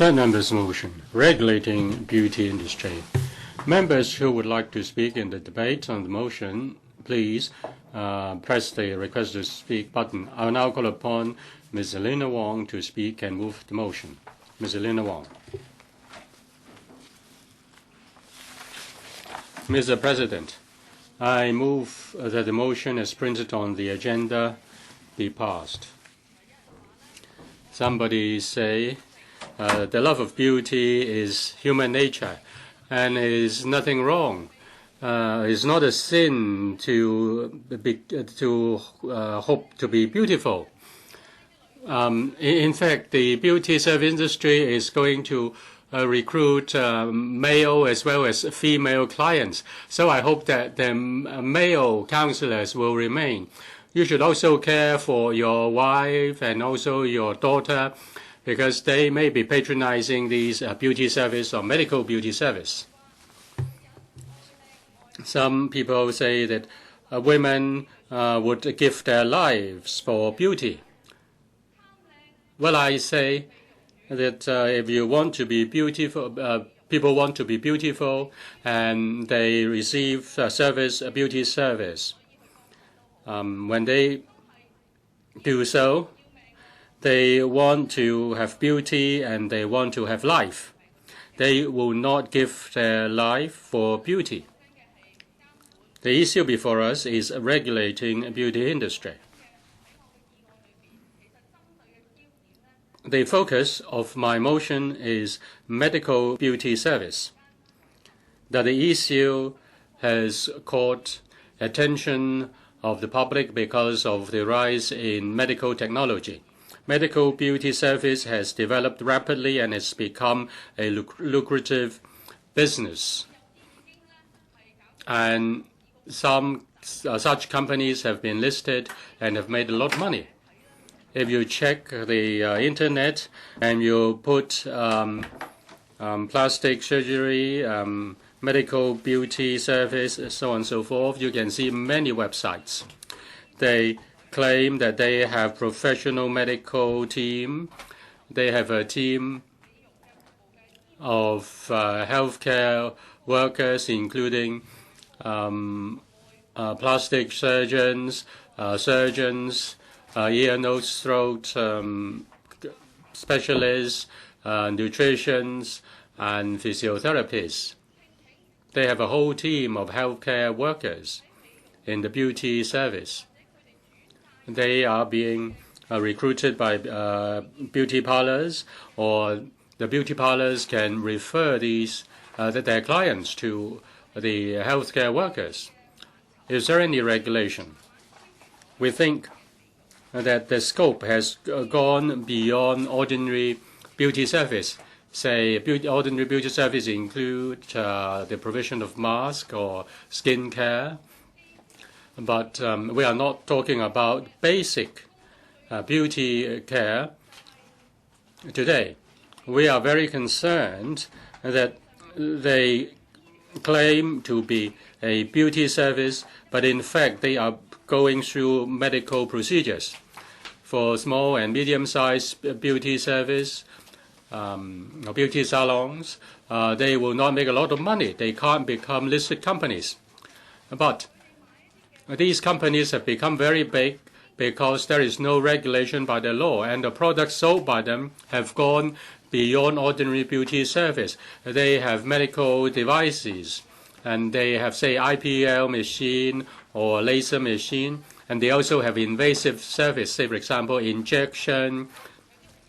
Third member's motion, regulating beauty industry. Members who would like to speak in the debate on the motion, please press the request to speak button. I will now call upon Ms. Helena Wong to speak and move the motion. Ms. Helena Wong. Mr. President, I move that the motion as printed on the agenda be passed. Somebody say the love of beauty is human nature, and is nothing wrong. It's not a sin to hope to be beautiful. In fact, the beauty service industry is going to recruit male as well as female clients. So I hope that the male counselors will remain. You should also care for your wife and also your daughter, because they may be patronizing these beauty service or medical beauty service. Some people say that women would give their lives for beauty. Well, I say that if you want to be beautiful, people want to be beautiful, and they receive beauty service. When they do so, they want to have beauty and they want to have life. They will not give their life for beauty. The issue before us is regulating the beauty industry. The focus of my motion is medical beauty service. That the issue has caught attention of the public because of the rise in medical technology. Medical beauty service has developed rapidly and has become a lucrative business. And some such companies have been listed and have made a lot of money. If you check the internet and you put plastic surgery, medical beauty service, so on and so forth, you can see many websites. They claim that they have professional medical team. They have a team of healthcare workers, including plastic surgeons, ear, nose, throat specialists, nutritionists, and physiotherapists. They have a whole team of healthcare workers in the beauty service. They are being recruited by beauty parlors, or the beauty parlors can refer their clients to the healthcare workers. Is there any regulation? We think that the scope has gone beyond ordinary beauty service. Say, ordinary beauty service include the provision of mask or skin care. But we are not talking about basic beauty care today. We are very concerned that they claim to be a beauty service, but in fact they are going through medical procedures. For small and medium-sized beauty service, or beauty salons, they will not make a lot of money. They can't become listed companies. But these companies have become very big because there is no regulation by the law, and the products sold by them have gone beyond ordinary beauty service. They have medical devices, and they have, say, IPL machine or laser machine, and they also have invasive service, say, for example, injection,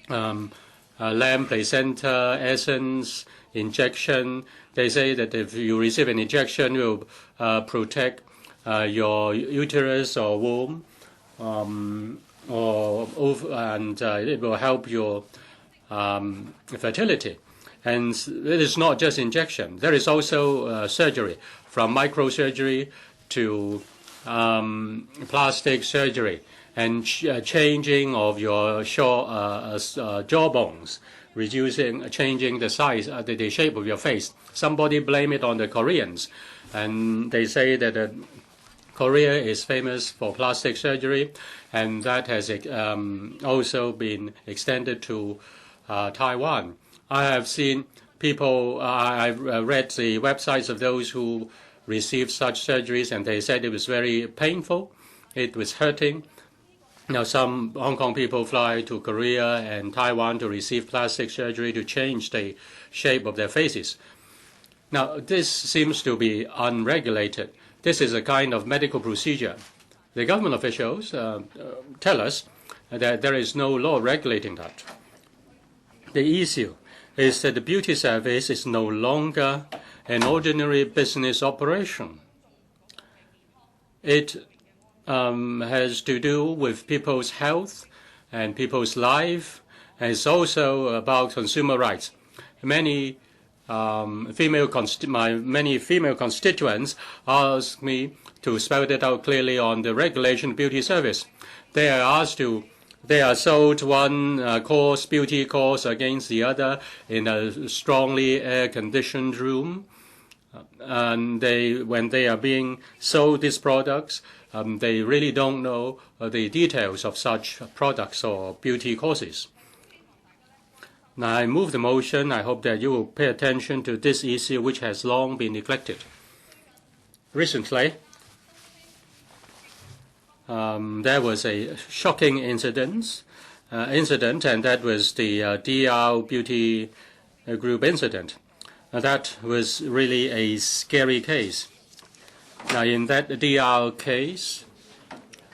lamb placenta, essence, injection. They say that if you receive an injection, it will protect your uterus or womb, and it will help your fertility. And it is not just injection. There is also surgery, from microsurgery to plastic surgery, and changing of your jaw bones, changing the size, the shape of your face. Somebody blame it on the Koreans, and they say that Korea is famous for plastic surgery, and that has also been extended to Taiwan. I have seen people, I've read the websites of those who received such surgeries, and they said it was very painful. It was hurting. Now, some Hong Kong people fly to Korea and Taiwan to receive plastic surgery to change the shape of their faces. Now, this seems to be unregulated. This is a kind of medical procedure. The government officials tell us that there is no law regulating that. The issue is that the beauty service is no longer an ordinary business operation. It has to do with people's health and people's life, and it's also about consumer rights. Many female constituents ask me to spell that out clearly on the regulation of beauty service. They are sold one beauty course against the other in a strongly air-conditioned room. And when they are being sold these products, they really don't know the details of such products or beauty courses. Now, I move the motion. I hope that you will pay attention to this issue, which has long been neglected. Recently, there was a shocking incident, and that was the DR Beauty Group incident. That was really a scary case. Now, in that DR case,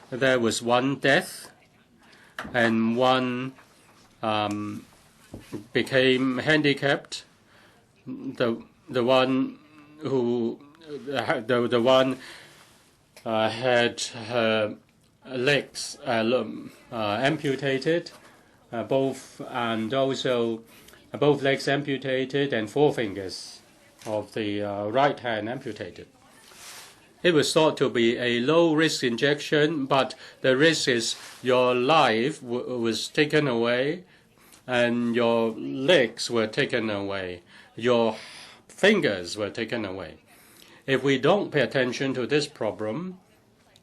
there was one death, and one became handicapped. The one had her legs amputated, both legs amputated and forefingers of the right hand amputated. It was thought to be a low-risk injection, but the risk is your life was taken away and your legs were taken away, your fingers were taken away. If we don't pay attention to this problem,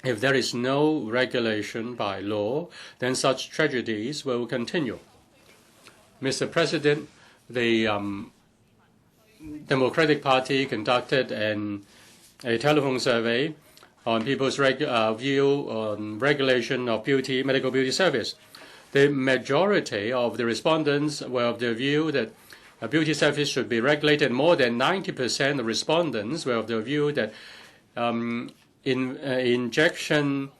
if there is no regulation by law, then such tragedies will continue. Mr. President, the Democratic Party conducted a telephone survey on people's view on regulation of medical beauty service. The majority of the respondents were of the view that a beauty service should be regulated. More than 90% of respondents were of the view that injection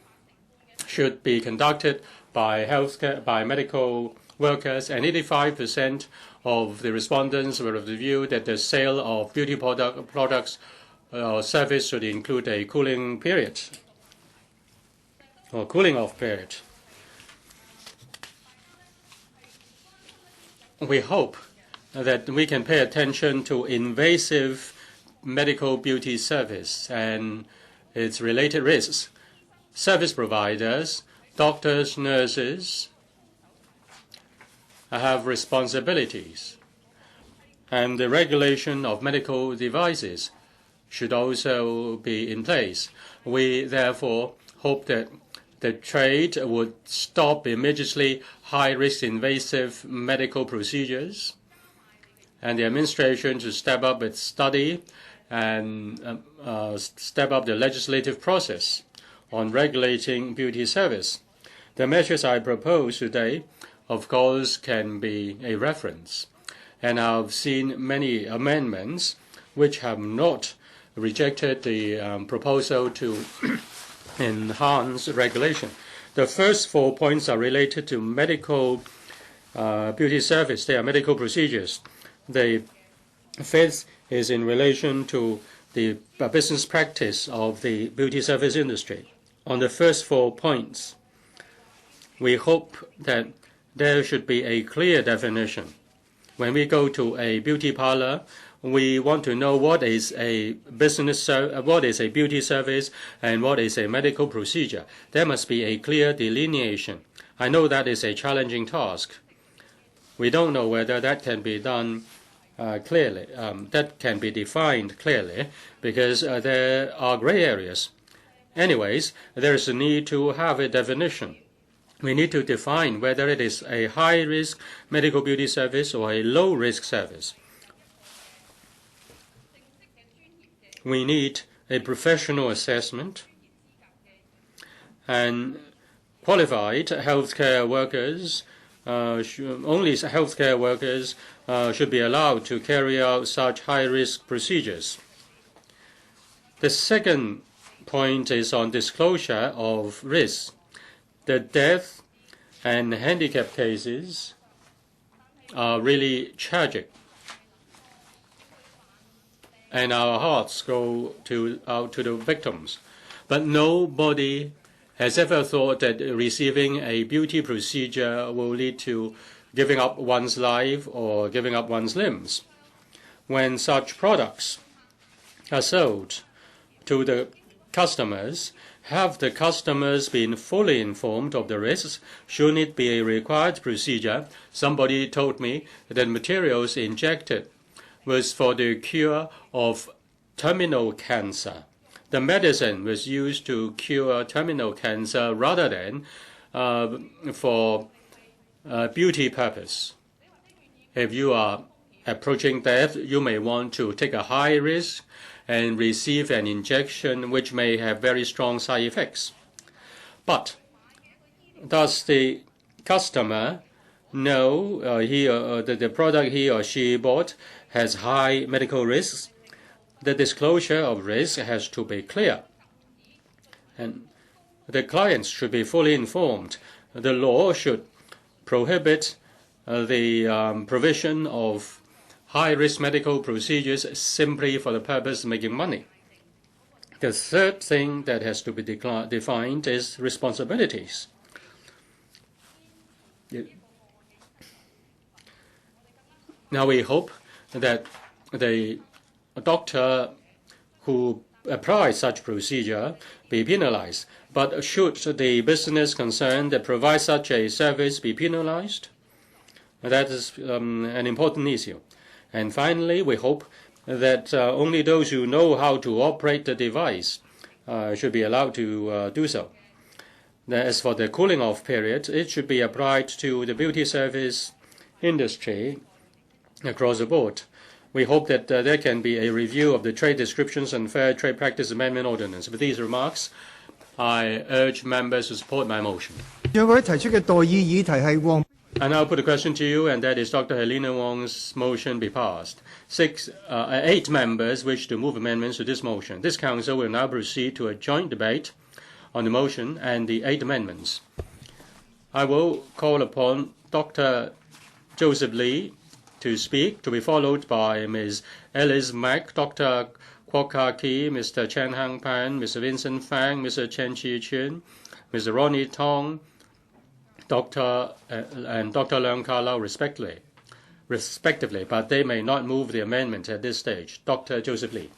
should be conducted by medical workers, and 85% of the respondents were of the view that the sale of beauty products or service should include a cooling period or cooling off period. We hope that we can pay attention to invasive medical beauty service and its related risks. Service providers, doctors, nurses have responsibilities, and the regulation of medical devices should also be in place. We therefore hope that the trade would stop immediately high-risk invasive medical procedures, and the administration to step up its study and step up the legislative process on regulating beauty service. The measures I propose today, of course, can be a reference, and I've seen many amendments which have not rejected the proposal to enhance regulation. The first 4 points are related to medical beauty service. They are medical procedures. The fifth is in relation to the business practice of the beauty service industry. On the first 4 points, we hope that there should be a clear definition. When we go to a beauty parlor, we want to know what is a beauty service and what is a medical procedure. There must be a clear delineation. I know that is a challenging task. We don't know whether that can be done clearly, that can be defined clearly, because there are gray areas. Anyways, there is a need to have a definition. We need to define whether it is a high-risk medical beauty service or a low-risk service. We need a professional assessment, and qualified healthcare workers, only healthcare workers should be allowed to carry out such high-risk procedures. The second point is on disclosure of risks. The death and handicap cases are really tragic, and our hearts go out to the victims. But nobody has ever thought that receiving a beauty procedure will lead to giving up one's life or giving up one's limbs. When such products are sold to the customers, have the customers been fully informed of the risks? Shouldn't it be a required procedure? Somebody told me that materials injected was for the cure of terminal cancer. The medicine was used to cure terminal cancer rather than for beauty purpose. If you are approaching death, you may want to take a high risk and receive an injection which may have very strong side effects. But does the customer know the product he or she bought has high medical risks? The disclosure of risk has to be clear, and the clients should be fully informed. The law should prohibit the provision of high-risk medical procedures simply for the purpose of making money. The third thing that has to be defined is responsibilities. Now we hope that the doctor who applies such procedure be penalized. But should the business concern that provides such a service be penalized? That is an important issue. And finally, we hope that only those who know how to operate the device should be allowed to do so. As for the cooling off period, it should be applied to the beauty service industry across the board. We hope that there can be a review of the Trade Descriptions and Fair Trade Practice Amendment Ordinance. With these remarks, I urge members to support my motion. I now put a question to you, and that is Dr. Helena Wong's motion be passed. 8 members wish to move amendments to this motion. This council will now proceed to a joint debate on the motion and the 8 amendments. I will call upon Dr. Joseph Lee to speak, to be followed by Ms. Alice Mack, Dr. Kwok Ka-ki, Mr. Chen Hang Pan, Mr. Vincent Fang, Mr. Chen Chi-chuen, Mr. Ronnie Tong, and Dr. Leung Ka-lau respectively, but they may not move the amendment at this stage. Dr. Joseph Lee.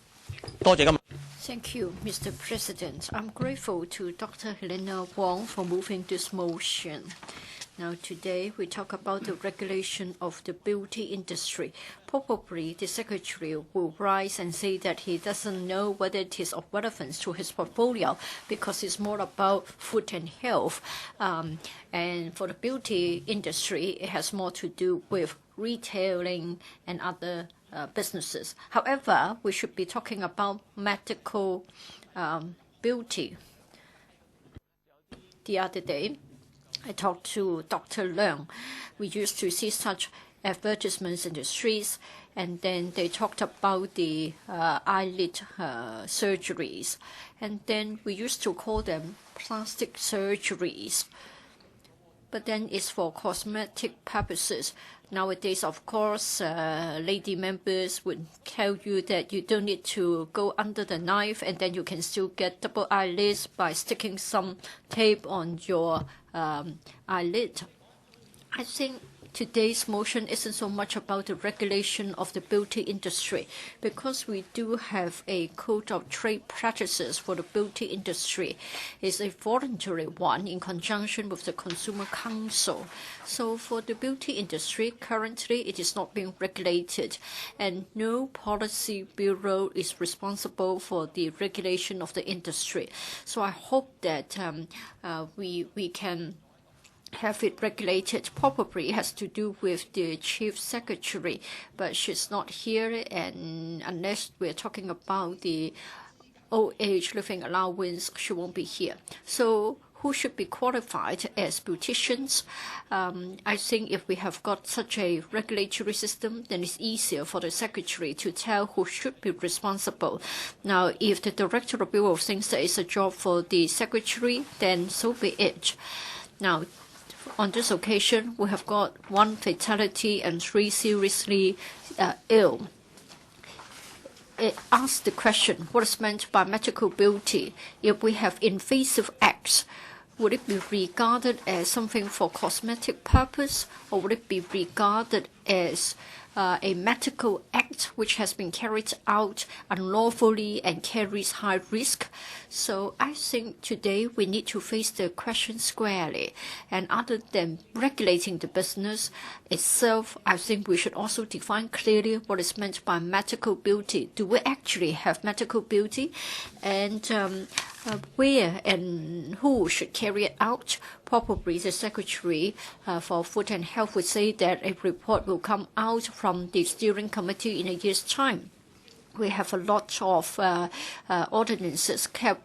Thank you, Mr. President. I'm grateful to Dr. Helena Wong for moving this motion. Now, today we talk about the regulation of the beauty industry. Probably the Secretary will rise and say that he doesn't know whether it is of relevance to his portfolio because it's more about food and health. And for the beauty industry, it has more to do with retailing and other businesses. However, we should be talking about medical beauty. The other day, I talked to Dr. Leung. We used to see such advertisements in the streets, and then they talked about the eyelid surgeries. And then we used to call them plastic surgeries. But then it's for cosmetic purposes. Nowadays, of course, lady members would tell you that you don't need to go under the knife, and then you can still get double eyelids by sticking some tape on your eyelid. I think today's motion isn't so much about the regulation of the beauty industry, because we do have a code of trade practices for the beauty industry. It's a voluntary one in conjunction with the Consumer Council. So for the beauty industry, currently it is not being regulated, and no policy bureau is responsible for the regulation of the industry. So I hope that we can have it regulated. Probably has to do with the chief secretary, but she's not here, and unless we're talking about the old age living allowance, she won't be here. So who should be qualified as beauticians? I think if we have got such a regulatory system, then it's easier for the secretary to tell who should be responsible. Now, if the director of Bureau thinks that it's a job for the secretary, then so be it. Now, on this occasion, we have got 1 fatality and 3 seriously ill. It asks the question, what is meant by medical beauty? If we have invasive acts, would it be regarded as something for cosmetic purpose, or would it be regarded as a medical act which has been carried out unlawfully and carries high risk? So I think today we need to face the question squarely. And other than regulating the business itself, I think we should also define clearly what is meant by medical beauty. Do we actually have medical beauty? And where and who should carry it out? Probably the Secretary for Food and Health would say that a report will come out from the steering committee in a year's time. We have a lot of ordinances, Cap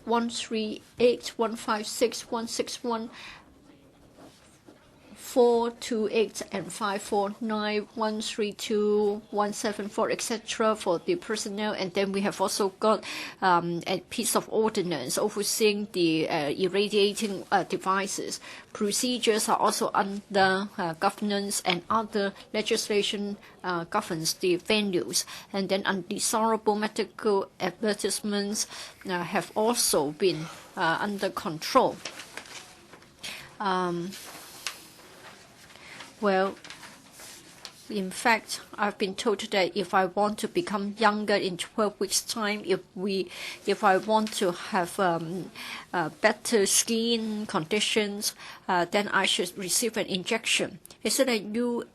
138, 156, 161, 428 and 549, 132, 174, etc. for the personnel. And then we have also got a piece of ordinance overseeing the irradiating devices. Procedures are also under governance, and other legislation governs the venues. And then undesirable medical advertisements have also been under control. Well, in fact, I've been told that if I want to become younger in 12 weeks' time, if I want to have better skin conditions, then I should receive an injection. Is it a new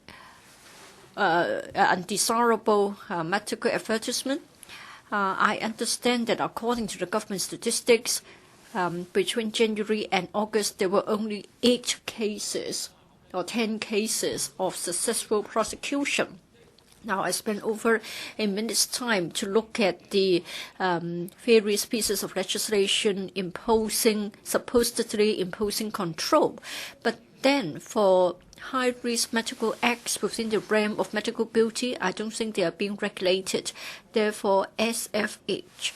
undesirable medical advertisement? I understand that according to the government statistics, between January and August, there were only 8 cases or 10 cases of successful prosecution. Now, I spent over a minute's time to look at the various pieces of legislation supposedly imposing control. But then for high-risk medical acts within the realm of medical beauty, I don't think they are being regulated. Therefore, SFH,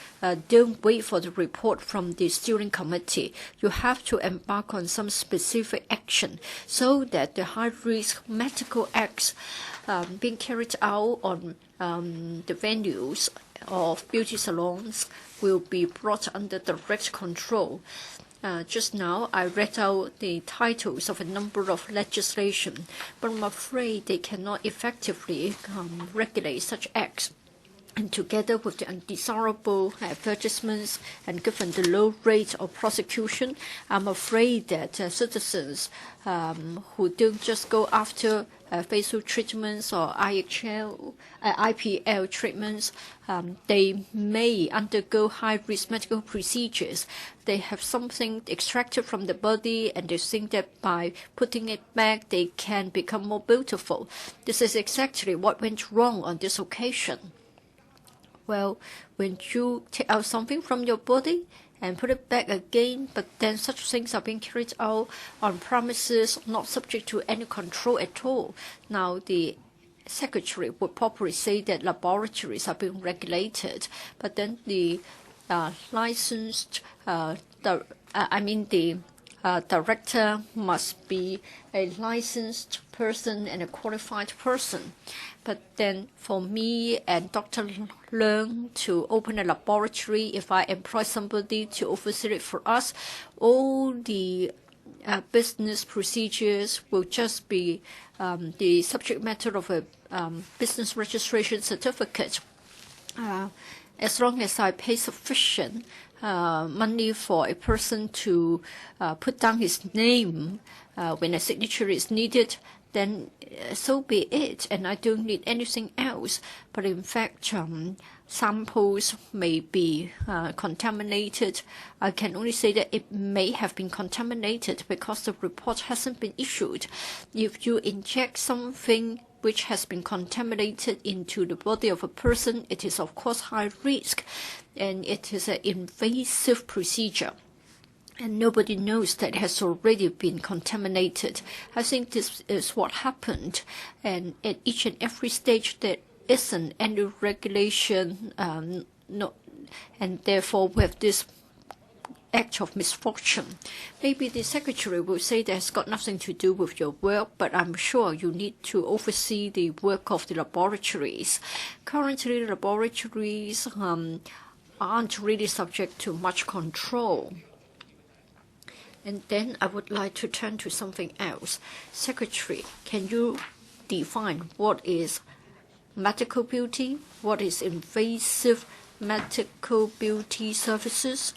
don't wait for the report from the steering committee. You have to embark on some specific action so that the high-risk medical acts being carried out on the venues of beauty salons will be brought under direct control. Just now, I read out the titles of a number of legislation, but I'm afraid they cannot effectively regulate such acts. And together with the undesirable advertisements and given the low rate of prosecution, I'm afraid that citizens who don't just go after facial treatments or IPL treatments, they may undergo high-risk medical procedures. They have something extracted from the body, and they think that by putting it back, they can become more beautiful. This is exactly what went wrong on this occasion. Well, when you take out something from your body and put it back again, but then such things are being carried out on premises not subject to any control at all. Now, the Secretary would probably say that laboratories are being regulated, but then the director must be a licensed person and a qualified person. But then for me and Dr. Leung to open a laboratory, if I employ somebody to oversee it for us, all the business procedures will just be the subject matter of a business registration certificate. As long as I pay sufficient money for a person to put down his name when a signature is needed, then so be it, and I don't need anything else. But in fact, samples may be contaminated. I can only say that it may have been contaminated because the report hasn't been issued. If you inject something which has been contaminated into the body of a person, it is of course high risk, and it is an invasive procedure. And nobody knows that it has already been contaminated. I think this is what happened. And at each and every stage, there isn't any regulation, and therefore we have this act of misfortune. Maybe the secretary will say that it's got nothing to do with your work, but I'm sure you need to oversee the work of the laboratories. Currently, laboratories aren't really subject to much control. And then I would like to turn to something else. Secretary, can you define what is medical beauty, what is invasive medical beauty services?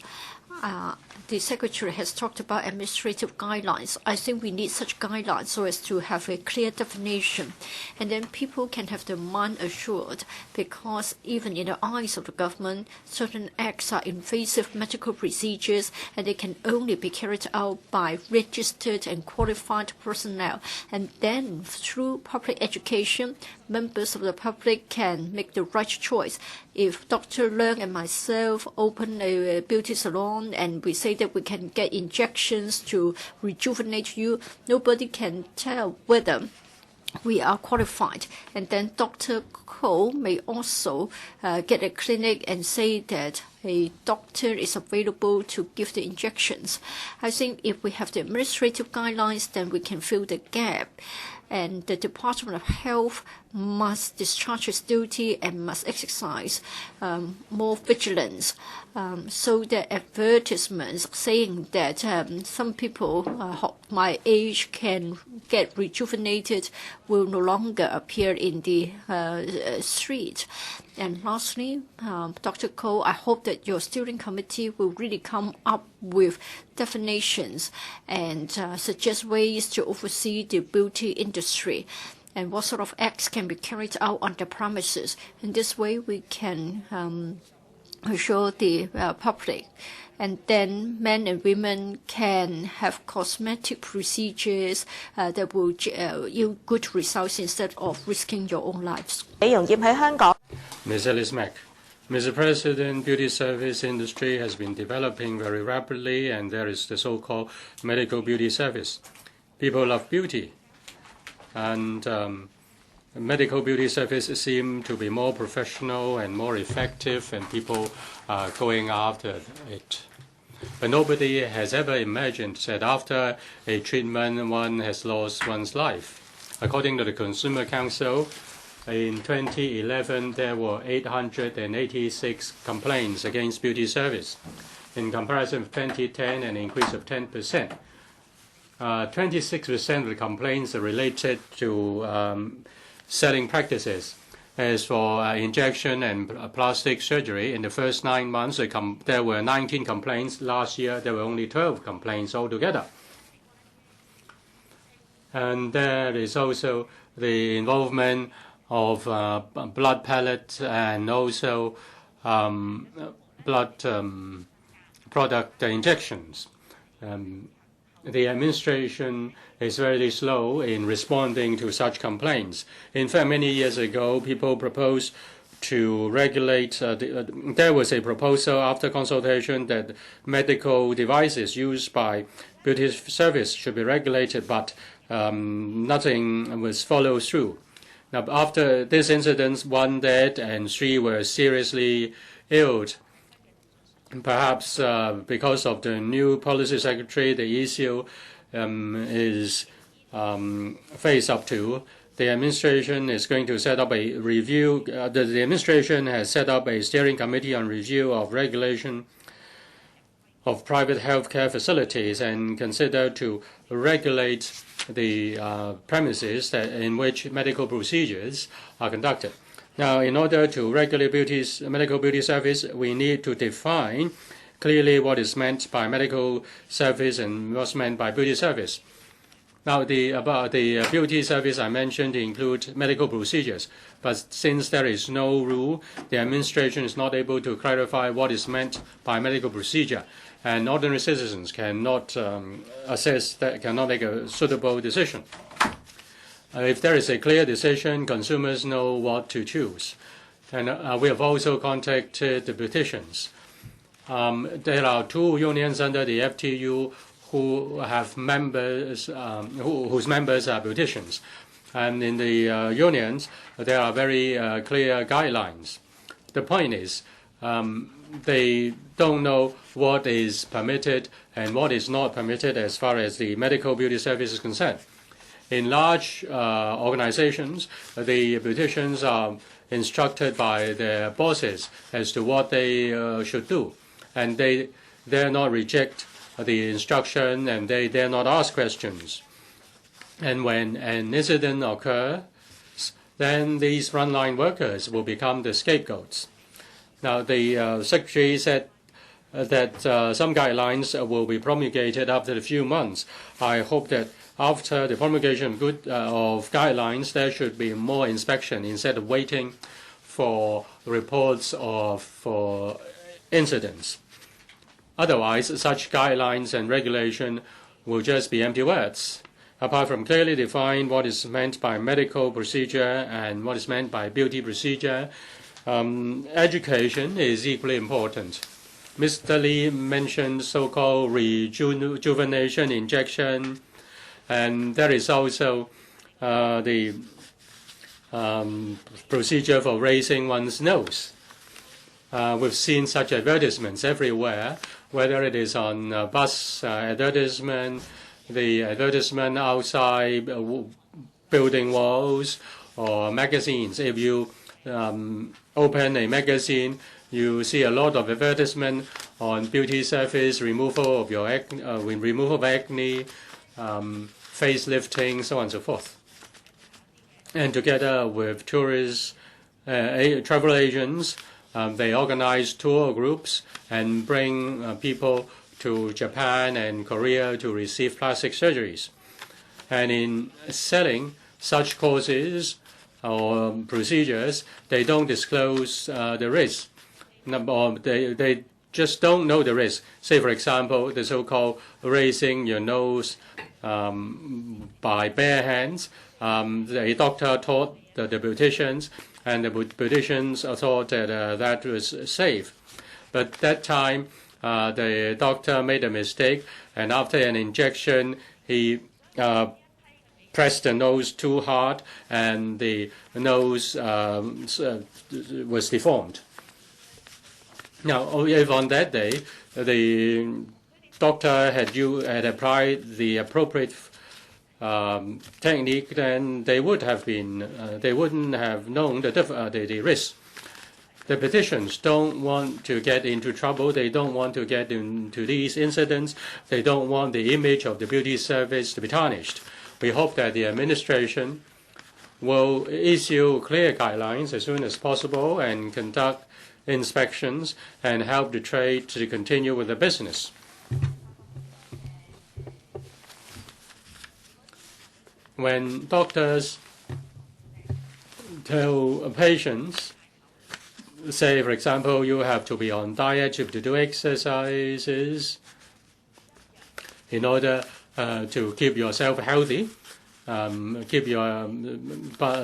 The Secretary has talked about administrative guidelines. I think we need such guidelines so as to have a clear definition. And then people can have their mind assured, because even in the eyes of the government, certain acts are invasive medical procedures, and they can only be carried out by registered and qualified personnel. And then through public education, members of the public can make the right choice. If Dr. Leung and myself open a beauty salon and we say that we can get injections to rejuvenate you, nobody can tell whether we are qualified. And then Dr. Ko may also get a clinic and say that a doctor is available to give the injections. I think if we have the administrative guidelines, then we can fill the gap. And the Department of Health must discharge its duty and must exercise more vigilance, so that advertisements saying that some people my age can get rejuvenated will no longer appear in the street. And lastly, Dr. Ko, I hope that your steering committee will really come up with definitions and suggest ways to oversee the beauty industry and what sort of acts can be carried out on the premises. In this way, we can assure the public. And then men and women can have cosmetic procedures that will yield good results instead of risking your own lives. Ms. Alice Mack. Mr. President, beauty service industry has been developing very rapidly, and there is the so-called medical beauty service. People love beauty, and medical beauty services seem to be more professional and more effective, and people are going after it. But nobody has ever imagined that after a treatment, one has lost one's life. According to the Consumer Council, in 2011, there were 886 complaints against beauty service. In comparison with 2010, an increase of 10%. 26% of the complaints are related to selling practices. As for injection and plastic surgery, in the first 9 months, there were 19 complaints. Last year, there were only 12 complaints altogether. And there is also the involvement of blood pellets and also blood product injections. The administration is very slow in responding to such complaints. In fact, many years ago, people proposed to regulate, there was a proposal after consultation that medical devices used by beauty service should be regulated, but nothing was followed through. Now, after this incident, 1 dead and 3 were seriously ill. Perhaps because of the new policy secretary, the issue is faced up to. The administration is going to set up a review. The administration has set up a steering committee on review of regulation of private healthcare facilities and consider to regulate the premises in which medical procedures are conducted. Now, in order to regulate medical beauty service, we need to define clearly what is meant by medical service and what's meant by beauty service. Now, about the beauty service I mentioned include medical procedures, but since there is no rule, the administration is not able to clarify what is meant by medical procedure, and ordinary citizens cannot cannot make a suitable decision. If there is a clear decision, consumers know what to choose. And we have also contacted the petitions. There are 2 unions under the FTU who have members, whose members are beauticians. And in the unions, there are very clear guidelines. The point is, they don't know what is permitted and what is not permitted as far as the medical beauty service is concerned. In large organizations, the beauticians are instructed by their bosses as to what they should do, and they dare not reject the instruction, and they dare not ask questions. And when an incident occurs, then these frontline workers will become the scapegoats. Now, the secretary said that some guidelines will be promulgated after a few months. I hope that after the promulgation of guidelines, there should be more inspection instead of waiting for reports for incidents. Otherwise, such guidelines and regulation will just be empty words. Apart from clearly define what is meant by medical procedure and what is meant by beauty procedure, education is equally important. Mr. Lee mentioned so-called rejuvenation injection, and there is also the procedure for raising one's nose. We've seen such advertisements everywhere, whether it is on bus advertisement, the advertisement outside building walls, or magazines. If you open a magazine, you see a lot of advertisement on beauty service, removal of your removal of acne, facelifting, so on and so forth. And together with tourists, travel agents, they organize tour groups and bring people to Japan and Korea to receive plastic surgeries. And in selling such courses or procedures, they don't disclose the risk. They just don't know the risk. Say, for example, the so-called raising your nose by bare hands. The doctor taught the beauticians, and the beauticians thought that that was safe. But that time, the doctor made a mistake, and after an injection, he pressed the nose too hard, and the nose was deformed. Now, if on that day the doctor had applied the appropriate technique, then they would have been they wouldn't have known the risk. The petitions don't want to get into trouble. They don't want to get into these incidents. They don't want the image of the beauty service to be tarnished. We hope that the administration will issue clear guidelines as soon as possible and conduct inspections and help the trade to continue with the business. When doctors tell patients, say, for example, you have to be on diet, you have to do exercises in order to keep yourself healthy, but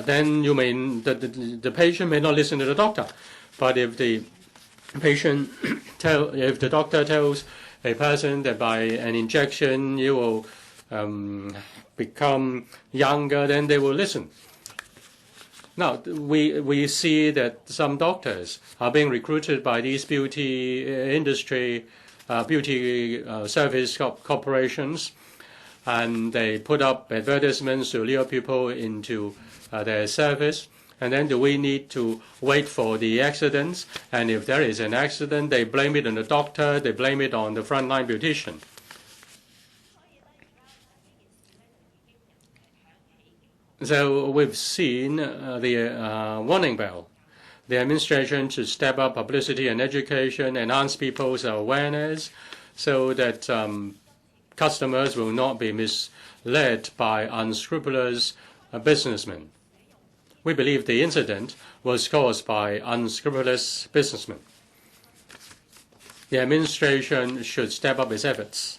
then the patient may not listen to the doctor. But if the patient if the doctor tells a person that by an injection you will become younger, then they will listen. Now, we see that some doctors are being recruited by these beauty industry, beauty service corporations, and they put up advertisements to lure people into their service. And then do we need to wait for the accidents? And if there is an accident, they blame it on the doctor, they blame it on the frontline beautician. So we've seen the warning bell. The administration should step up publicity and education, enhance people's awareness so that customers will not be misled led by unscrupulous businessmen. We believe the incident was caused by unscrupulous businessmen. The administration should step up its efforts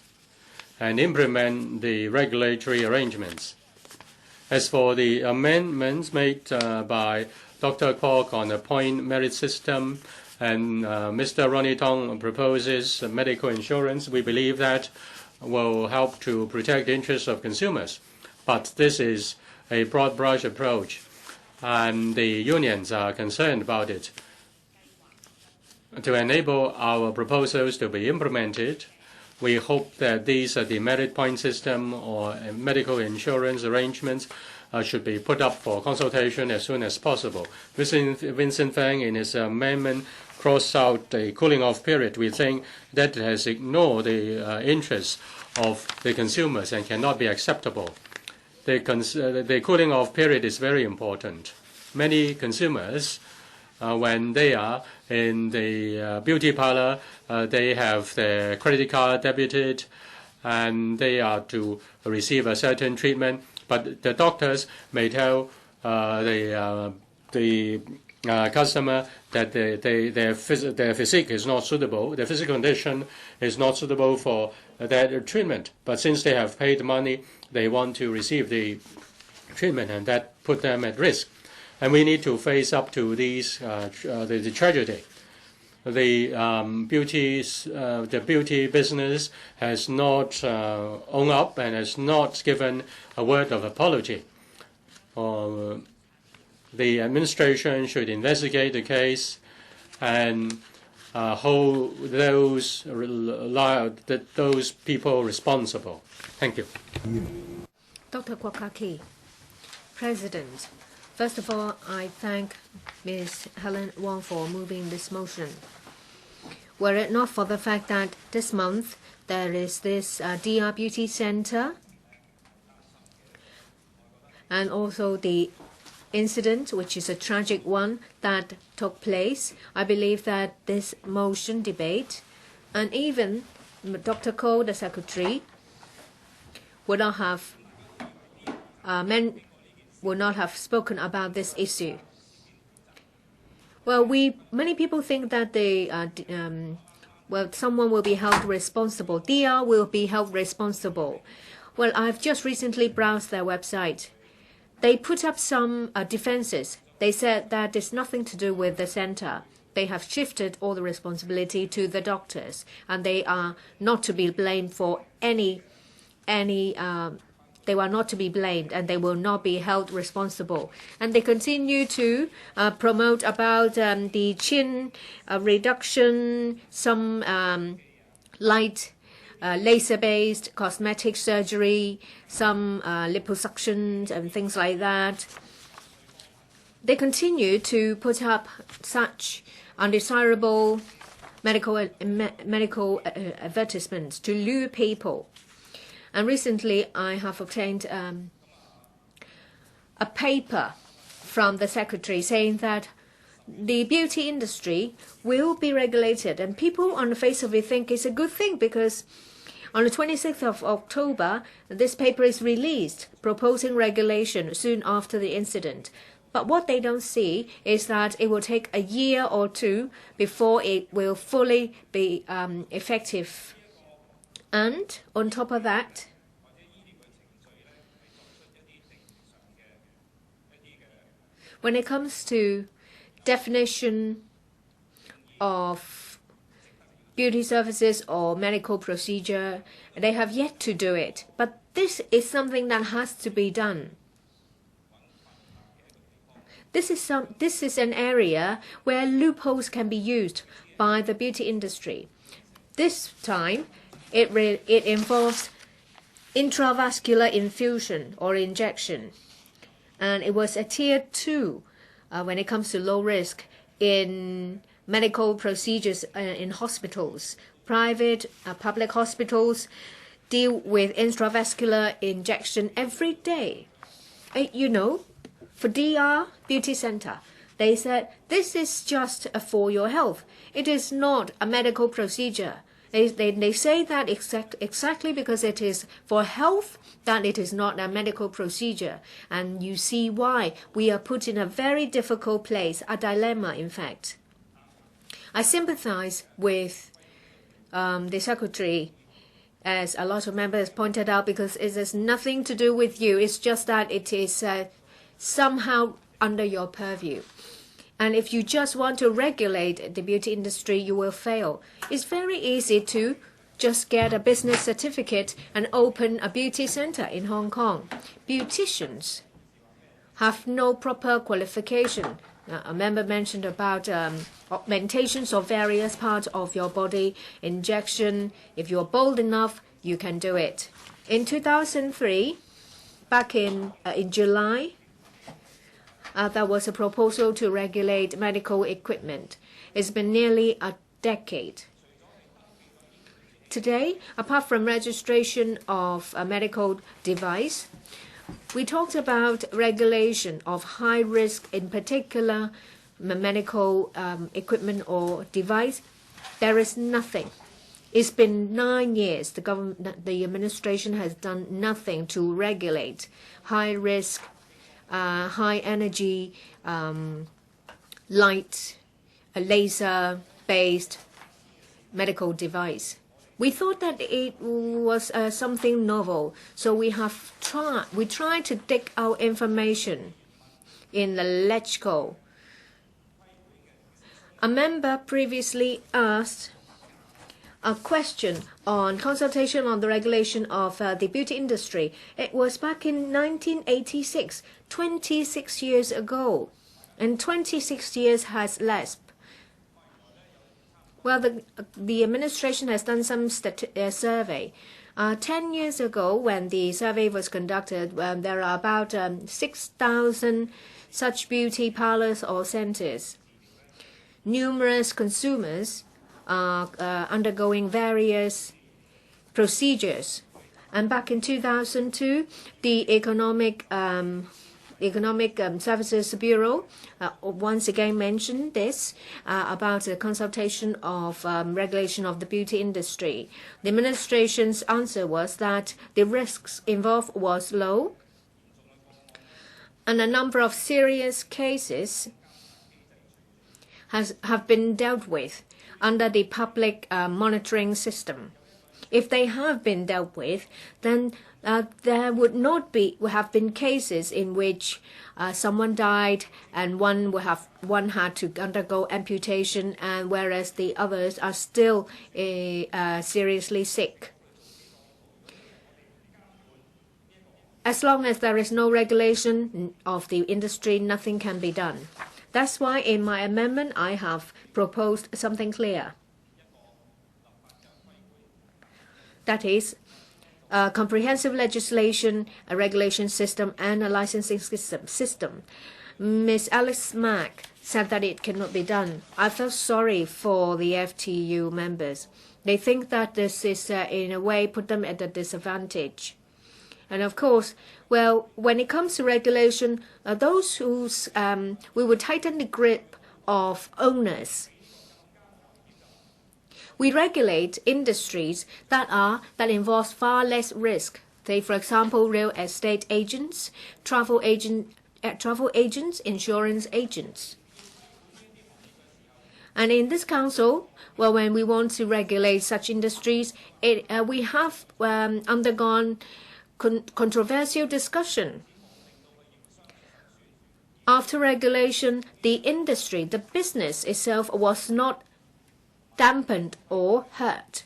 and implement the regulatory arrangements. As for the amendments made by Dr. Kwok on the point merit system and Mr. Ronnie Tong proposes medical insurance, we believe that will help to protect the interests of consumers. But this is a broad brush approach, and the unions are concerned about it. To enable our proposals to be implemented, we hope that these the merit point system or medical insurance arrangements should be put up for consultation as soon as possible. Vincent Fang, in his amendment, crossed out the cooling-off period. We think that has ignored the interests of the consumers and cannot be acceptable. The cooling-off period is very important. Many consumers, when they are in the beauty parlor, they have their credit card debited, and they are to receive a certain treatment. But the doctors may tell the customer that their physique is not suitable, their physical condition is not suitable for that treatment. But since they have paid money, they want to receive the treatment, and that put them at risk. And we need to face up to these the tragedy. The beauty business has not owned up and has not given a word of apology. The administration should investigate the case and hold those people responsible. Thank you. Dr. Kwok, President. First of all, I thank Ms. Helena Wong for moving this motion. Were it not for the fact that this month there is this DR Beauty Center and also the incident, which is a tragic one, that took place, I believe that this motion debate and even Dr. Ko, the Secretary, would not have spoken about this issue. Well, many people think that someone will be held responsible. DR will be held responsible. Well, I've just recently browsed their website. They put up some defenses. They said that it's nothing to do with the center. They have shifted all the responsibility to the doctors, and they are not to be blamed for any. They were not to be blamed, and they will not be held responsible. And they continue to promote about the chin reduction, some light laser-based cosmetic surgery, some liposuctions and things like that. They continue to put up such undesirable medical advertisements to lure people. And recently, I have obtained a paper from the Secretary saying that the beauty industry will be regulated. And people on the face of it think it's a good thing because on the 26th of October, this paper is released, proposing regulation soon after the incident. But what they don't see is that it will take a year or two before it will fully be effective. And on top of that, when it comes to definition of beauty services or medical procedure, they have yet to do it. But this is something that has to be done. This is an area where loopholes can be used by the beauty industry. This time, it involves intravascular infusion or injection, and it was a tier 2 when it comes to low risk in medical procedures in hospitals. Private, public hospitals deal with intravascular injection every day. For DR Beauty Center, they said this is just for your health. It is not a medical procedure. They say that exactly because it is for health, that it is not a medical procedure. And you see why we are put in a very difficult place, a dilemma, in fact. I sympathize with the Secretary, as a lot of members pointed out, because it has nothing to do with you. It's just that it is somehow under your purview. And if you just want to regulate the beauty industry, you will fail. It's very easy to just get a business certificate and open a beauty center in Hong Kong. Beauticians have no proper qualification. A member mentioned about augmentations of various parts of your body, injection. If you're bold enough, you can do it. In 2003, back in July, there was a proposal to regulate medical equipment. It's been nearly a decade. Today, apart from registration of a medical device, we talked about regulation of high risk, in particular medical equipment or device. There is nothing. It's been 9 years. The administration has done nothing to regulate high risk, high energy, light, laser-based medical device. We thought that it was something novel, so we tried to dig out information in the LegCo. A member previously asked a question on consultation on the regulation of the beauty industry. It was back in 1986, 26 years ago, and 26 years has lapsed. Well, the administration has done some survey. 10 years ago, when the survey was conducted, there are about 6,000 such beauty parlors or centers. Numerous consumers are undergoing various procedures. And back in 2002, the Economic Services Bureau once again mentioned this about the consultation of regulation of the beauty industry. The administration's answer was that the risks involved was low, and a number of serious cases have been dealt with under the public monitoring system. If they have been dealt with, then there would have been cases in which someone died and one had to undergo amputation, and whereas the others are still seriously sick. As long as there is no regulation of the industry, nothing can be done. That's why in my amendment I have proposed something clear. That is, a comprehensive legislation, a regulation system, and a licensing system. Ms. Alice Mack said that it cannot be done. I felt sorry for the FTU members. They think that this is, in a way, put them at a disadvantage. And of course, well, when it comes to regulation, those whose we would tighten the grip of owners. We regulate industries that involve far less risk. Say, for example, real estate agents, travel agents, insurance agents. And in this council, well, when we want to regulate such industries, we have undergone controversial discussion. After regulation, the industry, the business itself was not dampened or hurt.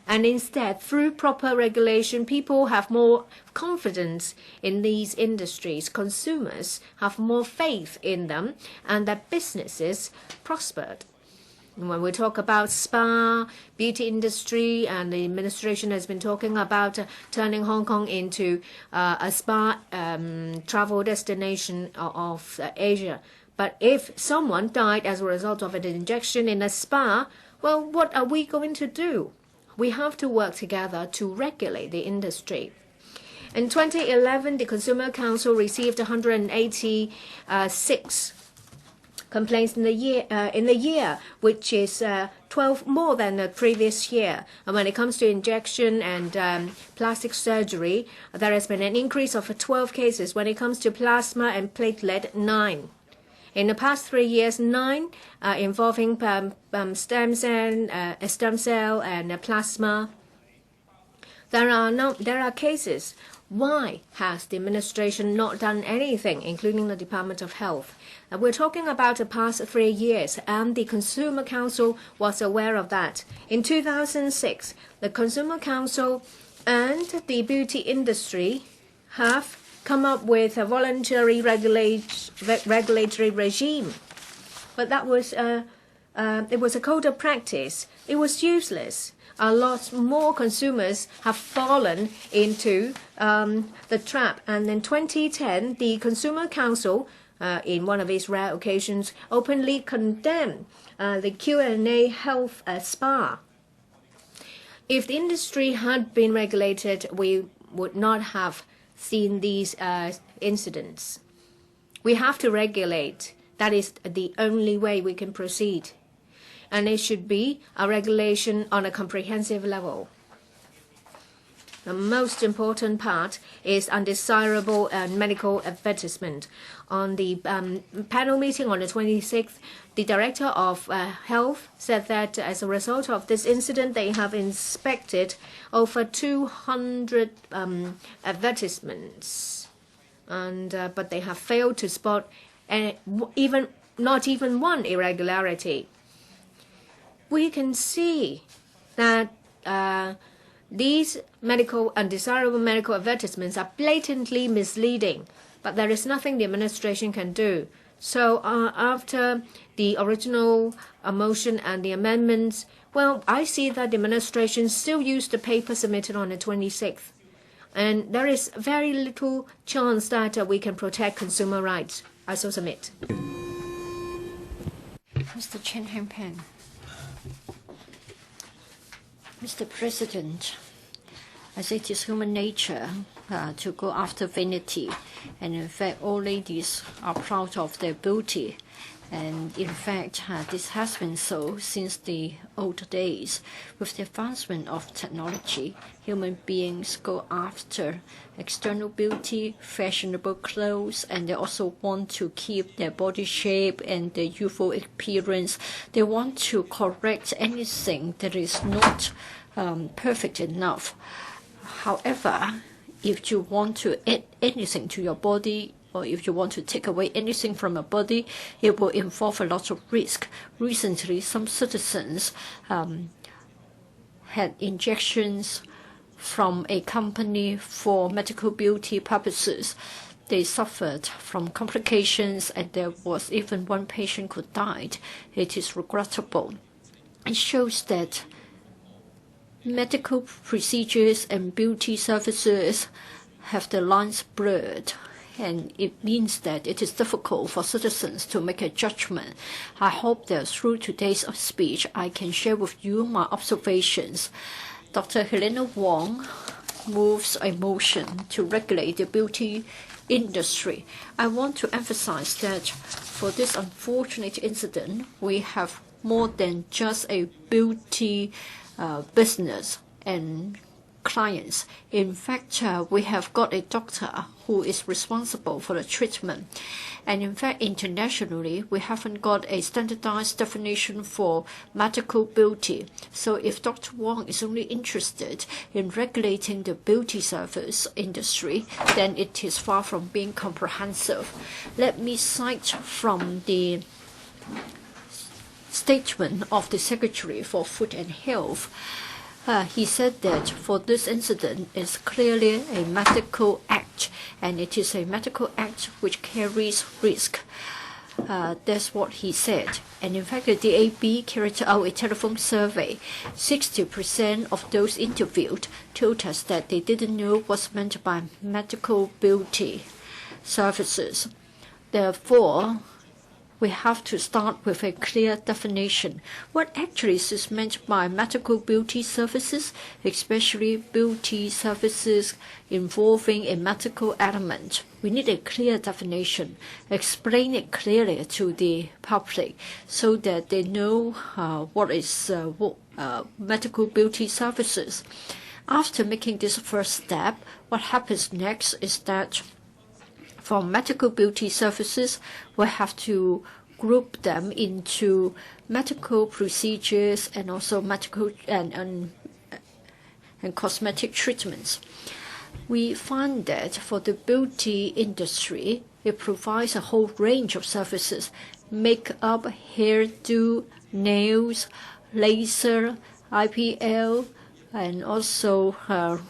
And instead, through proper regulation, people have more confidence in these industries. Consumers have more faith in them, and that businesses prospered. When we talk about spa, beauty industry, and the administration has been talking about turning Hong Kong into a spa travel destination of Asia. But if someone died as a result of an injection in a spa, well, what are we going to do? We have to work together to regulate the industry. In 2011, the Consumer Council received 186 complaints in the year, which is 12 more than the previous year. And when it comes to injection and plastic surgery, there has been an increase of 12 cases. When it comes to plasma and platelet, 9. In the past 3 years, 9 involving stem cell and plasma. There are cases. Why has the administration not done anything, including the Department of Health? We're talking about the past 3 years, and the Consumer Council was aware of that. In 2006, the Consumer Council and the beauty industry have come up with a voluntary regulatory regime. But that was it was a code of practice. It was useless. A lot more consumers have fallen into the trap. And in 2010, the Consumer Council, in one of its rare occasions, openly condemned the Q&A health spa. If the industry had been regulated, we would not have seen these incidents. We have to regulate. That is the only way we can proceed. And it should be a regulation on a comprehensive level. The most important part is undesirable medical advertisement. On the panel meeting on the 26th, the Director of Health said that as a result of this incident, they have inspected over 200 advertisements, but they have failed to spot not even one irregularity. We can see that these undesirable medical advertisements are blatantly misleading, but there is nothing the administration can do. So after the original motion and the amendments, well, I see that the administration still used the paper submitted on the 26th. And there is very little chance that we can protect consumer rights. I so submit. Mr. Chen Hengpen. Mr. President, I say it is human nature to go after vanity, and in fact all ladies are proud of their beauty, and in fact this has been so since the old days. With the advancement of technology, human beings go after external beauty, fashionable clothes, and they also want to keep their body shape and their youthful appearance. They want to correct anything that is not perfect enough. However, if you want to add anything to your body, or if you want to take away anything from your body, it will involve a lot of risk. Recently, some citizens had injections from a company for medical beauty purposes. They suffered from complications, and there was even one patient who died. It is regrettable. It shows that medical procedures and beauty services have the lines blurred, and it means that it is difficult for citizens to make a judgment. I hope that through today's speech, I can share with you my observations. Dr. Helena Wong moves a motion to regulate the beauty industry. I want to emphasize that for this unfortunate incident, we have more than just a beauty business and clients. In fact, we have got a doctor who is responsible for the treatment. And in fact, internationally, we haven't got a standardized definition for medical beauty. So if Dr. Wong is only interested in regulating the beauty service industry, then it is far from being comprehensive. Let me cite from the statement of the Secretary for Food and Health. He said that for this incident is clearly a medical act, and it is a medical act which carries risk. That's what he said. And in fact, the DAB carried out a telephone survey. 60% of those interviewed told us that they didn't know what's meant by medical beauty services. Therefore, we have to start with a clear definition. What actually is meant by medical beauty services, especially beauty services involving a medical element? We need a clear definition. Explain it clearly to the public so that they know what is medical beauty services. After making this first step, what happens next is that for medical beauty services, we have to group them into medical procedures and also medical and cosmetic treatments. We find that for the beauty industry, it provides a whole range of services: makeup, hairdo, nails, laser, IPL, and also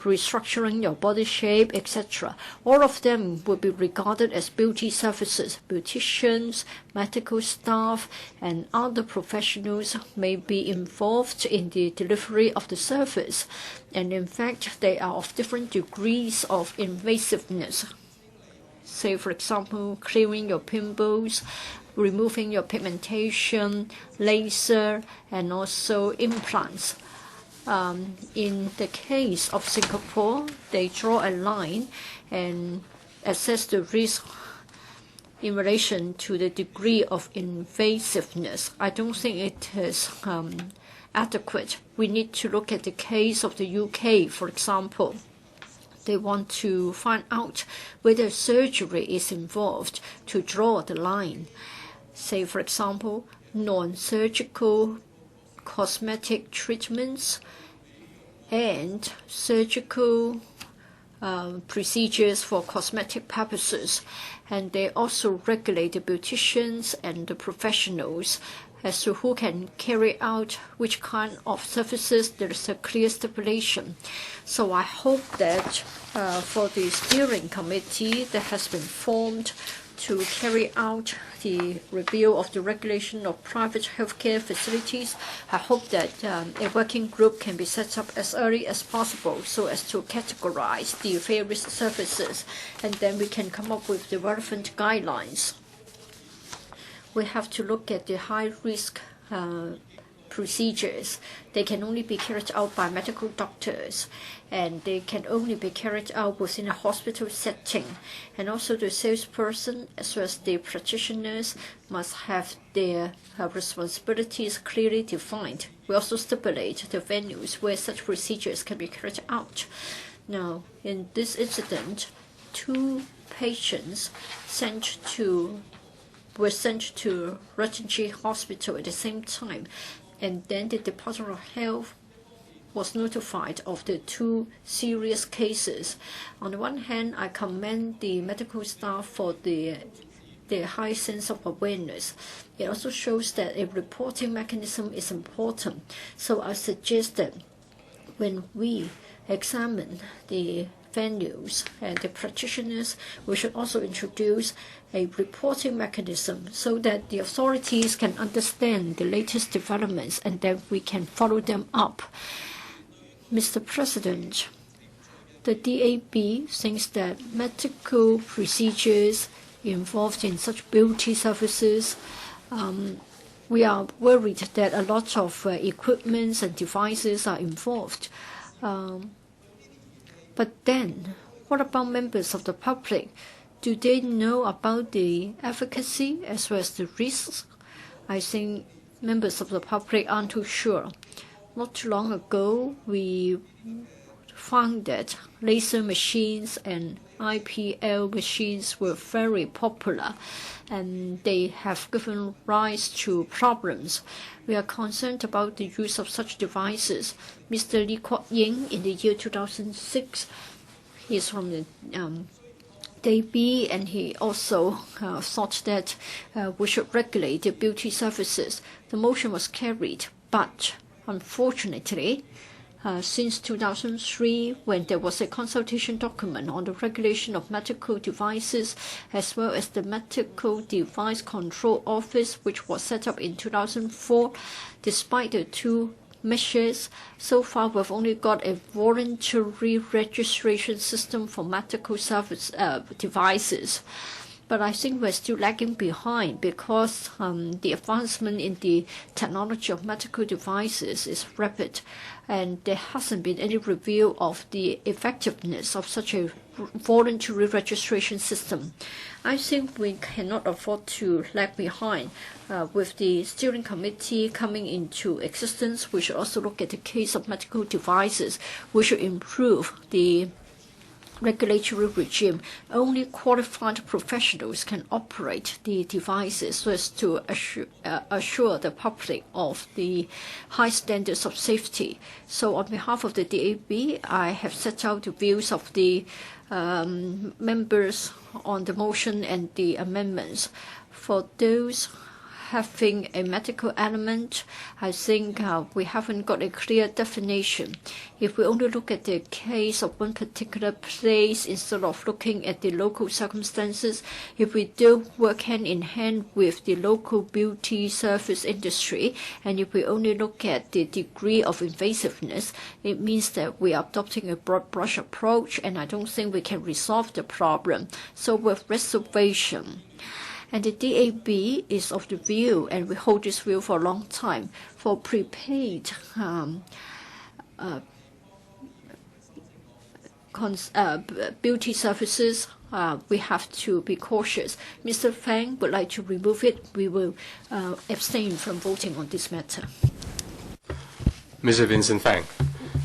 restructuring your body shape, etc. All of them will be regarded as beauty services. Beauticians, medical staff, and other professionals may be involved in the delivery of the service. And in fact, they are of different degrees of invasiveness. Say, for example, clearing your pimples, removing your pigmentation, laser, and also implants. In the case of Singapore, they draw a line and assess the risk in relation to the degree of invasiveness. I don't think it is adequate. We need to look at the case of the UK, for example. They want to find out whether surgery is involved to draw the line. Say, for example, non-surgical cosmetic treatments and surgical procedures for cosmetic purposes. And they also regulate the beauticians and the professionals as to who can carry out which kind of services. There is a clear stipulation. So I hope that for the steering committee that has been formed to carry out the review of the regulation of private healthcare facilities, I hope that a working group can be set up as early as possible so as to categorize the various services, and then we can come up with the relevant guidelines. We have to look at the high-risk procedures. They can only be carried out by medical doctors, and they can only be carried out within a hospital setting. And also the salesperson as well as the practitioners must have their responsibilities clearly defined. We also stipulate the venues where such procedures can be carried out. Now, in this incident, 2 patients were sent to Regency Hospital at the same time, and then the Department of Health was notified of the 2 serious cases. On the one hand, I commend the medical staff for their high sense of awareness. It also shows that a reporting mechanism is important. So I suggest that when we examine the venues and the practitioners, we should also introduce a reporting mechanism so that the authorities can understand the latest developments and then we can follow them up. Mr. President, the DAB thinks that medical procedures involved in such beauty services, we are worried that a lot of equipments and devices are involved. But then, what about members of the public? Do they know about the efficacy as well as the risks? I think members of the public aren't too sure. Not too long ago, we found that laser machines and IPL machines were very popular, and they have given rise to problems. We are concerned about the use of such devices. Mr. Lee Kwok-ying, in the year 2006, he is from the DAB, and he also thought that we should regulate the beauty services. The motion was carried, but unfortunately, since 2003, when there was a consultation document on the regulation of medical devices, as well as the Medical Device Control Office, which was set up in 2004, despite the 2 measures, so far we've only got a voluntary registration system for medical service devices. But I think we're still lagging behind because the advancement in the technology of medical devices is rapid, and there hasn't been any review of the effectiveness of such a voluntary registration system. I think we cannot afford to lag behind. With the steering committee coming into existence, we should also look at the case of medical devices. We should improve the regulatory regime. Only qualified professionals can operate the devices so as to assure the public of the high standards of safety. So on behalf of the DAB, I have set out the views of the members on the motion and the amendments. For those having a medical element, I think we haven't got a clear definition. If we only look at the case of one particular place instead of looking at the local circumstances, if we don't work hand in hand with the local beauty service industry, and if we only look at the degree of invasiveness, it means that we are adopting a broad brush approach, and I don't think we can resolve the problem. So with reservation, and the DAB is of the view, and we hold this view for a long time, for prepaid beauty services, we have to be cautious. Mr. Fang would like to remove it. We will abstain from voting on this matter. Mr. Vincent Fang.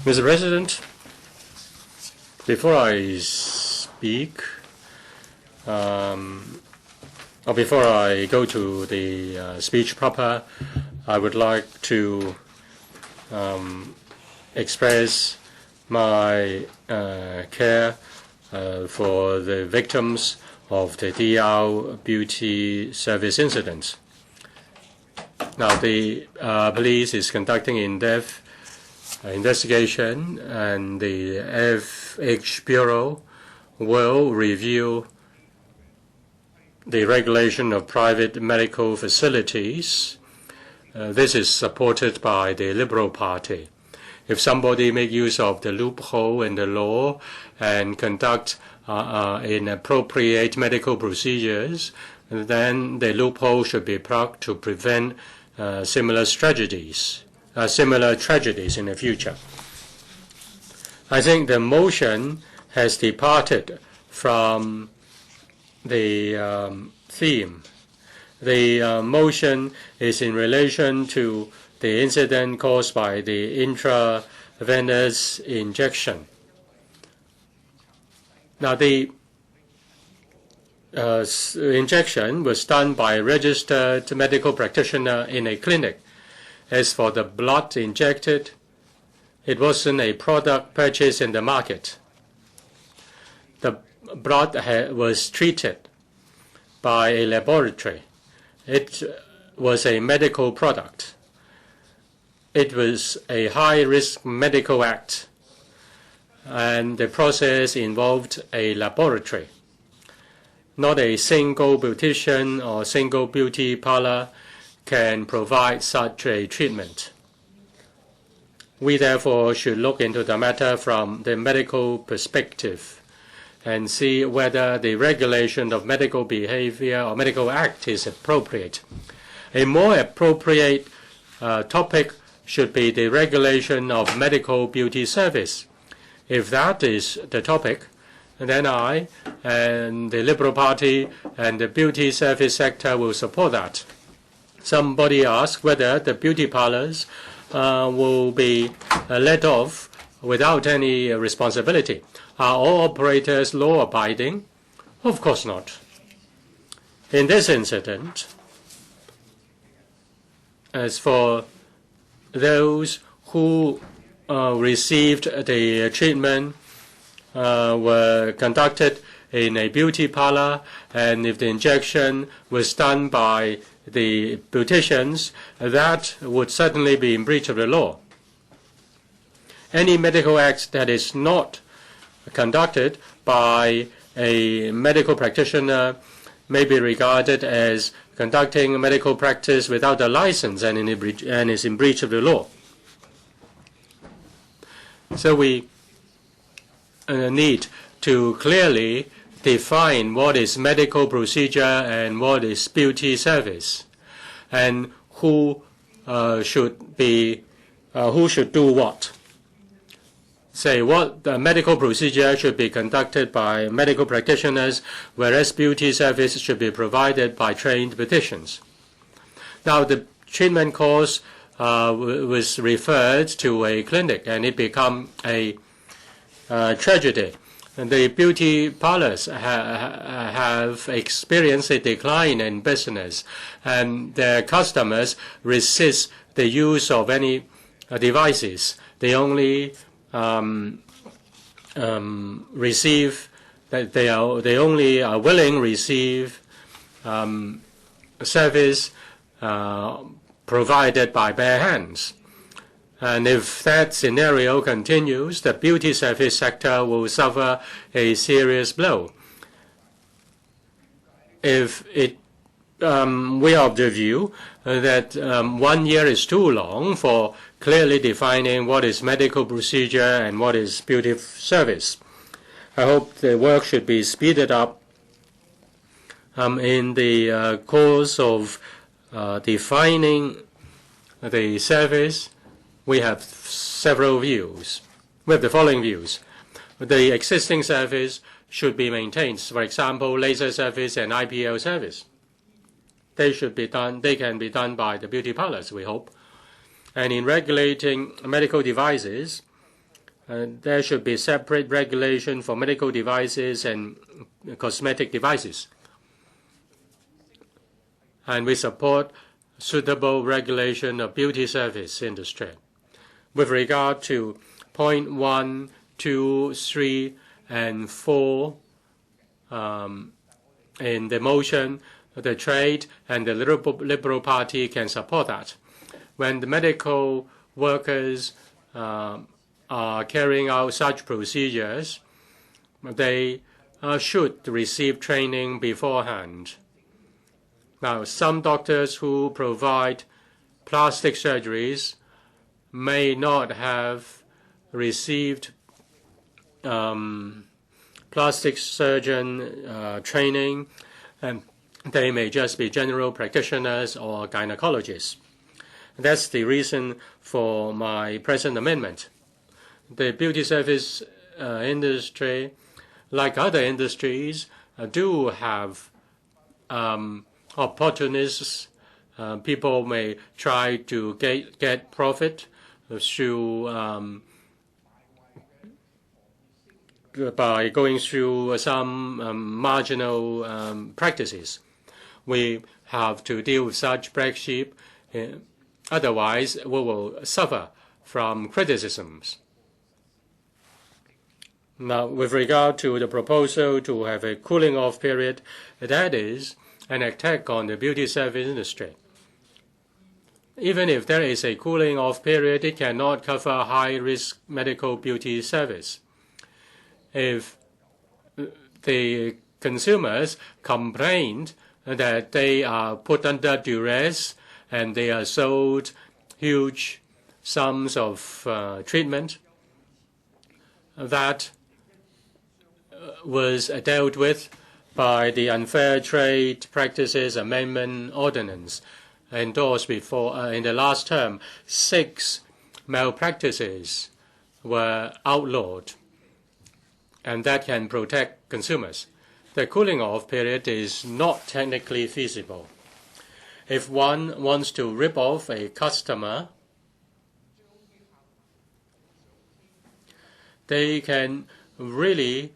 Mr. President, before I speak, or before I go to the speech proper, I would like to express my care for the victims of the DL beauty service incidents. Now, the police is conducting in-depth investigation, and the FH Bureau will review the regulation of private medical facilities. This is supported by the Liberal Party. If somebody make use of the loophole in the law and conduct inappropriate medical procedures, then the loophole should be plugged to prevent similar tragedies in the future. I think the motion has departed from the theme. The motion is in relation to the incident caused by the intravenous injection. Now, the injection was done by a registered medical practitioner in a clinic. As for the blood injected, it wasn't a product purchased in the market. The blood was treated by a laboratory. It was a medical product. It was a high-risk medical act, and the process involved a laboratory. Not a single beautician or single beauty parlor can provide such a treatment. We therefore should look into the matter from the medical perspective and see whether the regulation of medical behavior or medical act is appropriate. A more appropriate topic should be the regulation of medical beauty service. If that is the topic, then I and the Liberal Party and the beauty service sector will support that. Somebody asked whether the beauty parlors will be let off without any responsibility. Are all operators law-abiding? Of course not. In this incident, as for those who received the treatment were conducted in a beauty parlor, and if the injection was done by the beauticians, that would certainly be in breach of the law. Any medical act that is not conducted by a medical practitioner may be regarded as conducting medical practice without a license and is in breach of the law. So we need to clearly define what is medical procedure and what is beauty service, and who should do what. Say what the medical procedure should be conducted by medical practitioners, whereas beauty service should be provided by trained beauticians. Now, the treatment course was referred to a clinic, and it became a tragedy. And the beauty parlors have experienced a decline in business, and their customers resist the use of any devices. They only receive that they only are willing receive service provided by bare hands. And if that scenario continues, the beauty service sector will suffer a serious blow. If it, we are of the view that 1 year is too long for clearly defining what is medical procedure and what is beauty service. I hope the work should be speeded up in the course of defining the service. We have several views. We have the following views. The existing service should be maintained. For example, laser service and IPL service. They should be done. They can be done by the beauty parlors, we hope. And in regulating medical devices, there should be separate regulation for medical devices and cosmetic devices. And we support suitable regulation of beauty service industry. With regard to point 1, 2, 3, and 4 in the motion, the trade and the Liberal Party can support that. When the medical workers are carrying out such procedures, they should receive training beforehand. Now, some doctors who provide plastic surgeries may not have received plastic surgeon training, and they may just be general practitioners or gynecologists. That's the reason for my present amendment. The beauty service industry, like other industries, do have opportunists. People may try to get profit through by going through some marginal practices. We have to deal with such black sheep. Otherwise, we will suffer from criticisms. Now, with regard to the proposal to have a cooling-off period, that is an attack on the beauty service industry. Even if there is a cooling-off period, it cannot cover high-risk medical beauty service. If the consumers complained that they are put under duress and they are sold huge sums of treatment, that was dealt with by the Unfair Trade Practices Amendment Ordinance endorsed before in the last term. 6 malpractices were outlawed, and that can protect consumers. The cooling-off period is not technically feasible. If one wants to rip off a customer, they can really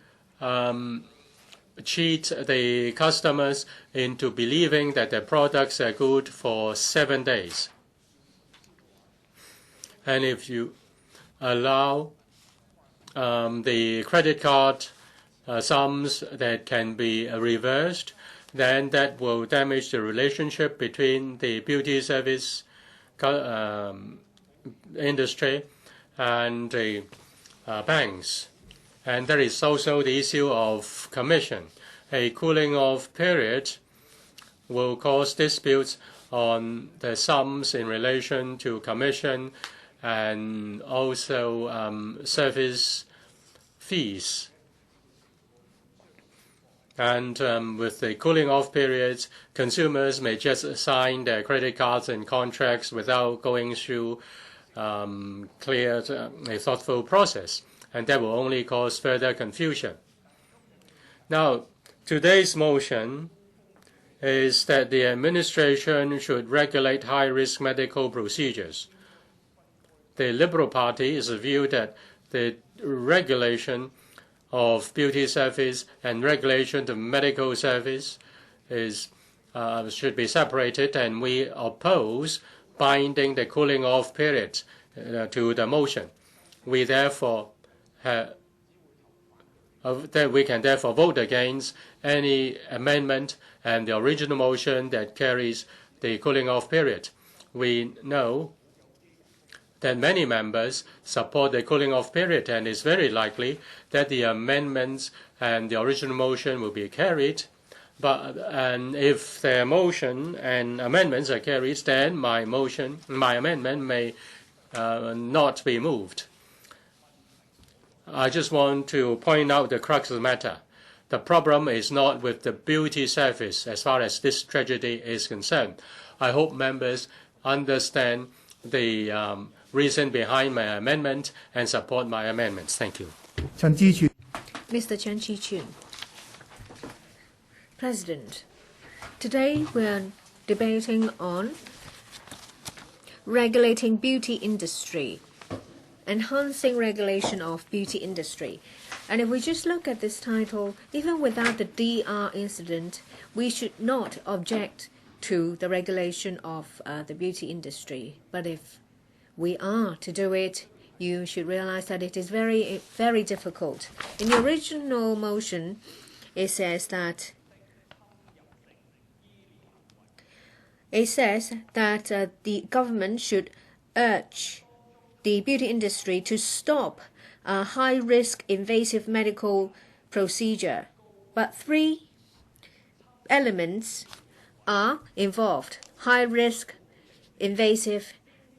cheat the customers into believing that their products are good for 7 days. And if you allow the credit card sums that can be reversed, then that will damage the relationship between the beauty service industry and the banks. And there is also the issue of commission. A cooling-off period will cause disputes on the sums in relation to commission and also service fees. And with the cooling off periods, consumers may just sign their credit cards and contracts without going through clear, a thoughtful process, and that will only cause further confusion. Now, today's motion is that the administration should regulate high-risk medical procedures. The Liberal Party is of the view that the regulation of beauty service and regulation of medical service should be separated, and we oppose binding the cooling off period to the motion. We therefore we can therefore vote against any amendment and the original motion that carries the cooling off period. We know that many members support the cooling off period, and it's very likely that the amendments and the original motion will be carried. And if the motion and amendments are carried, then my amendment may not be moved. I just want to point out the crux of the matter. The problem is not with the beauty service as far as this tragedy is concerned. I hope members understand the reason behind my amendment and support my amendments. Thank you. Mr. Chen Chi-chuen. President, today we are debating on regulating beauty industry, enhancing regulation of beauty industry. And if we just look at this title, even without the DR incident, we should not object to the regulation of the beauty industry. But if we are to do it, you should realize that it is very, very difficult. In the original motion, it says that the government should urge the beauty industry to stop a high-risk invasive medical procedure. But 3 elements are involved: high-risk, invasive,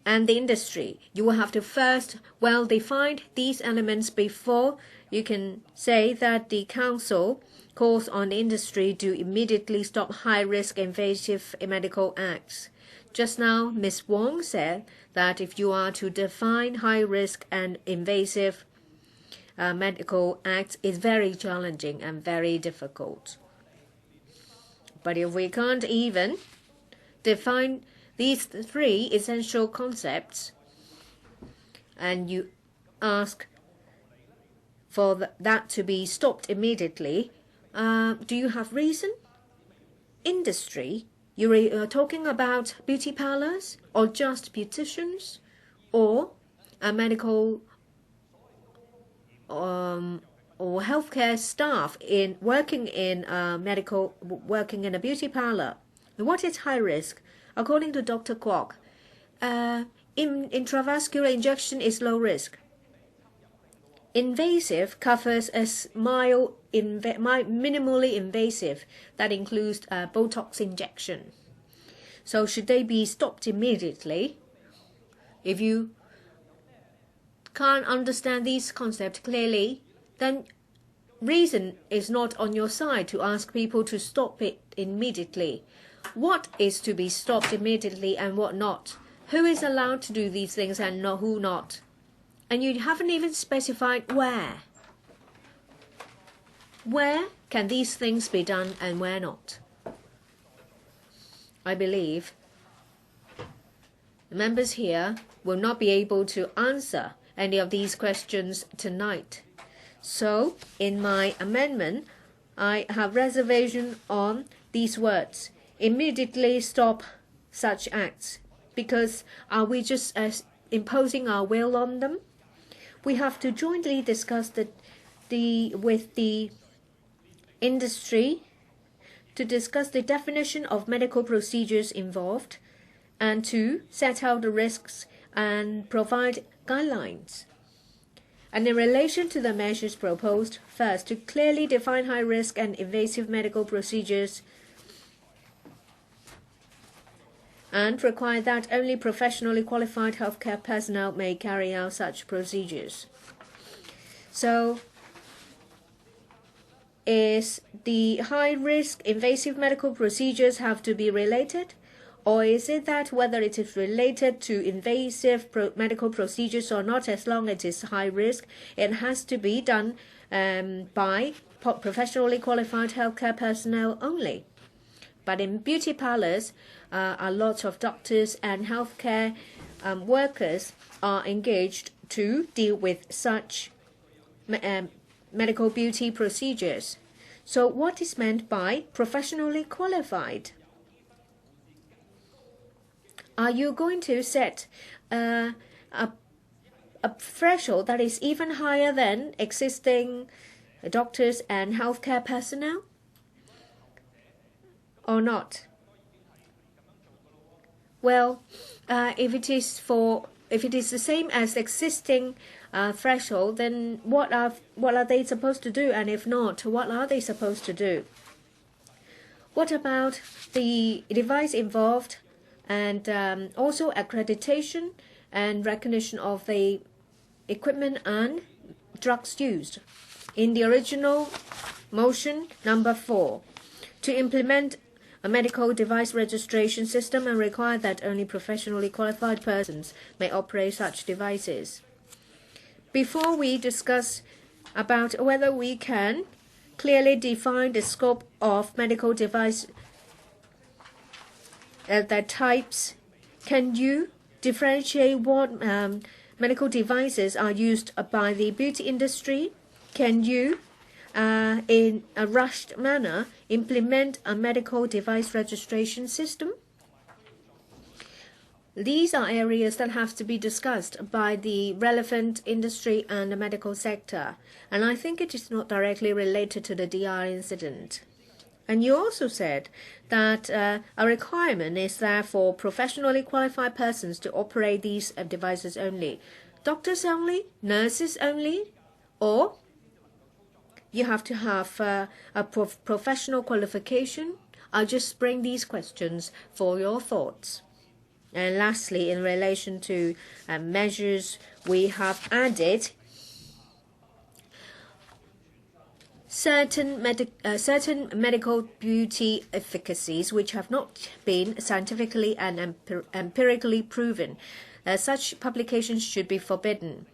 and the industry. You will have to first well define these elements before you can say that the Council calls on the industry to immediately stop high-risk invasive medical acts. Just now, Ms. Wong said that if you are to define high-risk and invasive medical acts, it's very challenging and very difficult. But if we can't even define these 3 essential concepts, and you ask for that to be stopped immediately, do you have reason? Industry? You're talking about beauty parlors, or just beauticians, or medical or healthcare staff working in a beauty parlor? What is high risk? According to Dr. Kwok, intravascular injection is low risk. Invasive covers as minimally invasive. That includes Botox injection. So should they be stopped immediately? If you can't understand these concepts clearly, then reason is not on your side to ask people to stop it immediately. What is to be stopped immediately and what not? Who is allowed to do these things and who not? And you haven't even specified where. Where can these things be done and where not? I believe the members here will not be able to answer any of these questions tonight. So, in my amendment, I have reservation on these words: immediately stop such acts. Because are we just imposing our will on them? We have to jointly discuss with the industry to discuss the definition of medical procedures involved and to set out the risks and provide guidelines. And in relation to the measures proposed, first, to clearly define high-risk and invasive medical procedures and require that only professionally qualified healthcare personnel may carry out such procedures. So, is the high-risk invasive medical procedures have to be related? Or is it that whether it is related to invasive medical procedures or not, as long as it is high risk, it has to be done by professionally qualified healthcare personnel only? But in beauty parlors, a lot of doctors and healthcare workers are engaged to deal with such medical beauty procedures. So what is meant by professionally qualified? Are you going to set a threshold that is even higher than existing doctors and healthcare personnel? Or not? Well, if it is the same as existing threshold, then what are they supposed to do? And if not, what are they supposed to do? What about the device involved, and also accreditation and recognition of the equipment and drugs used? In the original motion number 4, to implement a medical device registration system and require that only professionally qualified persons may operate such devices. Before we discuss about whether we can clearly define the scope of medical device the types, can you differentiate what medical devices are used by the beauty industry? Can you, in a rushed manner, implement a medical device registration system? These are areas that have to be discussed by the relevant industry and the medical sector, and I think it is not directly related to the DR incident. And you also said that a requirement is there for professionally qualified persons to operate these devices only. Doctors only? Nurses only? Or you have to have a professional qualification? I'll just bring these questions for your thoughts. And lastly, in relation to measures, we have added certain medical beauty efficacies which have not been scientifically and empirically proven. Such publications should be forbidden.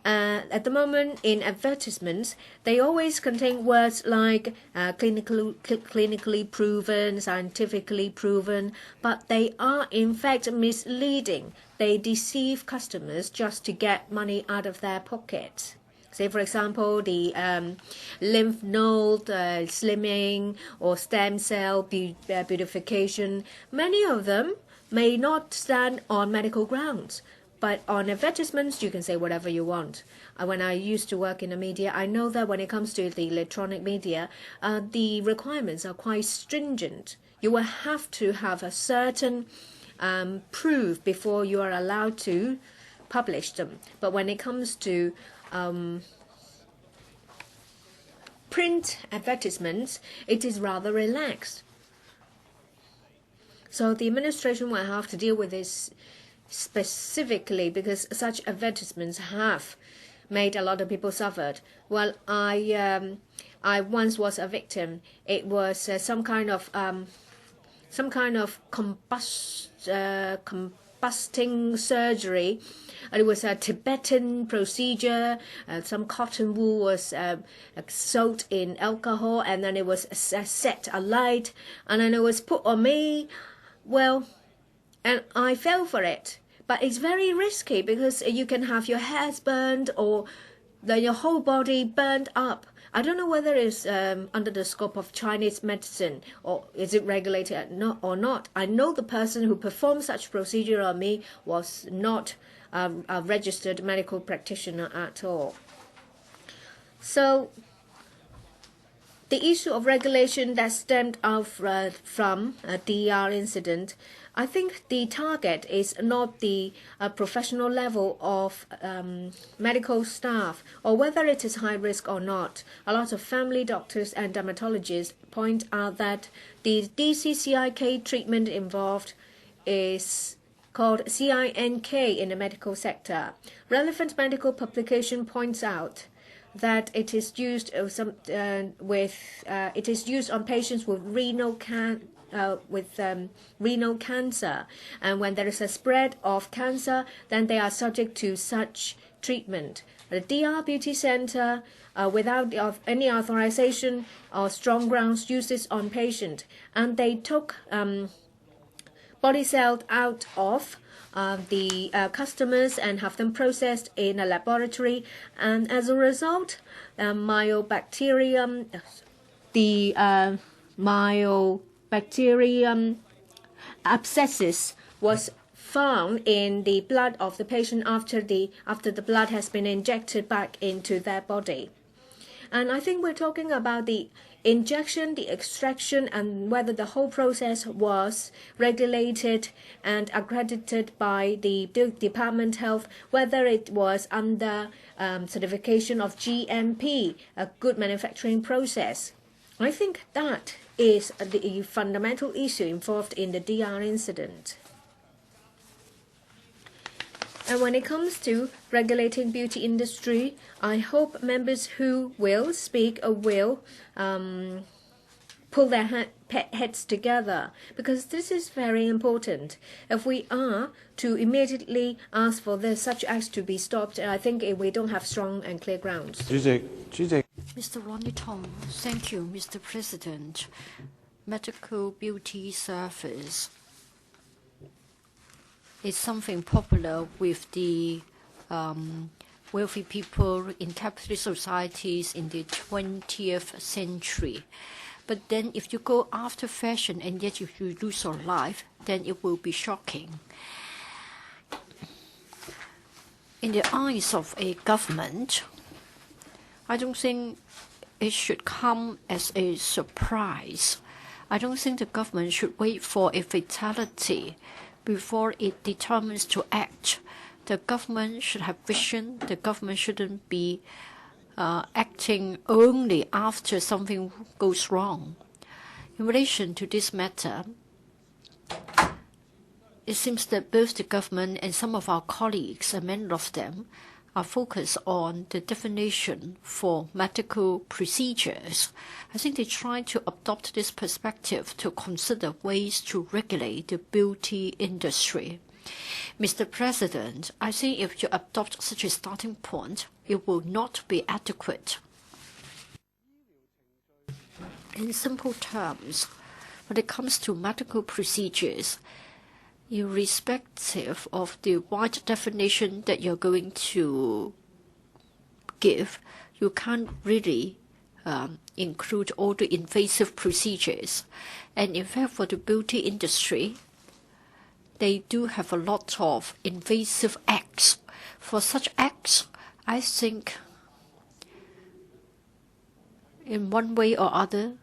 At the moment, in advertisements, they always contain words like clinically proven, scientifically proven, but they are in fact misleading. They deceive customers just to get money out of their pockets. Say, for example, the lymph node slimming or stem cell beautification. Many of them may not stand on medical grounds, but on advertisements, you can say whatever you want. When I used to work in the media, I know that when it comes to the electronic media, the requirements are quite stringent. You will have to have a certain proof before you are allowed to publish them. But when it comes to print advertisements, it is rather relaxed. So the administration will have to deal with this specifically, because such advertisements have made a lot of people suffered. Well, I once was a victim. It was some kind of combusting surgery. It was a Tibetan procedure. Some cotton wool was soaked in alcohol, and then it was set alight, and then it was put on me. Well, and I fell for it. But it's very risky because you can have your hairs burned or your whole body burned up. I don't know whether it's under the scope of Chinese medicine or is it regulated or not. I know the person who performed such procedure on me was not a registered medical practitioner at all. So the issue of regulation that stemmed out from a DR incident, I think the target is not the professional level of medical staff or whether it is high risk or not. A lot of family doctors and dermatologists point out that the DCCIK treatment involved is called CINK in the medical sector. Relevant medical publication points out that it is used it is used on patients with renal cancer, and when there is a spread of cancer, then they are subject to such treatment. The DR Beauty Center, without any authorization or strong grounds, uses on patient, and they took body cells out of the customers and have them processed in a laboratory, and as a result, mycobacterium abscesses was found in the blood of the patient after the blood has been injected back into their body. And I think we're talking about the injection, the extraction, and whether the whole process was regulated and accredited by the Department of Health, whether it was under certification of GMP, a good manufacturing process. I think that is the fundamental issue involved in the DR incident. And when it comes to regulating beauty industry, I hope members who will speak will pull their heads together, because this is very important. If we are to immediately ask for such acts to be stopped, I think we don't have strong and clear grounds. Mr. Ronnie Tong, thank you, Mr. President. Medical beauty service is something popular with the wealthy people in capitalist societies in the 20th century. But then if you go after fashion and yet if you lose your life, then it will be shocking. In the eyes of a government, I don't think it should come as a surprise. I don't think the government should wait for a fatality before it determines to act. The government should have vision. The government shouldn't be acting only after something goes wrong. In relation to this matter, it seems that both the government and some of our colleagues, and many of them, are focused on the definition for medical procedures. I think they try to adopt this perspective to consider ways to regulate the beauty industry. Mr. President, I think if you adopt such a starting point, it will not be adequate. In simple terms, when it comes to medical procedures, irrespective of the wide definition that you're going to give, you can't really include all the invasive procedures. And in fact, for the beauty industry, they do have a lot of invasive acts. For such acts, I think in one way or other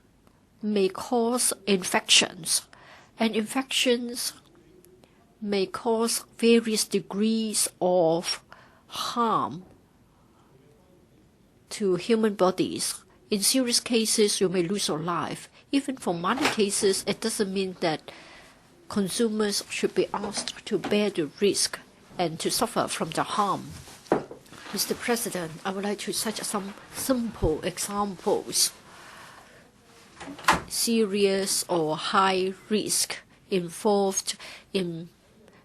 may cause infections, and infections may cause various degrees of harm to human bodies. In serious cases, you may lose your life. Even for minor cases, it doesn't mean that consumers should be asked to bear the risk and to suffer from the harm. Mr. President, I would like to cite some simple examples. Serious or high risk involved in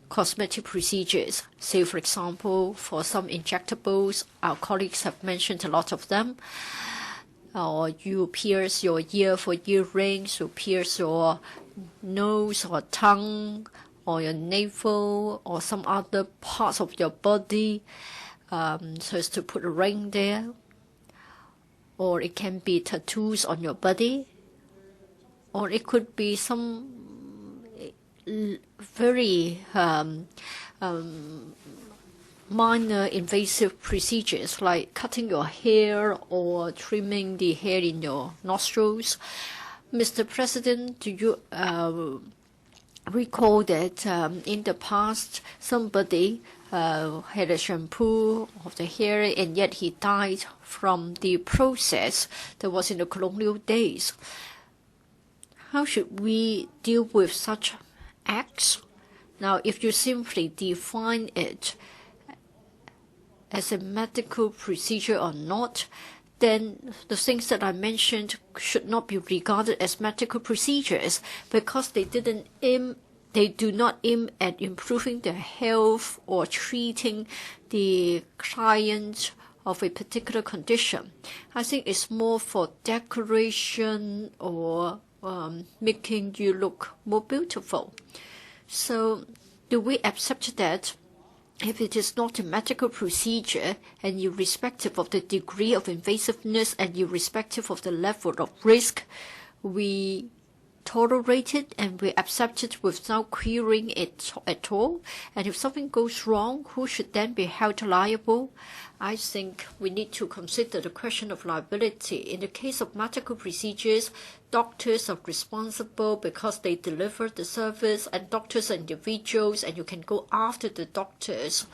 cosmetic procedures. Say, for example, for some injectables, our colleagues have mentioned a lot of them. Or you pierce your ear for earrings, you pierce your nose or tongue or your navel or some other parts of your body, so as to put a ring there. Or it can be tattoos on your body. Or it could be some very minor invasive procedures like cutting your hair or trimming the hair in your nostrils. Mr. President, do you recall that in the past somebody had a shampoo of the hair and yet he died from the process that was in the colonial days? How should we deal with such acts? Now, if you simply define it as a medical procedure or not, then the things that I mentioned should not be regarded as medical procedures because they do not aim at improving their health or treating the client of a particular condition. I think it's more for decoration or making you look more beautiful. So do we accept that if it is not a medical procedure and irrespective of the degree of invasiveness and irrespective of the level of risk, we tolerate it and we accept it without querying it at all? And if something goes wrong, who should then be held liable? I think we need to consider the question of liability. In the case of medical procedures, doctors are responsible because they deliver the service, and doctors are individuals, and you can go after the doctors.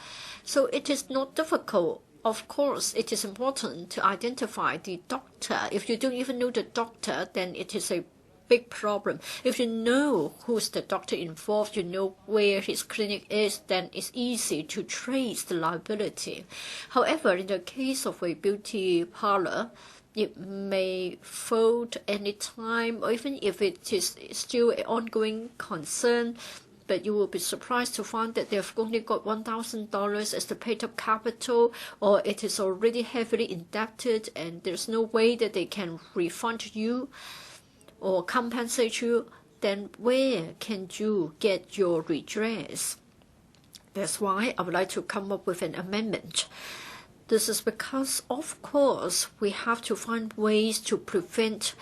So it is not difficult. Of course, it is important to identify the doctor. If you don't even know the doctor, then it is a big problem. If you know who's the doctor involved, you know where his clinic is, then it's easy to trace the liability. However, in the case of a beauty parlor, it may fold any time, or even if it is still an ongoing concern, but you will be surprised to find that they've only got $1,000 as the paid-up capital, or it is already heavily indebted and there's no way that they can refund you or compensate you, then where can you get your redress? That's why I would like to come up with an amendment. This is because, of course, we have to find ways to prevent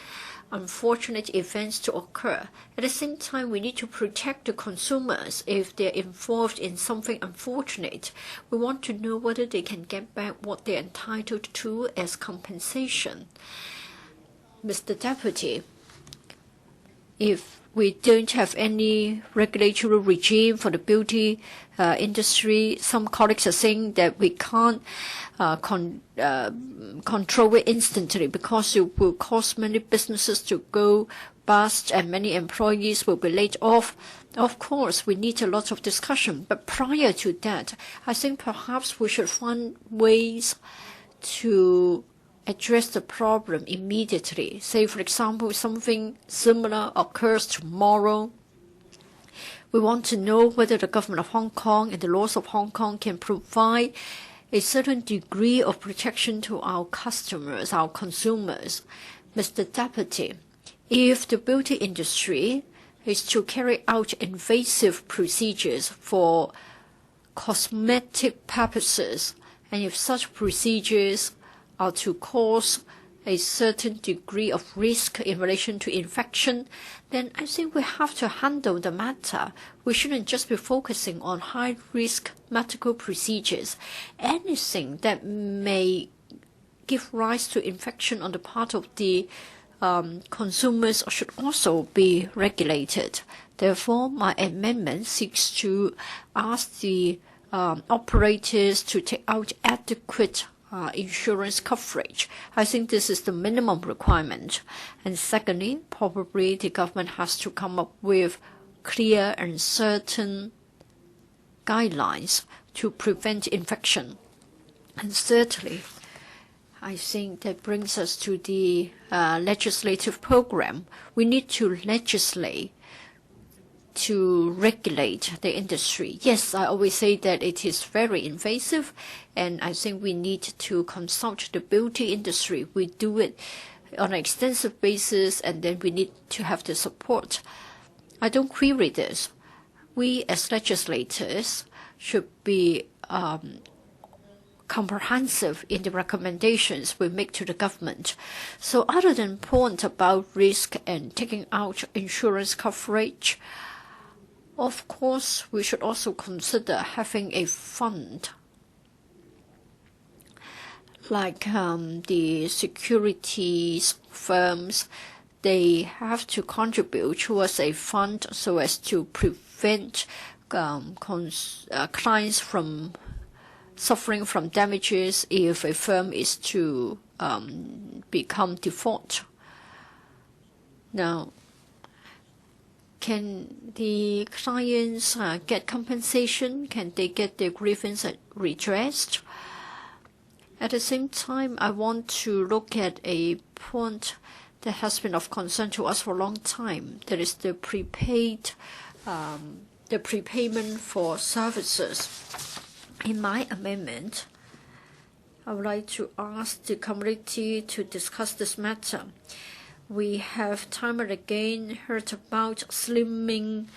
unfortunate events to occur. At the same time, we need to protect the consumers if they're involved in something unfortunate. We want to know whether they can get back what they're entitled to as compensation. Mr. Deputy, if we don't have any regulatory regime for the beauty industry, some colleagues are saying that we can't control it instantly because it will cause many businesses to go bust and many employees will be laid off. Of course, we need a lot of discussion, but prior to that, I think perhaps we should find ways to address the problem immediately. Say, for example, something similar occurs tomorrow. We want to know whether the government of Hong Kong and the laws of Hong Kong can provide a certain degree of protection to our customers, our consumers. Mr. Deputy, if the beauty industry is to carry out invasive procedures for cosmetic purposes, and if such procedures are to cause a certain degree of risk in relation to infection, then I think we have to handle the matter. We shouldn't just be focusing on high-risk medical procedures. Anything that may give rise to infection on the part of the consumers should also be regulated. Therefore, my amendment seeks to ask the operators to take out adequate insurance coverage. I think this is the minimum requirement. And secondly, probably the government has to come up with clear and certain guidelines to prevent infection. And thirdly, I think that brings us to the legislative program. We need to legislate to regulate the industry. Yes, I always say that it is very invasive, and I think we need to consult the beauty industry. We do it on an extensive basis, and then we need to have the support. I don't query this. We as legislators should be comprehensive in the recommendations we make to the government. So other than point about risk and taking out insurance coverage, of course, we should also consider having a fund, like the securities firms. They have to contribute towards a fund so as to prevent clients from suffering from damages if a firm is to become default. Now, can the clients get compensation? Can they get their grievance redressed? At the same time, I want to look at a point that has been of concern to us for a long time. That is the prepayment for services. In my amendment, I would like to ask the committee to discuss this matter. We have time and again heard about slimming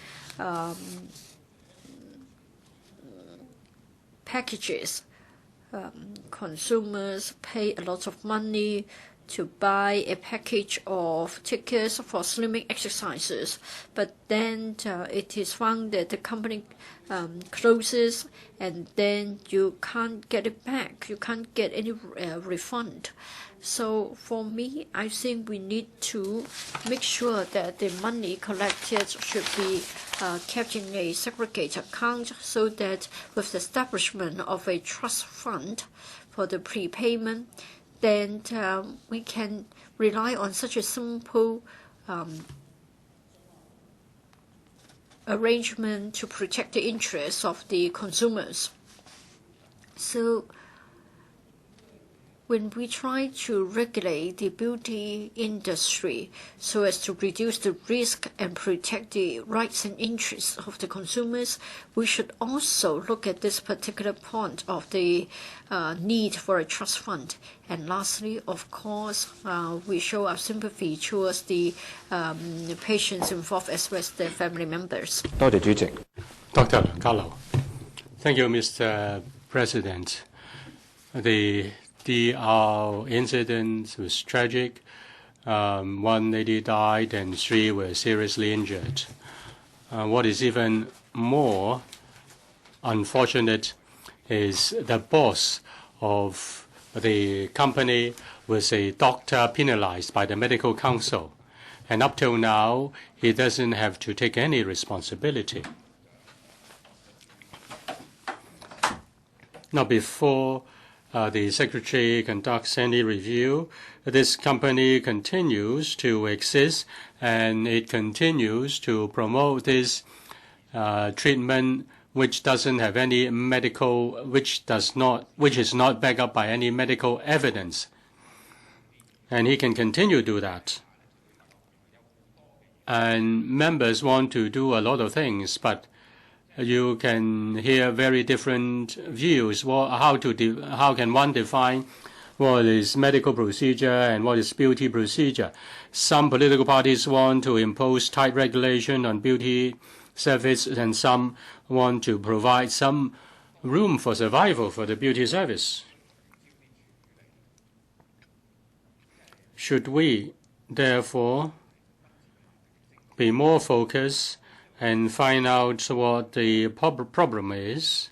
packages. Consumers pay a lot of money to buy a package of tickets for slimming exercises, but then it is found that the company closes, and then you can't get it back. You can't get any refund. So for me, I think we need to make sure that the money collected should be kept in a segregated account, so that with the establishment of a trust fund for the prepayment, then we can rely on such a simple arrangement to protect the interests of the consumers. So when we try to regulate the beauty industry so as to reduce the risk and protect the rights and interests of the consumers, we should also look at this particular point of the need for a trust fund. And lastly, of course, we show our sympathy towards the patients involved as well as their family members. Dr. Ka-lau. Thank you, Mr. President. The DR incident was tragic. 1 lady died and 3 were seriously injured. What is even more unfortunate is the boss of the company was a doctor penalized by the medical council. And up till now, he doesn't have to take any responsibility. Now, before the Secretary conducts any review, this company continues to exist, and it continues to promote this treatment which doesn't have any medical, which is not backed up by any medical evidence. And he can continue to do that. And members want to do a lot of things, but you can hear very different views. How can one define what is medical procedure and what is beauty procedure? Some political parties want to impose tight regulation on beauty service, and some want to provide some room for survival for the beauty service. Should we, therefore, be more focused and find out what the problem is?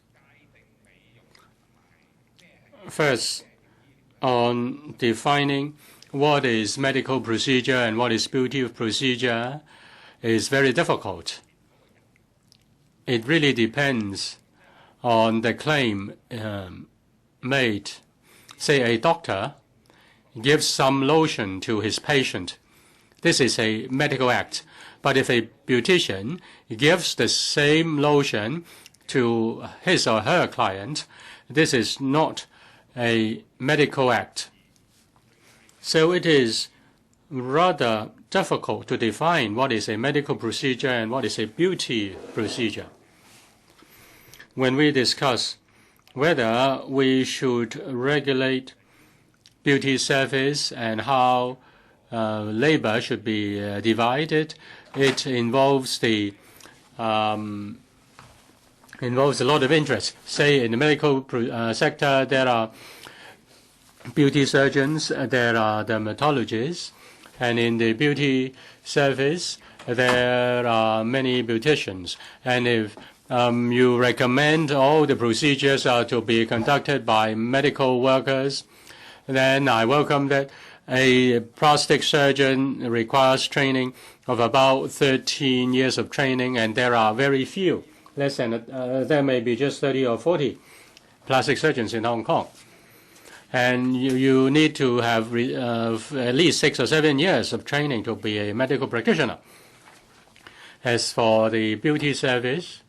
First, on defining what is medical procedure and what is beauty procedure is very difficult. It really depends on the claim made. Say a doctor gives some lotion to his patient. This is a medical act. But if a beautician gives the same lotion to his or her client, this is not a medical act. So it is rather difficult to define what is a medical procedure and what is a beauty procedure. When we discuss whether we should regulate beauty service and how labor should be divided, it involves involves a lot of interest. Say in the medical sector, there are beauty surgeons, there are dermatologists, and in the beauty service, there are many beauticians. And if you recommend all the procedures are to be conducted by medical workers, then I welcome that. A plastic surgeon requires training of about 13 years of training, and there are very few, less than, there may be just 30 or 40 plastic surgeons in Hong Kong. And you need to have at least 6 or 7 years of training to be a medical practitioner. As for the beauty service,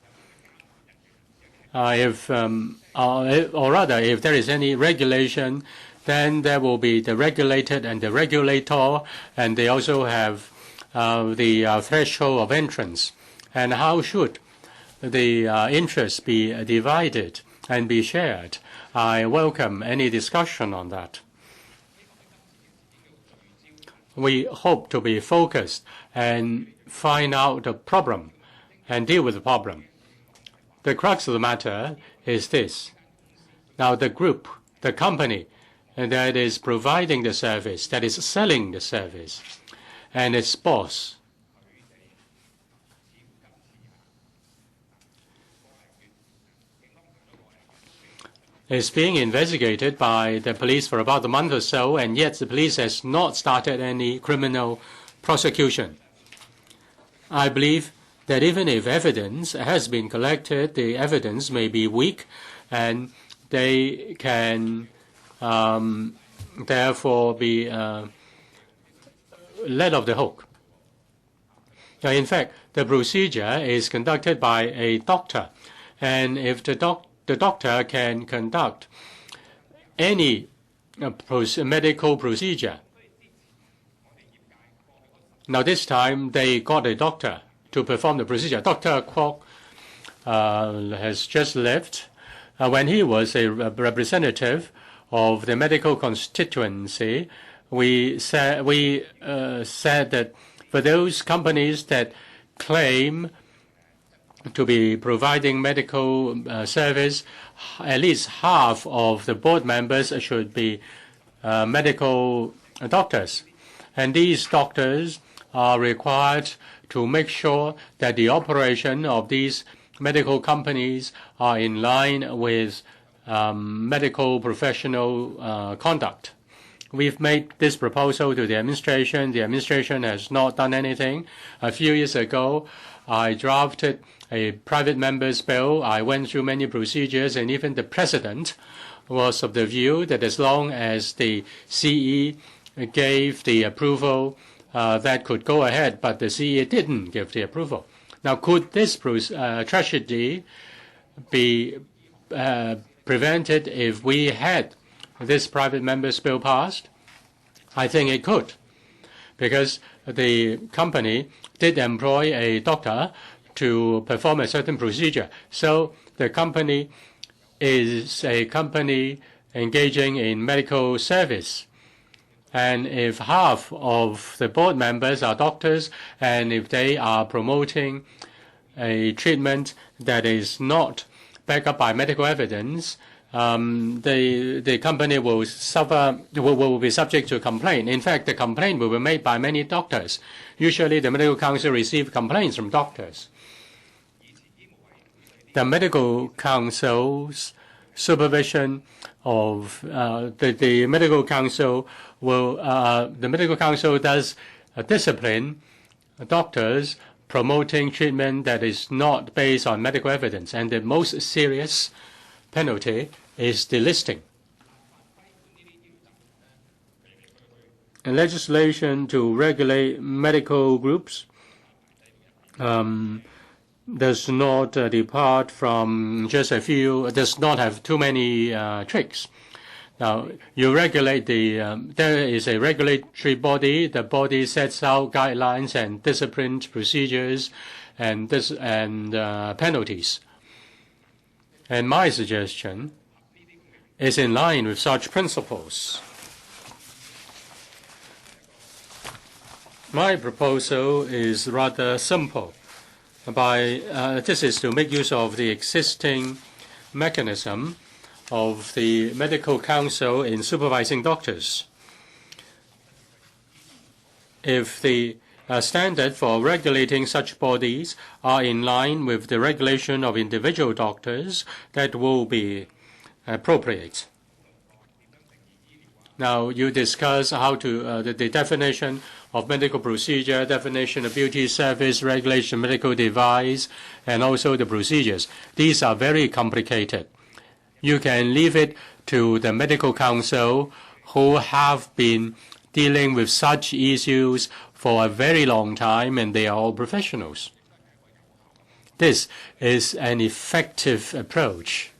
or rather, if there is any regulation, then there will be the regulated and the regulator, and they also have the threshold of entrance. And how should the interests be divided and be shared? I welcome any discussion on that. We hope to be focused and find out the problem and deal with the problem. The crux of the matter is this. Now, the group, the company that is providing the service, that is selling the service, and its boss is being investigated by the police for about a month or so, and yet the police has not started any criminal prosecution. I believe that even if evidence has been collected, the evidence may be weak, and they can therefore be let off the hook. Now, in fact, the procedure is conducted by a doctor, and if the doctor can conduct any medical procedure. Now, this time they got a doctor to perform the procedure. Dr. Kwok has just left. When he was a representative of the medical constituency, we said that for those companies that claim to be providing medical service, at least half of the board members should be medical doctors. And these doctors are required to make sure that the operation of these medical companies are in line with medical professional conduct. We've made this proposal to the administration. The administration has not done anything. A few years ago, I drafted a private member's bill. I went through many procedures, and even the president was of the view that as long as the CE gave the approval, that could go ahead, but the CE didn't give the approval. Now, could this tragedy be prevented if we had this private member's bill passed? I think it could, because the company did employ a doctor to perform a certain procedure. So the company is a company engaging in medical service. And if half of the board members are doctors, and if they are promoting a treatment that is not backed up by medical evidence, the company will be subject to a complaint. In fact, the complaint will be made by many doctors. Usually, the medical council receives complaints from doctors. The medical council's supervision of the medical council will the medical council does discipline doctors promoting treatment that is not based on medical evidence, and the most serious penalty is delisting. And legislation to regulate medical groups does not depart from just a few, does not have too many tricks. Now, you regulate there is a regulatory body. The body sets out guidelines and discipline procedures and penalties. And my suggestion is in line with such principles. My proposal is rather simple. This is to make use of the existing mechanism of the medical council in supervising doctors. If the standard for regulating such bodies are in line with the regulation of individual doctors, that will be appropriate. Now, you discuss how to the definition of medical procedure, definition of beauty service, regulation of medical device, and also the procedures. These are very complicated. You can leave it to the medical council, who have been dealing with such issues for a very long time, and they are all professionals. this is an effective approach.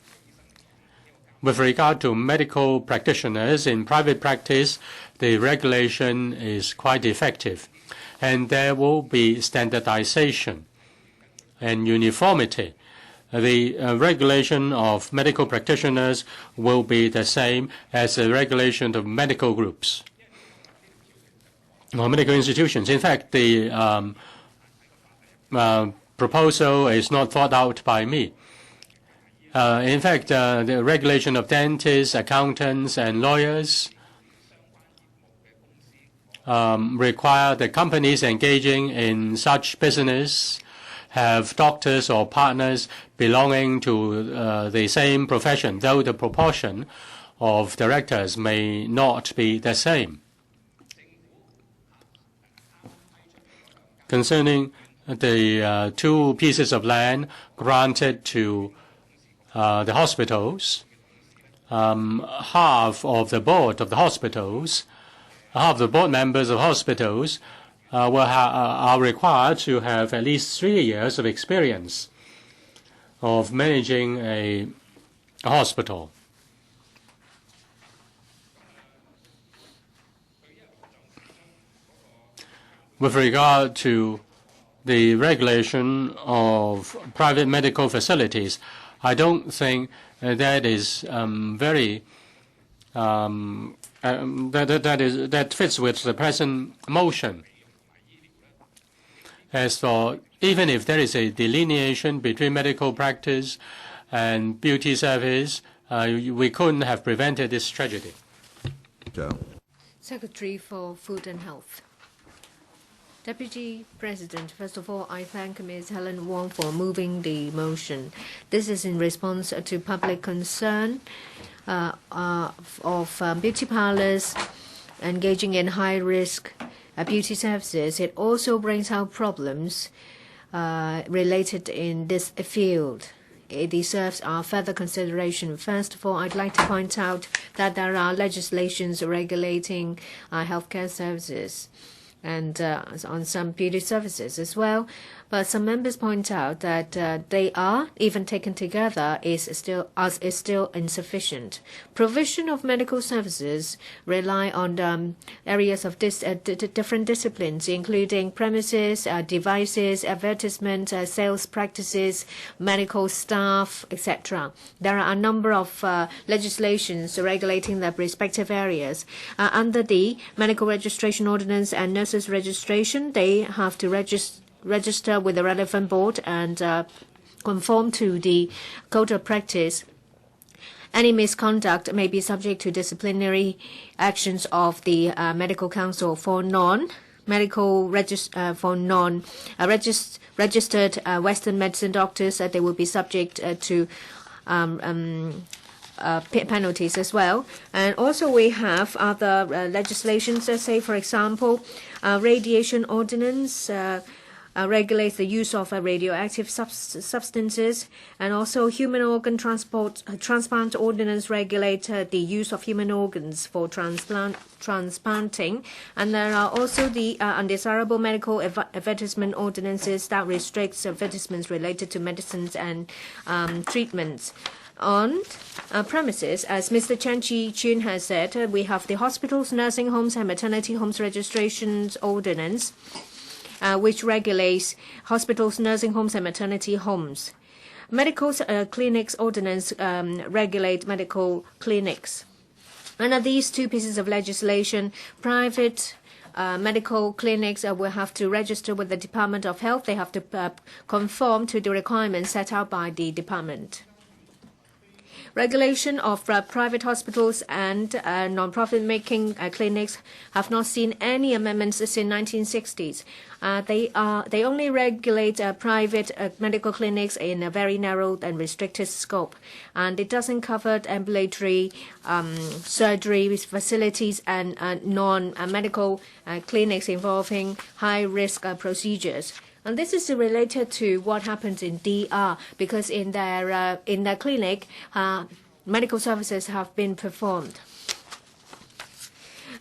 With regard to medical practitioners in private practice, the regulation is quite effective, and there will be standardization and uniformity. The regulation of medical practitioners will be the same as the regulation of medical groups or medical institutions. In fact, the proposal is not thought out by me. In fact, the regulation of dentists, accountants, and lawyers require the companies engaging in such business have doctors or partners belonging to the same profession, though the proportion of directors may not be the same. Concerning the 2 pieces of land granted to the hospitals, half of the board of the hospitals, half the board members of hospitals are required to have at least 3 years of experience of managing a hospital. With regard to the regulation of private medical facilities, I don't think that is that fits with the present motion. As for even if there is a delineation between medical practice and beauty service, we couldn't have prevented this tragedy. Secretary for Food and Health. Deputy President, first of all, I thank Ms. Helena Wong for moving the motion. This is in response to public concern of beauty parlors engaging in high-risk beauty services. It also brings out problems related in this field. It deserves our further consideration. First of all, I'd like to point out that there are legislations regulating healthcare services and on some beauty services as well. But some members point out that they are, even taken together, is still insufficient. Provision of medical services rely on areas of different disciplines, including premises, devices, advertisement, sales practices, medical staff, etc. There are a number of legislations regulating their respective areas. Under the Medical Registration Ordinance and Nurses Registration, they have to register with the relevant board and conform to the code of practice. Any misconduct may be subject to disciplinary actions of the medical council. For registered Western medicine doctors, they will be subject to penalties as well. And also we have other legislations, say for example, radiation ordinance regulates the use of radioactive substances, and also human organ transplant ordinance regulates the use of human organs for transplanting. And there are also the undesirable medical advertisement ordinances that restricts advertisements related to medicines and treatments. On premises, as Mr. Chi-chuen has said, we have the hospitals, nursing homes, and maternity homes registrations ordinance, which regulates hospitals, nursing homes, and maternity homes. Medical clinics ordinance regulate medical clinics. Under these 2 pieces of legislation, private medical clinics will have to register with the Department of Health. They have to conform to the requirements set out by the department. Regulation of private hospitals and non-profit making clinics have not seen any amendments since 1960s. They only regulate private medical clinics in a very narrow and restricted scope, and it doesn't cover ambulatory surgery facilities and non-medical clinics involving high-risk procedures. And this is related to what happens in DR, because in their clinic, medical services have been performed.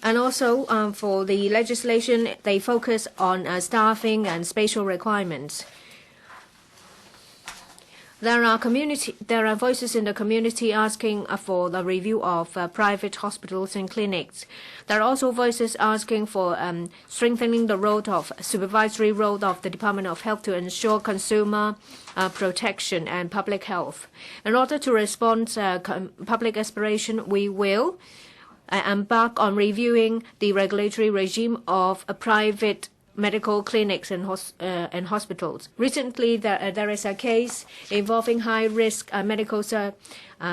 And also for the legislation, they focus on staffing and spatial requirements. There are voices in the community asking for the review of private hospitals and clinics. There are also voices asking for strengthening the supervisory role of the Department of Health to ensure consumer protection and public health. In order to respond to public aspiration, we will embark on reviewing the regulatory regime of private medical clinics and hospitals. Recently, there is a case involving high-risk medical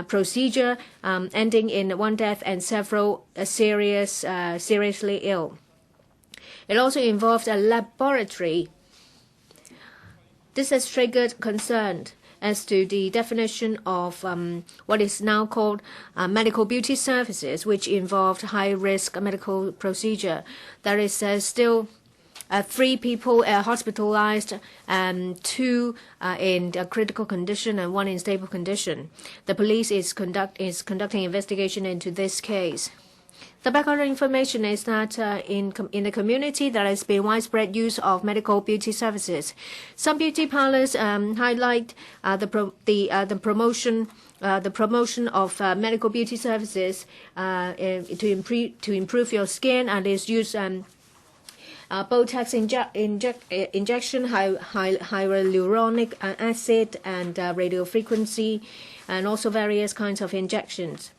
procedure ending in one death and several seriously ill. It also involved a laboratory. This has triggered concern as to the definition of what is now called medical beauty services, which involved high-risk medical procedure. There is still 3 people hospitalized, 2 in a critical condition and 1 in stable condition. The police is conducting investigation into this case. The background information is that in the community there has been widespread use of medical beauty services. Some beauty parlors highlight the promotion of medical beauty services to improve your skin, and is used Botox injection, hyaluronic acid, and radiofrequency, and also various kinds of injections.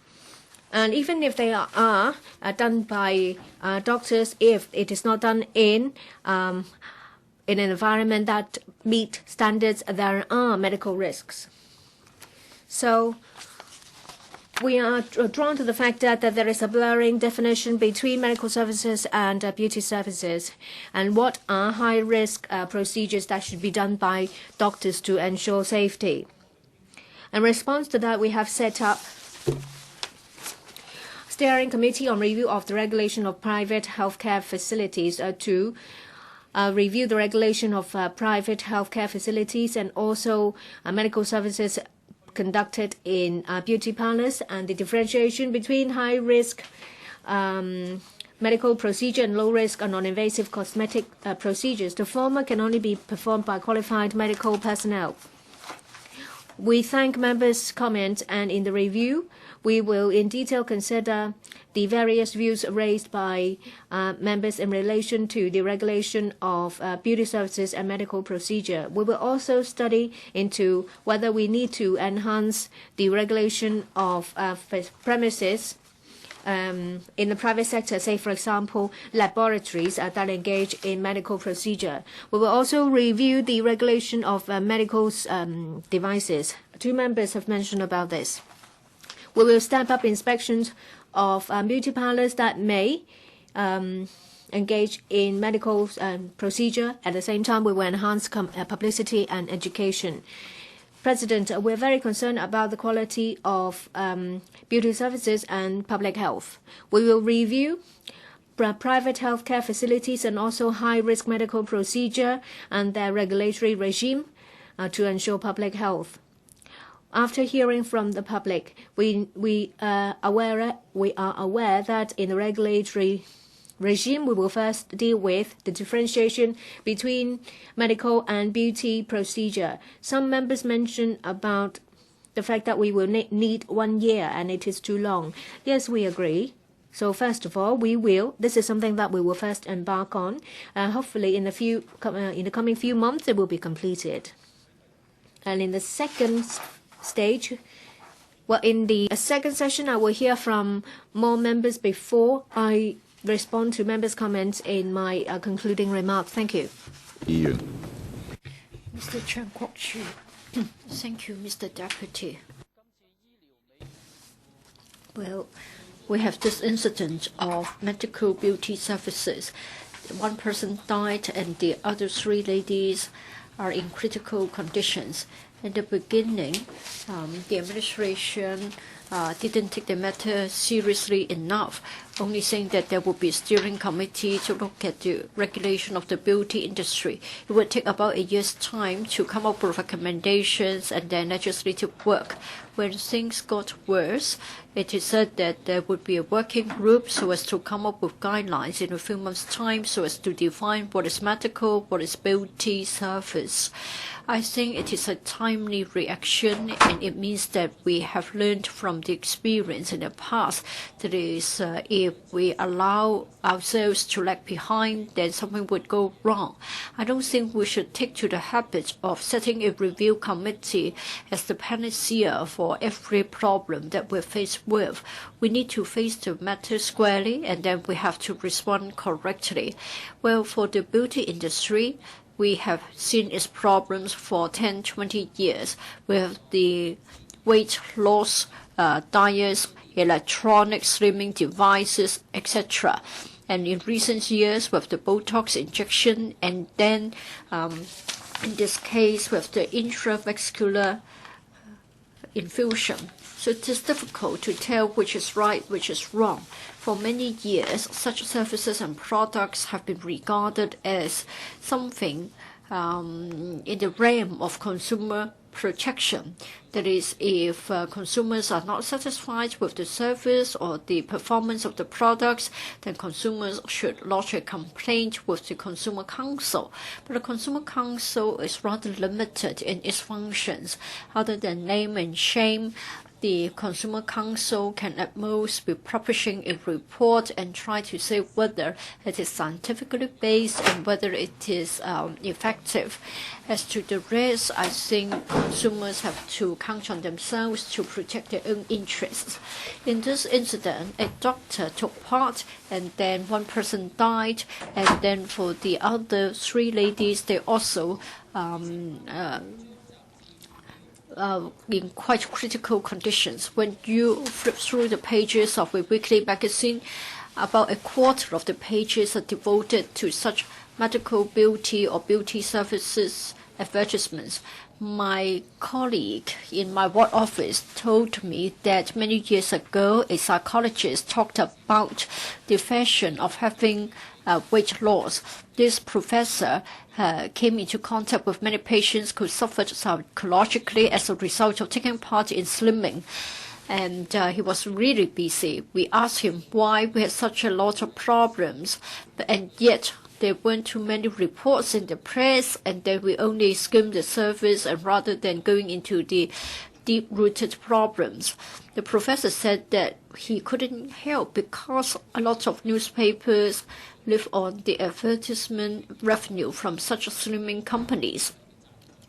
And even if they are done by doctors, if it is not done in an environment that meet standards, there are medical risks. So we are drawn to the fact that there is a blurring definition between medical services and beauty services, and what are high-risk procedures that should be done by doctors to ensure safety. In response to that, we have set up Steering Committee on Review of the Regulation of Private Healthcare Facilities to review the regulation of private healthcare facilities and also medical services conducted in beauty parlors, and the differentiation between high-risk medical procedure and low-risk and non-invasive cosmetic procedures. The former can only be performed by qualified medical personnel. We thank members' comments, and in the review, we will in detail consider the various views raised by members in relation to the regulation of beauty services and medical procedure. We will also study into whether we need to enhance the regulation of premises in the private sector, say, for example, laboratories that engage in medical procedure. We will also review the regulation of medical devices. 2 members have mentioned about this. We will step up inspections of beauty parlors that may engage in medical procedure. At the same time, we will enhance publicity and education. President, we're very concerned about the quality of beauty services and public health. We will review private healthcare facilities and also high-risk medical procedure and their regulatory regime to ensure public health. After hearing from the public, we are aware that in the regulatory regime, we will first deal with the differentiation between medical and beauty procedure. Some members mentioned about the fact that we will need 1 year and it is too long. Yes, we agree. So first of all, this is something that we will first embark on. Hopefully in the coming few months, it will be completed. And in the second stage, in the second session, I will hear from more members before I respond to members' comments in my concluding remarks. Thank you. Mr. Chen Kwok-chu. Thank you, Mr. Deputy. Well, we have this incident of medical beauty services. 1 person died and the other 3 ladies are in critical conditions. In the beginning, the administration didn't take the matter seriously enough. only saying that there will be a steering committee to look at the regulation of the beauty industry. It would take about a year's time to come up with recommendations and then legislative work. When things got worse, it is said that there would be a working group so as to come up with guidelines in a few months' time so as to define what is medical, what is beauty service. I think it is a timely reaction, and it means that we have learned from the experience in the past. That is, if we allow ourselves to lag behind, then something would go wrong. I don't think we should take to the habit of setting a review committee as the panacea for every problem that we're faced with. We need to face the matter squarely, and then we have to respond correctly. Well, for the beauty industry, we have seen its problems for 10, 20 years. We have the weight loss diets, electronic slimming devices, etc. And in recent years, with the Botox injection, and then in this case, with the intravascular infusion. So it is difficult to tell which is right, which is wrong. For many years, such services and products have been regarded as something in the realm of consumer protection. That is, if consumers are not satisfied with the service or the performance of the products, then consumers should lodge a complaint with the Consumer Council. But the Consumer Council is rather limited in its functions. Other than name and shame, the Consumer Council can at most be publishing a report and try to say whether it is scientifically based and whether it is effective. As to the rest, I think consumers have to count on themselves to protect their own interests. In this incident, a doctor took part, and then one person died, and then for the other 3 ladies, they also in quite critical conditions. When you flip through the pages of a weekly magazine, about a quarter of the pages are devoted to such medical beauty or beauty services advertisements. My colleague in my ward office told me that many years ago, a psychologist talked about the fashion of having weight loss. This professor came into contact with many patients who suffered psychologically as a result of taking part in slimming. And he was really busy. We asked him why we had such a lot of problems, and yet there weren't too many reports in the press, and then we only skimmed the surface, and rather than going into the deep-rooted problems. The professor said that he couldn't help because a lot of newspapers live on the advertisement revenue from such slimming companies.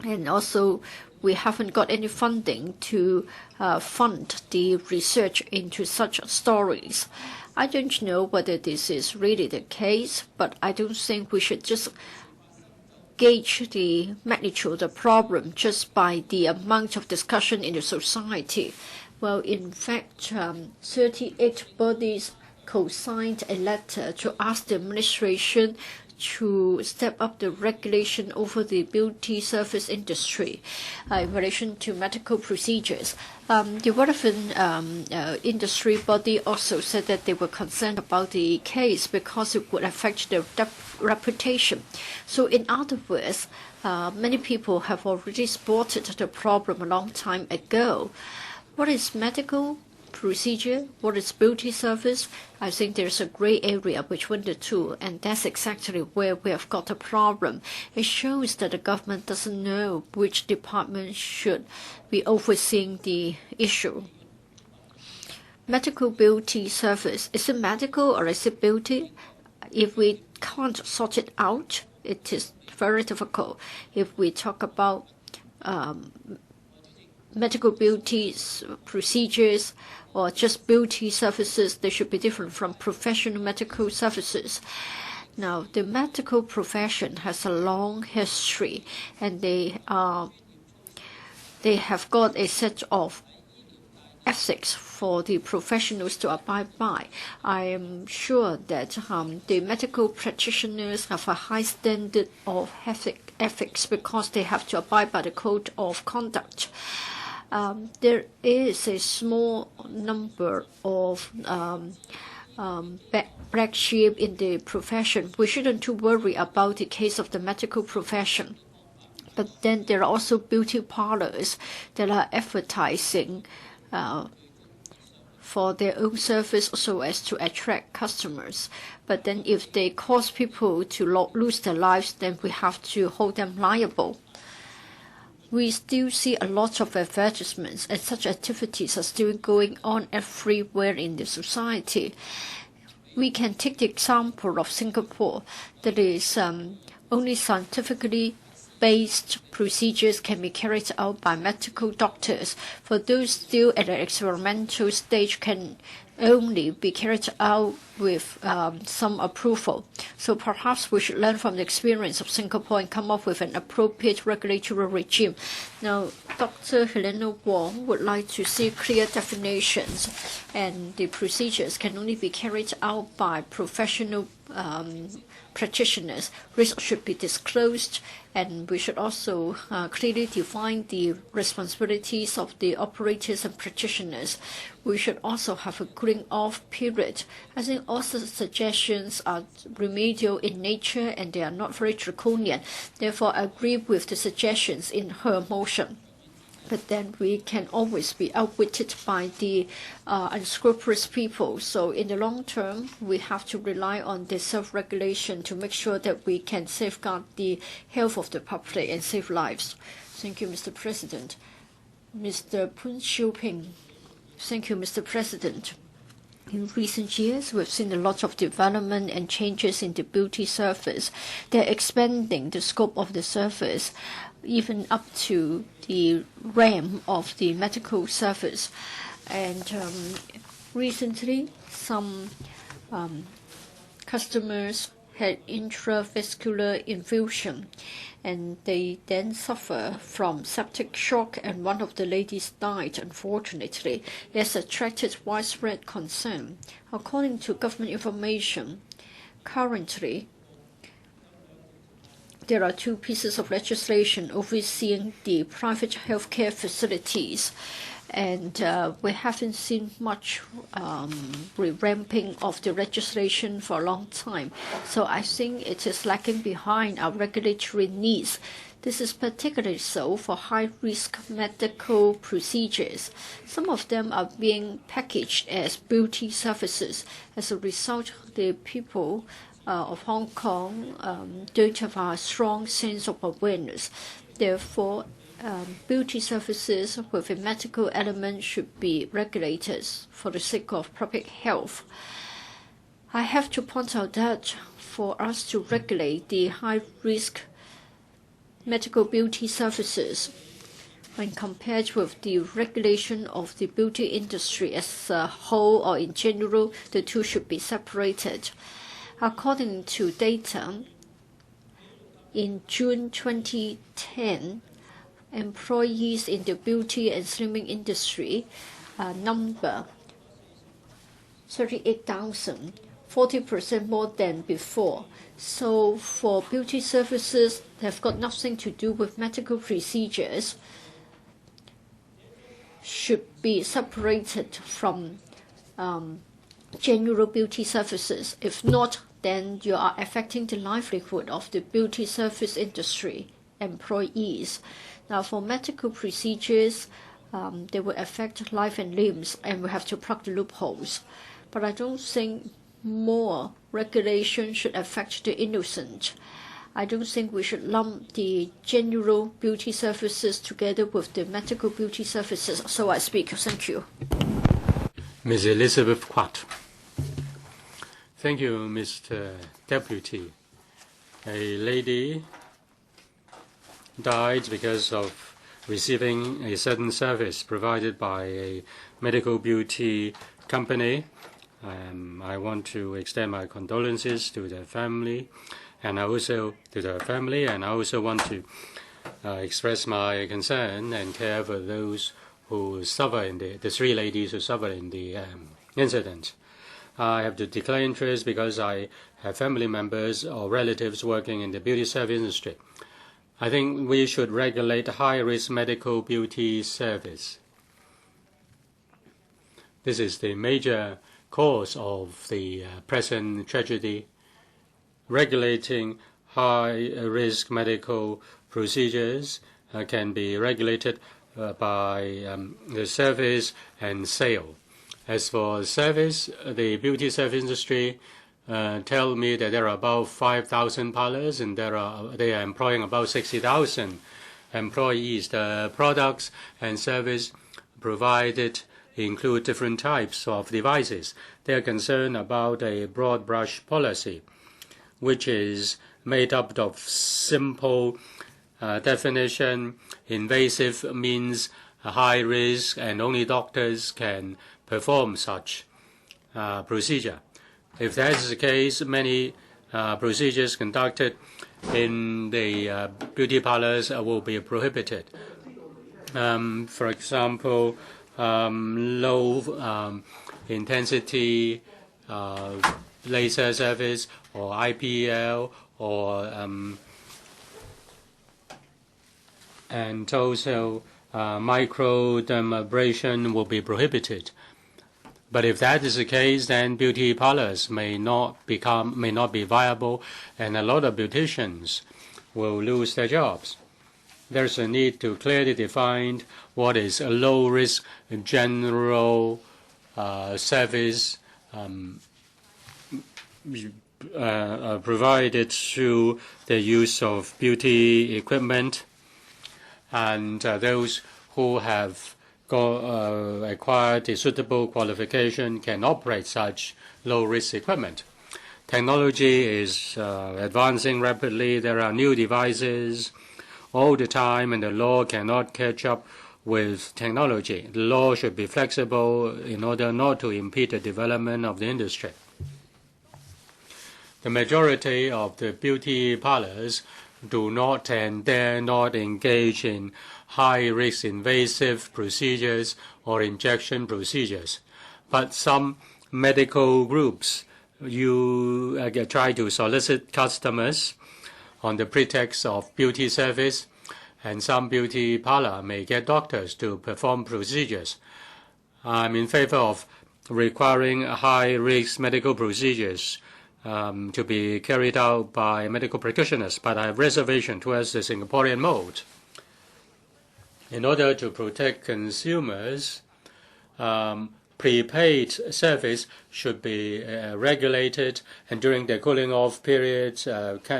And also, we haven't got any funding to fund the research into such stories. I don't know whether this is really the case, but I don't think we should just gauge the magnitude of the problem just by the amount of discussion in the society. Well, in fact, 38 bodies co-signed a letter to ask the administration to step up the regulation over the beauty service industry in relation to medical procedures. The relevant industry body also said that they were concerned about the case because it would affect their reputation. So in other words, many people have already spotted the problem a long time ago. What is medical procedure? What is beauty service? I think there's a gray area between the two, and that's exactly where we have got a problem. It shows that the government doesn't know which department should be overseeing the issue. Medical beauty service. Is it medical or is it beauty? If we can't sort it out, it is very difficult. If we talk about medical beauty procedures or just beauty services, they should be different from professional medical services. Now, the medical profession has a long history, and they have got a set of ethics for the professionals to abide by. I am sure that the medical practitioners have a high standard of ethics because they have to abide by the code of conduct. There is a small number of black sheep in the profession. We shouldn't too worry about the case of the medical profession. But then there are also beauty parlors that are advertising for their own service so as to attract customers. But then if they cause people to lose their lives, then we have to hold them liable. We still see a lot of advertisements, and such activities are still going on everywhere in the society. We can take the example of Singapore, that is only scientifically based procedures can be carried out by medical doctors. For those still at an experimental stage can only be carried out with some approval. So perhaps we should learn from the experience of Singapore and come up with an appropriate regulatory regime. Now, Dr. Helena Wong would like to see clear definitions, and the procedures can only be carried out by professional practitioners. Risks should be disclosed, and we should also clearly define the responsibilities of the operators and practitioners. We should also have a cooling off period. I think also suggestions are remedial in nature and they are not very draconian. Therefore, I agree with the suggestions in her motion. But then we can always be outwitted by the unscrupulous people. So in the long term, we have to rely on the self-regulation to make sure that we can safeguard the health of the public and save lives. Thank you, Mr. President. Mr. Poon Chiu Ping. Thank you, Mr. President. In recent years, we've seen a lot of development and changes in the beauty service. They're expanding the scope of the service, even up to the realm of the medical service. And recently, some customers had intravascular infusion, and they then suffer from septic shock, and one of the ladies died, unfortunately. It has attracted widespread concern. According to government information, currently, there are 2 pieces of legislation overseeing the private healthcare facilities, and we haven't seen much revamping of the legislation for a long time. So I think it is lagging behind our regulatory needs. This is particularly so for high-risk medical procedures. Some of them are being packaged as beauty services. As a result, the people of Hong Kong don't have a strong sense of awareness. Therefore, beauty services with a medical element should be regulated for the sake of public health. I have to point out that for us to regulate the high-risk medical beauty services, when compared with the regulation of the beauty industry as a whole or in general, the two should be separated. According to data, in June 2010, employees in the beauty and slimming industry number 38,000, 40% more than before. So for beauty services that have got nothing to do with medical procedures should be separated from general beauty services. If not, then you are affecting the livelihood of the beauty service industry employees. Now, for medical procedures, they will affect life and limbs, and we have to plug the loopholes. But I don't think more regulation should affect the innocent. I don't think we should lump the general beauty services together with the medical beauty services. So I speak. Thank you. Ms. Elizabeth Quat. Thank you, Mr. Deputy. A lady died because of receiving a certain service provided by a medical beauty company. I want to extend my condolences to the family, and I also want to express my concern and care for those who suffer in the 3 ladies who suffered in the incident. I have to declare interest because I have family members or relatives working in the beauty service industry. I think we should regulate high-risk medical beauty service. This is the major cause of the present tragedy. Regulating high-risk medical procedures can be regulated by the service and sale. As for service, the beauty service industry tell me that there are about 5,000 parlors and they are employing about 60,000 employees. The products and service provided include different types of devices. They are concerned about a broad brush policy, which is made up of simple definition. Invasive means high risk, and only doctors can perform such procedure. If that is the case, many procedures conducted in the beauty parlors will be prohibited. For example, low intensity laser service or IPL or and also microdermabrasion will be prohibited. But if that is the case, then beauty parlors may not be viable, and a lot of beauticians will lose their jobs. There's a need to clearly define what is a low-risk general service provided through the use of beauty equipment, and those who have acquired a suitable qualification can operate such low-risk equipment. Technology is advancing rapidly. There are new devices all the time, and the law cannot catch up with technology. The law should be flexible in order not to impede the development of the industry. The majority of the beauty parlors do not and dare not engage in high-risk invasive procedures or injection procedures. But some medical groups try to solicit customers on the pretext of beauty service, and some beauty parlor may get doctors to perform procedures. I'm in favor of requiring high-risk medical procedures to be carried out by medical practitioners, but I have reservation towards the Singaporean mode. In order to protect consumers, prepaid service should be regulated, and during the cooling off period,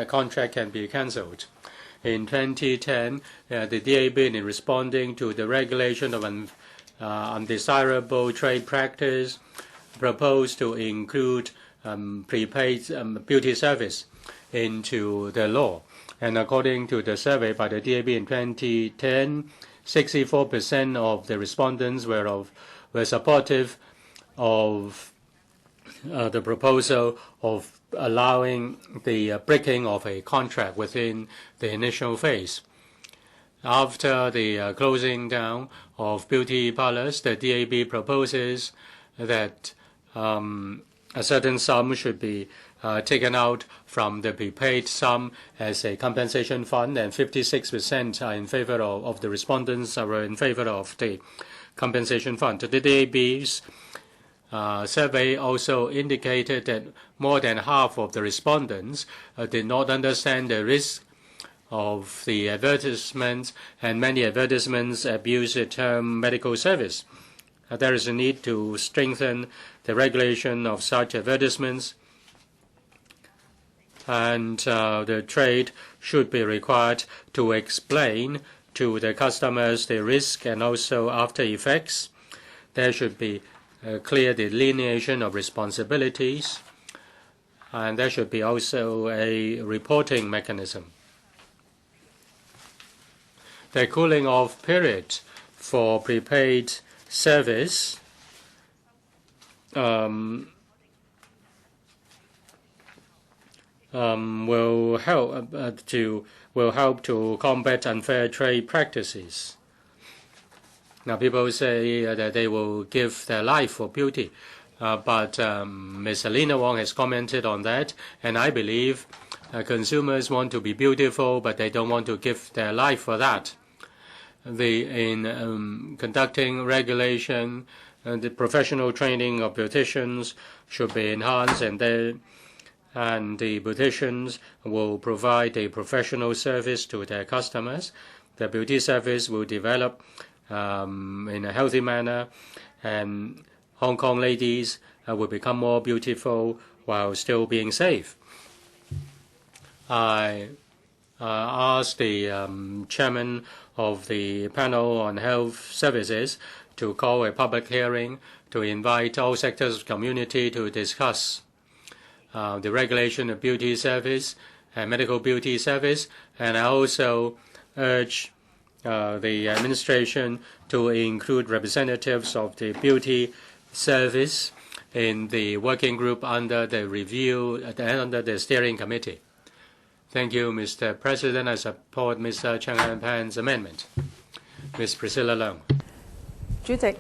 contract can be cancelled. In 2010, the DAB, in responding to the regulation of undesirable trade practice, proposed to include prepaid beauty service into the law. And according to the survey by the DAB in 2010, 64% of the respondents were supportive of the proposal of allowing the breaking of a contract within the initial phase. After the closing down of beauty parlors, the DAB proposes that a certain sum should be taken out from the prepaid sum as a compensation fund, and 56% are in favor of the respondents are in favor of the compensation fund. The DAB's survey also indicated that more than half of the respondents did not understand the risk of the advertisements, and many advertisements abuse the term medical service. There is a need to strengthen the regulation of such advertisements, and the trade should be required to explain to the customers the risk and also after effects. There should be a clear delineation of responsibilities, and there should be also a reporting mechanism. The cooling off period for prepaid service will help to combat unfair trade practices. Now, people say that they will give their life for beauty, but Ms. Helena Wong has commented on that, and I believe consumers want to be beautiful, but they don't want to give their life for that. In conducting regulation, And the professional training of beauticians should be enhanced, and the beauticians will provide a professional service to their customers. The beauty service will develop in a healthy manner, and Hong Kong ladies will become more beautiful while still being safe. I asked the chairman of the panel on health services to call a public hearing to invite all sectors of the community to discuss the regulation of beauty service and medical beauty service. And I also urge the administration to include representatives of the beauty service in the working group under the review and under the steering committee. Thank you, Mr. President. I support Mr. Cheng Han-Pan's amendment. Ms. Priscilla Leung. 主席，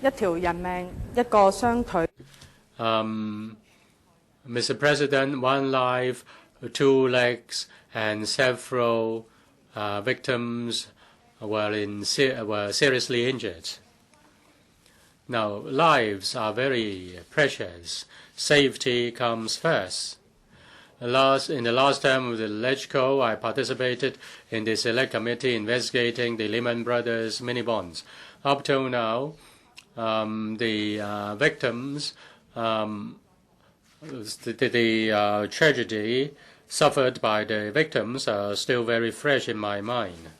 一條人命，一個雙腿。Mr. President, one life, two legs, and several victims were seriously injured. Now, lives are very precious. Safety comes first. In the last term of the LegCo, I participated in the Select Committee investigating the Lehman Brothers mini bonds. Up till now, the victims, the tragedy suffered by the victims are still very fresh in my mind.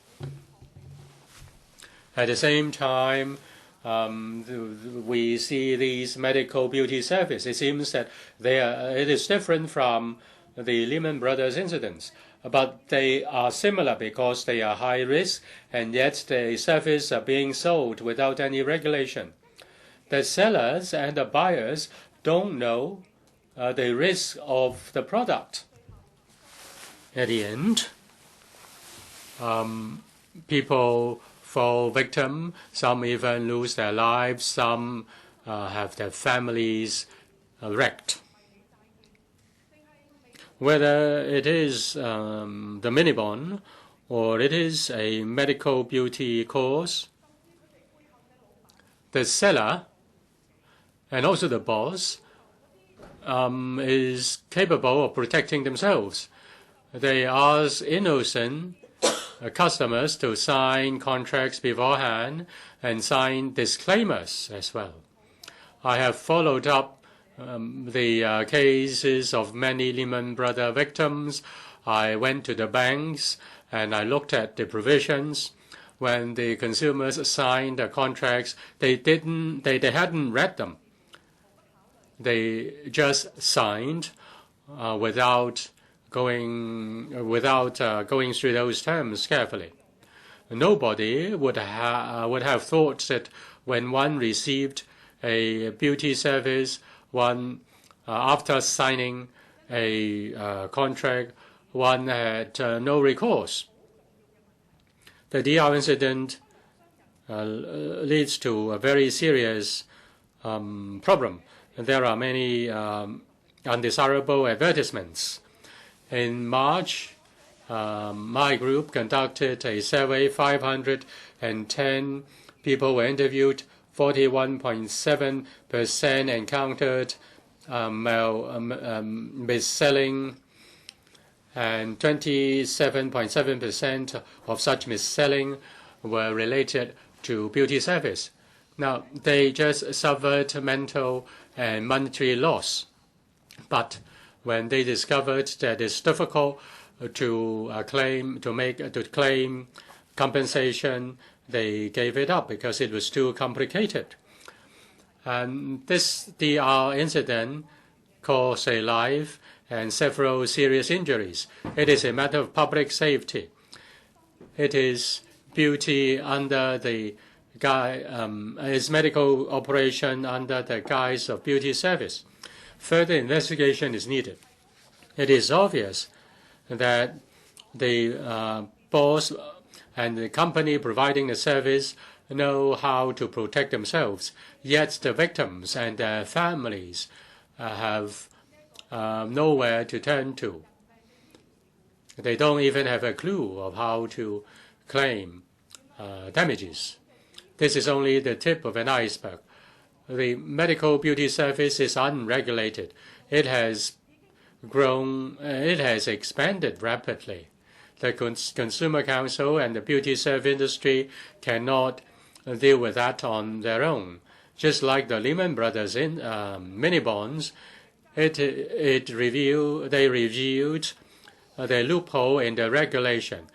At the same time, we see these medical beauty service. It seems that it is different from the Lehman Brothers incidents, but they are similar because they are high risk, and yet the service are being sold without any regulation. The sellers and the buyers don't know the risk of the product. At the end, people fall victim, some even lose their lives, some have their families wrecked. Whether it is the mini-bond or it is a medical beauty course, the seller and also the boss is capable of protecting themselves. They ask innocent customers to sign contracts beforehand and sign disclaimers as well. I have followed up the cases of many Lehman Brothers victims. I went to the banks and I looked at the provisions. When the consumers signed the contracts, they hadn't read them. They just signed without going through those terms carefully. Nobody would have thought that when one received a beauty service, one after signing a contract, one had no recourse. The DR incident leads to a very serious problem. There are many undesirable advertisements. In March, my group conducted a survey. 510 people were interviewed. 41.7% encountered mis-selling, and 27.7% of such mis-selling were related to beauty service. Now, they just suffered mental and monetary loss. But when they discovered that it's difficult to claim compensation, they gave it up because it was too complicated. And this DR incident caused a life and several serious injuries. It is a matter of public safety. It is beauty under the is medical operation under the guise of beauty service. Further investigation is needed. It is obvious that the boss and the company providing the service know how to protect themselves, yet the victims and their families have nowhere to turn to. They don't even have a clue of how to claim damages. This is only the tip of an iceberg. the medical beauty service is unregulated. It has grown, it has expanded rapidly. The Consumer Council and the beauty service industry cannot deal with that on their own. Just like the Lehman Brothers mini bonds, they reviewed the loophole in the regulation.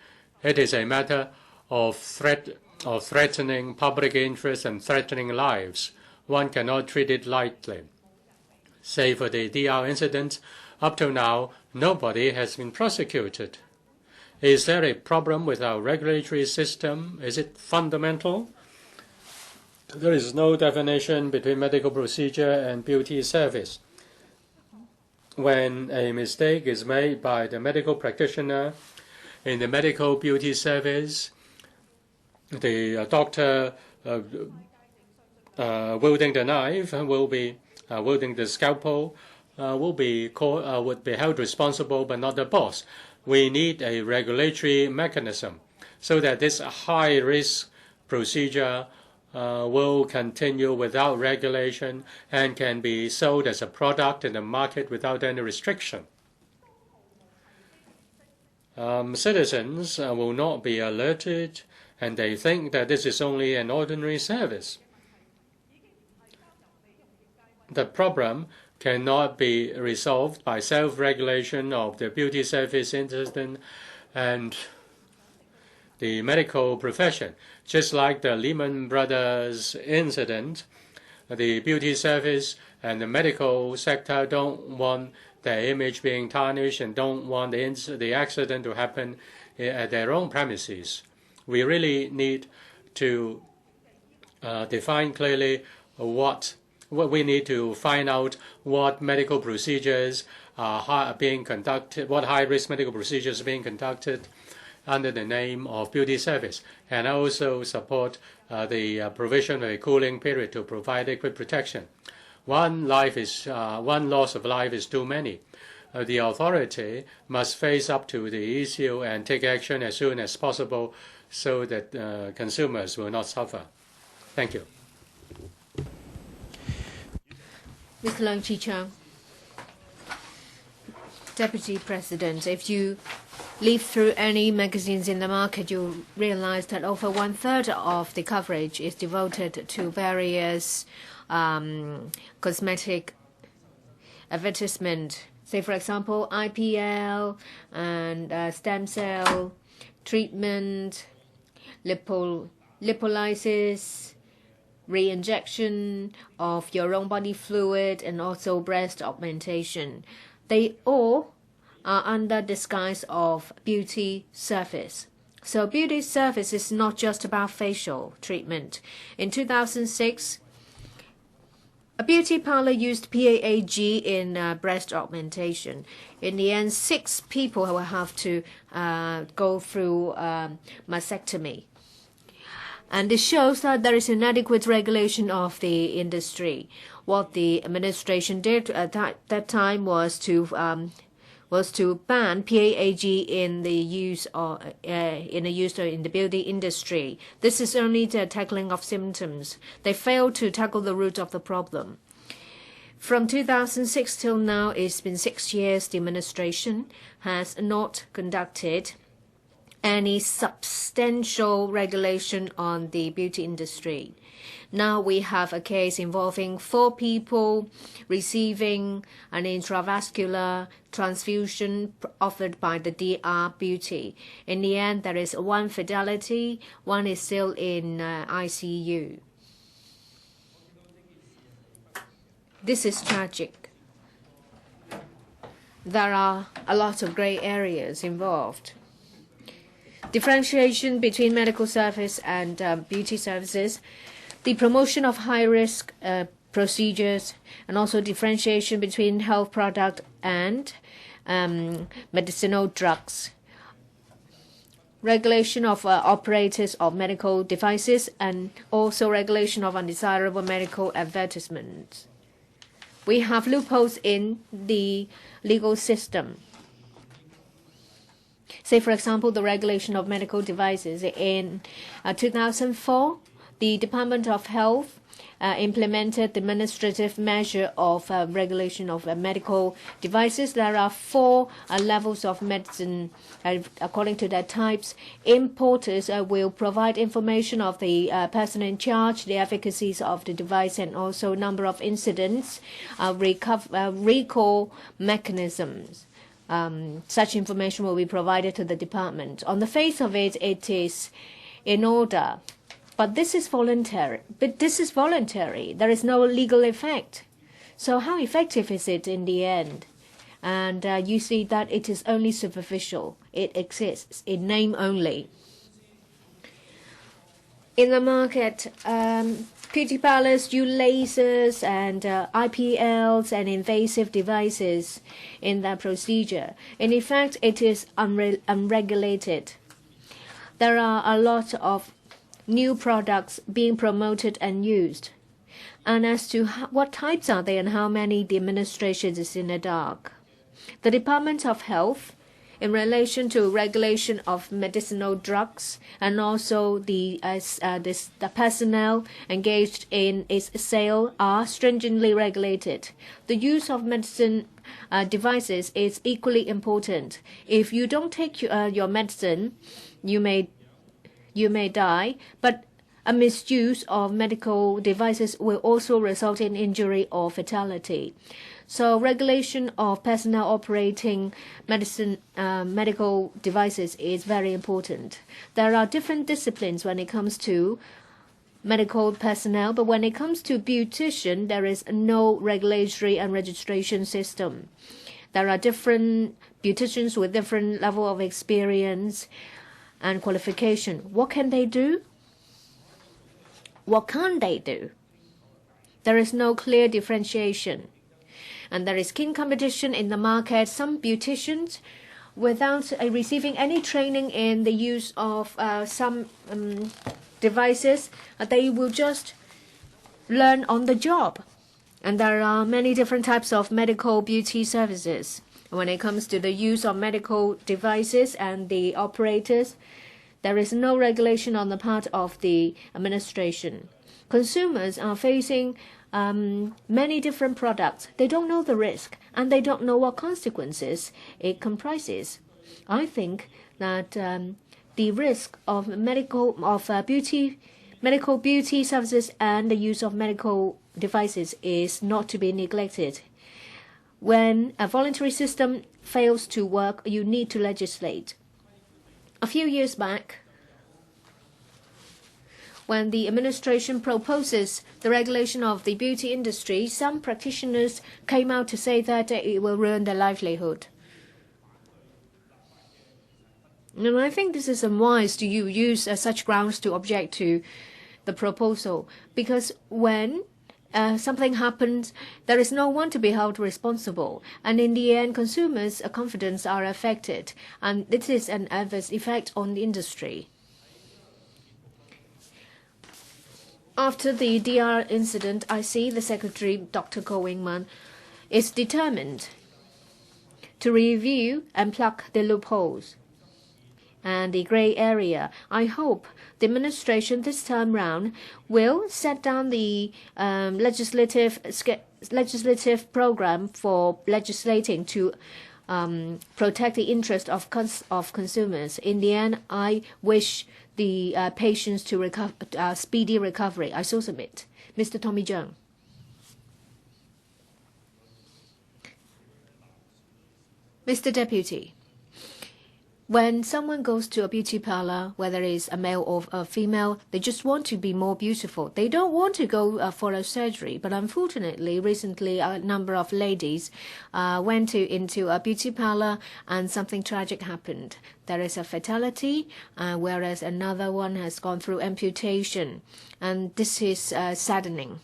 It is a matter of threatening public interest and threatening lives. One cannot treat it lightly. Say for the DR incident, up to now, nobody has been prosecuted. Is there a problem with our regulatory system? Is it fundamental? There is no definition between medical procedure and beauty service. When a mistake is made by the medical practitioner in the medical beauty service, the doctor wielding the knife will be wielding the scalpel would be held responsible, but not the boss. We need a regulatory mechanism so that this high-risk procedure will continue without regulation and can be sold as a product in the market without any restriction. Citizens will not be alerted, and they think that this is only an ordinary service. The problem cannot be resolved by self-regulation of the beauty service industry and the medical profession. Just like the Lehman Brothers incident, the beauty service and the medical sector don't want their image being tarnished and don't want the accident to happen at their own premises. We really need to define clearly what we need to find out what medical procedures are being conducted, what high-risk medical procedures are being conducted under the name of beauty service. And I also support the provision of a cooling period to provide adequate protection. One loss of life is too many. The authority must face up to the issue and take action as soon as possible so that consumers will not suffer. Thank you. Mr. Leung Chi-chuen, Deputy President, if you leaf through any magazines in the market, you'll realize that over 1/3 of the coverage is devoted to various cosmetic advertisement. Say, for example, IPL and stem cell treatment, lipolysis, re-injection of your own body fluid, and also breast augmentation. They all are under disguise of beauty service. So beauty service is not just about facial treatment. In 2006, a beauty parlor used PAAG in breast augmentation. In the end, 6 people will have to go through mastectomy. And it shows that there is inadequate regulation of the industry. What the administration did at that time was to ban PAAG in the use in the beauty industry. This is only the tackling of symptoms. They failed to tackle the root of the problem. From 2006 till now, it's been 6 years. The administration has not conducted any substantial regulation on the beauty industry. Now we have a case involving 4 people receiving an intravascular transfusion offered by the DR Beauty. In the end, there is 1 fatality, 1 is still in ICU. This is tragic. There are a lot of gray areas involved. Differentiation between medical service and beauty services, the promotion of high-risk procedures, and also differentiation between health product and medicinal drugs, regulation of operators of medical devices, and also regulation of undesirable medical advertisements. We have loopholes in the legal system. Say, for example, the regulation of medical devices. In 2004, the Department of Health implemented the administrative measure of regulation of medical devices. There are 4 levels of medicine according to their types. Importers will provide information of the person in charge, the efficacies of the device, and also number of incidents, recall mechanisms. Such information will be provided to the department. On the face of it, it is in order. But this is voluntary. There is no legal effect. So how effective is it in the end? And you see that it is only superficial. It exists in name only. In the market, beauty parlors use lasers and IPLs and invasive devices in that procedure. And in fact, it is unregulated. There are a lot of new products being promoted and used. And as to what types are they and how many, the administration is in the dark. The Department of Health, in relation to regulation of medicinal drugs and also the personnel engaged in its sale, are stringently regulated. The use of medicine devices is equally important. If you don't take your medicine, you may die, but a misuse of medical devices will also result in injury or fatality. So regulation of personnel operating medical devices is very important. There are different disciplines when it comes to medical personnel, but when it comes to beautician, there is no regulatory and registration system. There are different beauticians with different level of experience and qualification. What can they do? What can't they do? There is no clear differentiation. And there is keen competition in the market. Some beauticians, without receiving any training in the use of some devices, they will just learn on the job. And there are many different types of medical beauty services. When it comes to the use of medical devices and the operators, there is no regulation on the part of the administration. Consumers are facing many different products. They don't know the risk and they don't know what consequences it comprises. I think that the risk of medical beauty services and the use of medical devices is not to be neglected. When a voluntary system fails to work, you need to legislate. A few years back, when the administration proposes the regulation of the beauty industry, some practitioners came out to say that it will ruin their livelihood. And I think this is unwise to use such grounds to object to the proposal, because when something happens, there is no one to be held responsible. And in the end, consumers' confidence are affected. And this is an adverse effect on the industry. After the DR incident, I see the Secretary, Dr. Ko Wing-man, is determined to review and plug the loopholes and the grey area. I hope the administration this time round will set down the legislative program for legislating to protect the interest of consumers. In the end, I wish the patients to speedy recovery. I so submit. Mr. Tommy Zhang. Mr. Deputy, when someone goes to a beauty parlor, whether it's a male or a female, they just want to be more beautiful. They don't want to go for a surgery. But unfortunately, recently, a number of ladies went into a beauty parlor and something tragic happened. There is a fatality, whereas another one has gone through amputation. And this is saddening.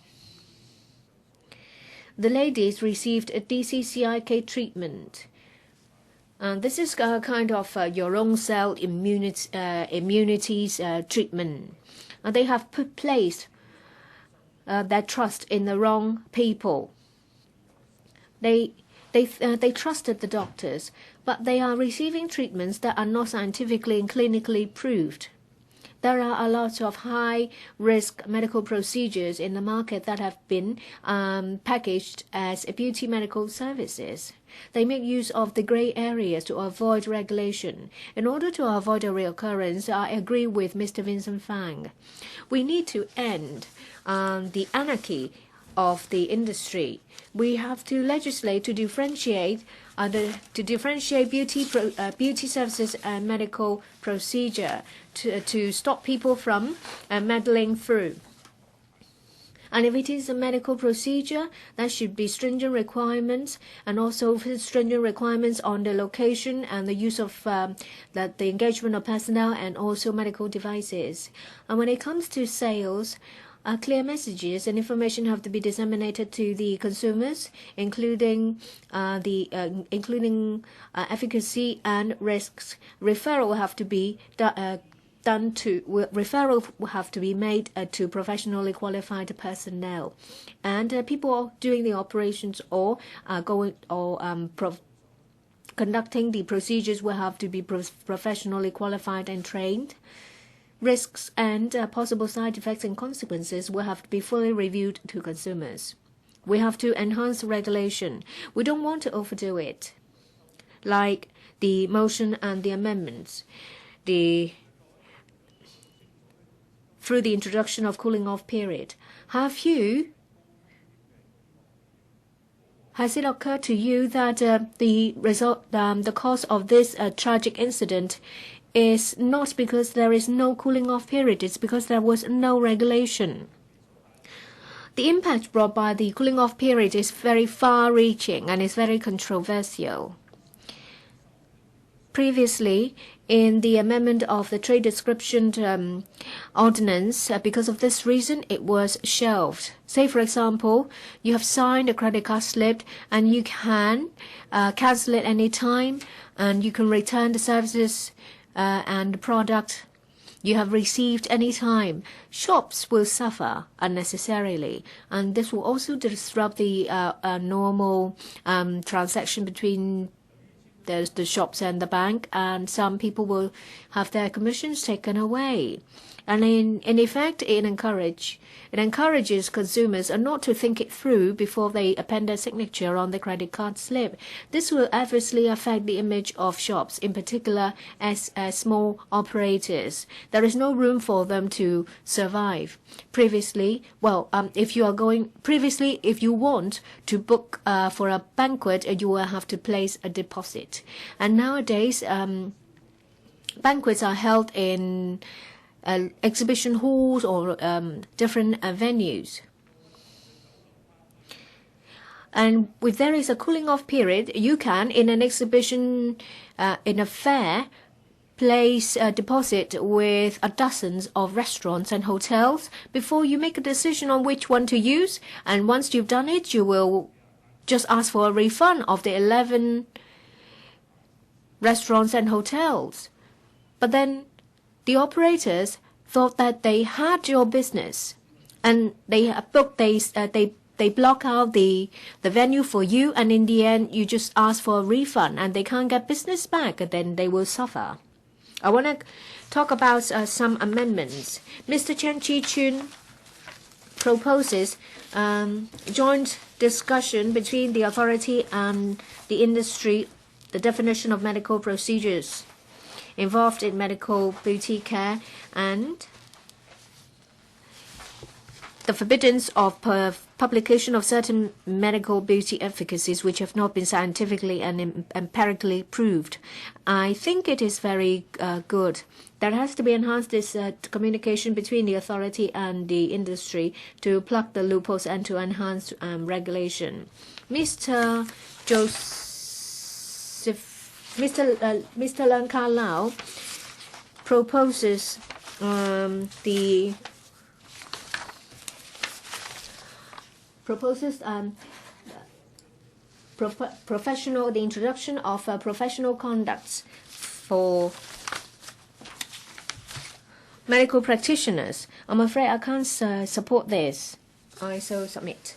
The ladies received a DCCIK treatment. This is a kind of your own cell immunities treatment. They have placed their trust in the wrong people. They trusted the doctors, but they are receiving treatments that are not scientifically and clinically proved. There are a lot of high-risk medical procedures in the market that have been packaged as beauty medical services. They make use of the gray areas to avoid regulation. In order to avoid a reoccurrence, I agree with Mr. Vincent Fang. We need to end the anarchy of the industry. We have to legislate to differentiate beauty services and medical procedure to stop people from meddling through. And if it is a medical procedure, there should be stringent requirements, and also stringent requirements on the location and the use of the engagement of personnel and also medical devices. And when it comes to sales, clear messages and information have to be disseminated to the consumers, including efficacy and risks. Referral will have to be made to professionally qualified personnel, and people doing the operations or conducting the procedures will have to be professionally qualified and trained. Risks and possible side effects and consequences will have to be fully reviewed to consumers. We have to enhance regulation. We don't want to overdo it, like the motion and the amendments. Through the introduction of cooling off period. Has it occurred to you that the cause of this tragic incident is not because there is no cooling off period, it's because there was no regulation. The impact brought by the cooling off period is very far-reaching and is very controversial. Previously, in the amendment of the trade description ordinance, because of this reason, it was shelved. Say, for example, you have signed a credit card slip and you can cancel it any time, and you can return the services and the product you have received any time. Shops will suffer unnecessarily, and this will also disrupt the normal transaction between the shops and the bank, and some people will have their commissions taken away. And in effect, it encourages consumers not to think it through before they append their signature on the credit card slip. This will adversely affect the image of shops, in particular as small operators. There is no room for them to survive. Previously, if you want to book for a banquet, you will have to place a deposit. And nowadays, banquets are held in exhibition halls or different venues. And if there is a cooling off period, you can, in an exhibition, in a fair, place a deposit with dozens of restaurants and hotels before you make a decision on which one to use. And once you've done it, you will just ask for a refund of the 11 restaurants and hotels. But then the operators thought that they had your business, and they block out the venue for you, and in the end you just ask for a refund and they can't get business back, and then they will suffer. I want to talk about some amendments. Mr. Chi-chuen proposes joint discussion between the authority and the industry, the definition of medical procedures involved in medical beauty care, and the forbiddance of publication of certain medical beauty efficacies which have not been scientifically and empirically proved. I think it is very good. There has to be enhanced communication between the authority and the industry to plug the loopholes and to enhance regulation. Mr. Leung Ka-lau proposes the introduction of professional conducts for medical practitioners. I'm afraid I can't support this. I so submit.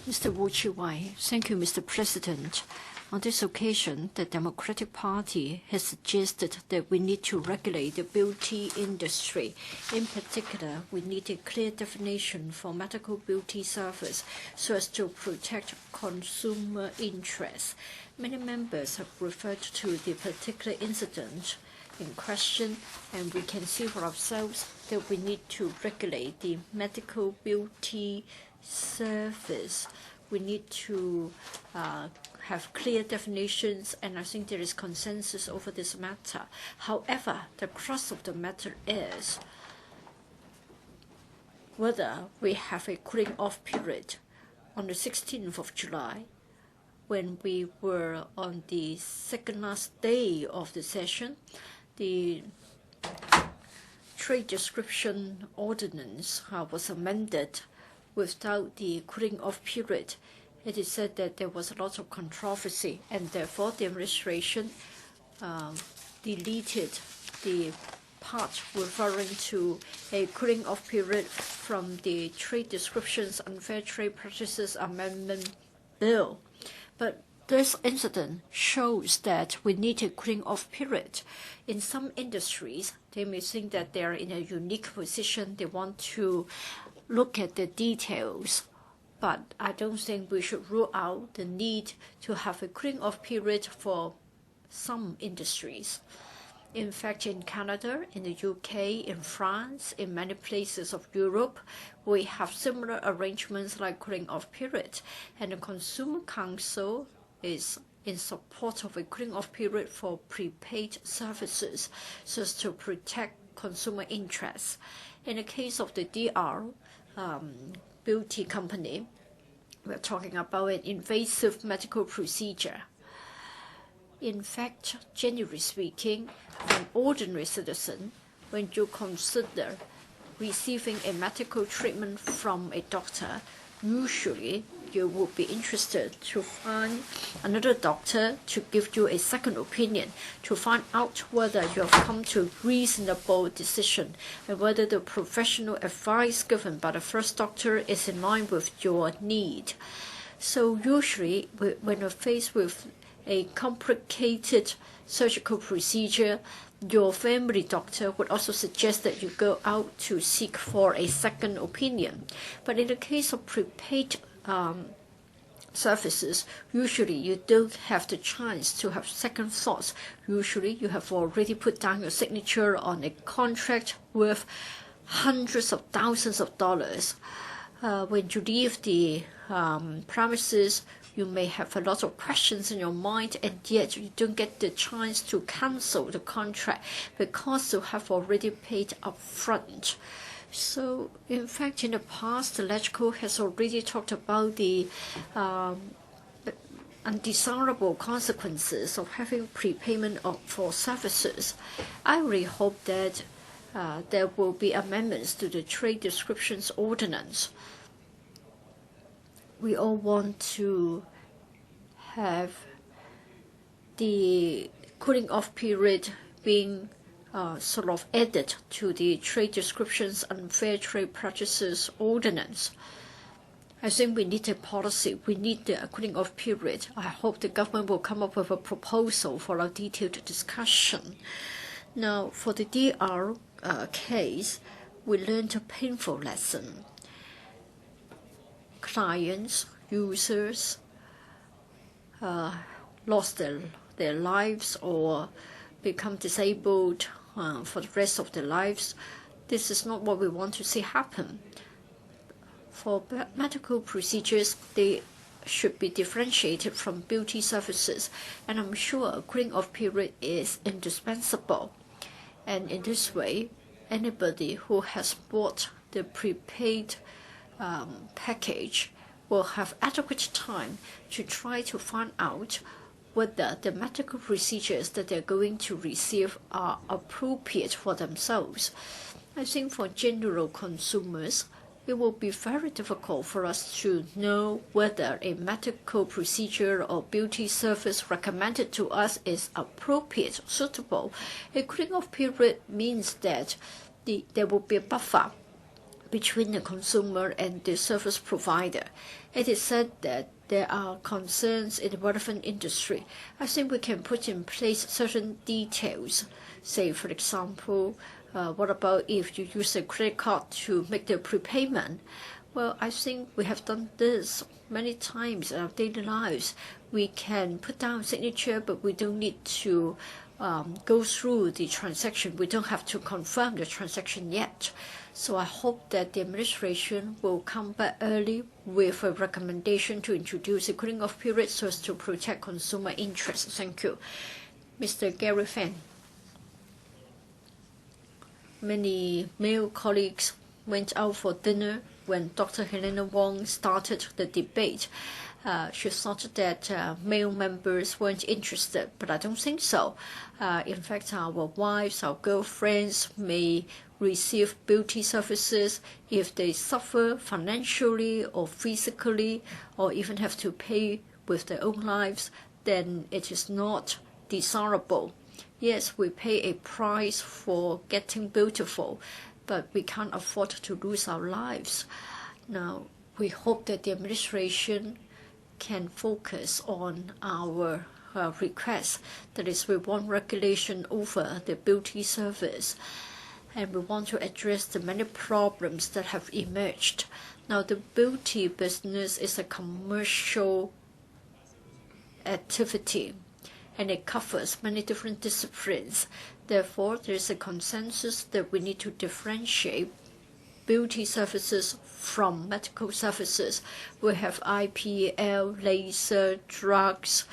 Mr. Wu Chi-wai. Thank you, Mr. President. On this occasion, the Democratic Party has suggested that we need to regulate the beauty industry. In particular, we need a clear definition for medical beauty service so as to protect consumer interests. Many members have referred to the particular incident in question, and we can see for ourselves that we need to regulate the medical beauty service. We need to have clear definitions, and I think there is consensus over this matter. However, the crux of the matter is whether we have a cooling off period. On the 16th of July, when we were on the second last day of the session, the trade description ordinance was amended without the cooling off period. It is said that there was a lot of controversy, and therefore the administration deleted the part referring to a cooling off period from the Trade Descriptions Unfair Trade Practices Amendment Bill. But this incident shows that we need a cooling off period. In some industries, they may think that they are in a unique position. They want to look at the details. But I don't think we should rule out the need to have a cooling off period for some industries. In fact, in Canada, in the UK, in France, in many places of Europe, we have similar arrangements like cooling off period. And the Consumer Council is in support of a cooling off period for prepaid services so as to protect consumer interests. In the case of the DR, beauty company, we're talking about an invasive medical procedure. In fact, generally speaking, an ordinary citizen, when you consider receiving a medical treatment from a doctor, usually you would be interested to find another doctor to give you a second opinion, to find out whether you have come to a reasonable decision and whether the professional advice given by the first doctor is in line with your need. So usually when you're faced with a complicated surgical procedure, your family doctor would also suggest that you go out to seek for a second opinion. But in the case of prepaid services, usually you don't have the chance to have second thoughts. Usually you have already put down your signature on a contract worth hundreds of thousands of dollars. When you leave the premises, you may have a lot of questions in your mind, and yet you don't get the chance to cancel the contract because you have already paid up front. So, in fact, in the past, the LegCo has already talked about the undesirable consequences of having prepayment for services. I really hope that there will be amendments to the Trade Descriptions Ordinance. We all want to have the cooling off period being sort of added to the Trade Descriptions Unfair Trade Practices Ordinance. I think we need a policy. We need the cooling off period. I hope the government will come up with a proposal for a detailed discussion. Now, for the DR case, we learned a painful lesson. Clients, users lost their lives or become disabled for the rest of their lives. This is not what we want to see happen. For medical procedures, they should be differentiated from beauty services, and I'm sure a cooling off period is indispensable. And in this way, anybody who has bought the prepaid package will have adequate time to try to find out whether the medical procedures that they're going to receive are appropriate for themselves. I think for general consumers, it will be very difficult for us to know whether a medical procedure or beauty service recommended to us is appropriate, suitable. A cooling off period means that there will be a buffer between the consumer and the service provider. It is said that there are concerns in the relevant industry. I think we can put in place certain details. Say, for example, what about if you use a credit card to make the prepayment? Well, I think we have done this many times in our daily lives. We can put down a signature, but we don't need to go through the transaction. We don't have to confirm the transaction yet. So I hope that the administration will come back early with a recommendation to introduce a cooling off period so as to protect consumer interests. Thank you. Mr. Gary Fan. Many male colleagues went out for dinner when Dr. Helena Wong started the debate. She thought that male members weren't interested, but I don't think so. In fact, our wives, our girlfriends may receive beauty services if they suffer financially or physically or even have to pay with their own lives, then it is not desirable. Yes, we pay a price for getting beautiful, but we can't afford to lose our lives. Now, we hope that the administration can focus on our request. That is, we want regulation over the beauty service, and we want to address the many problems that have emerged. Now, the beauty business is a commercial activity, and it covers many different disciplines. Therefore, there is a consensus that we need to differentiate beauty services from medical services. We have IPL, laser, drugs,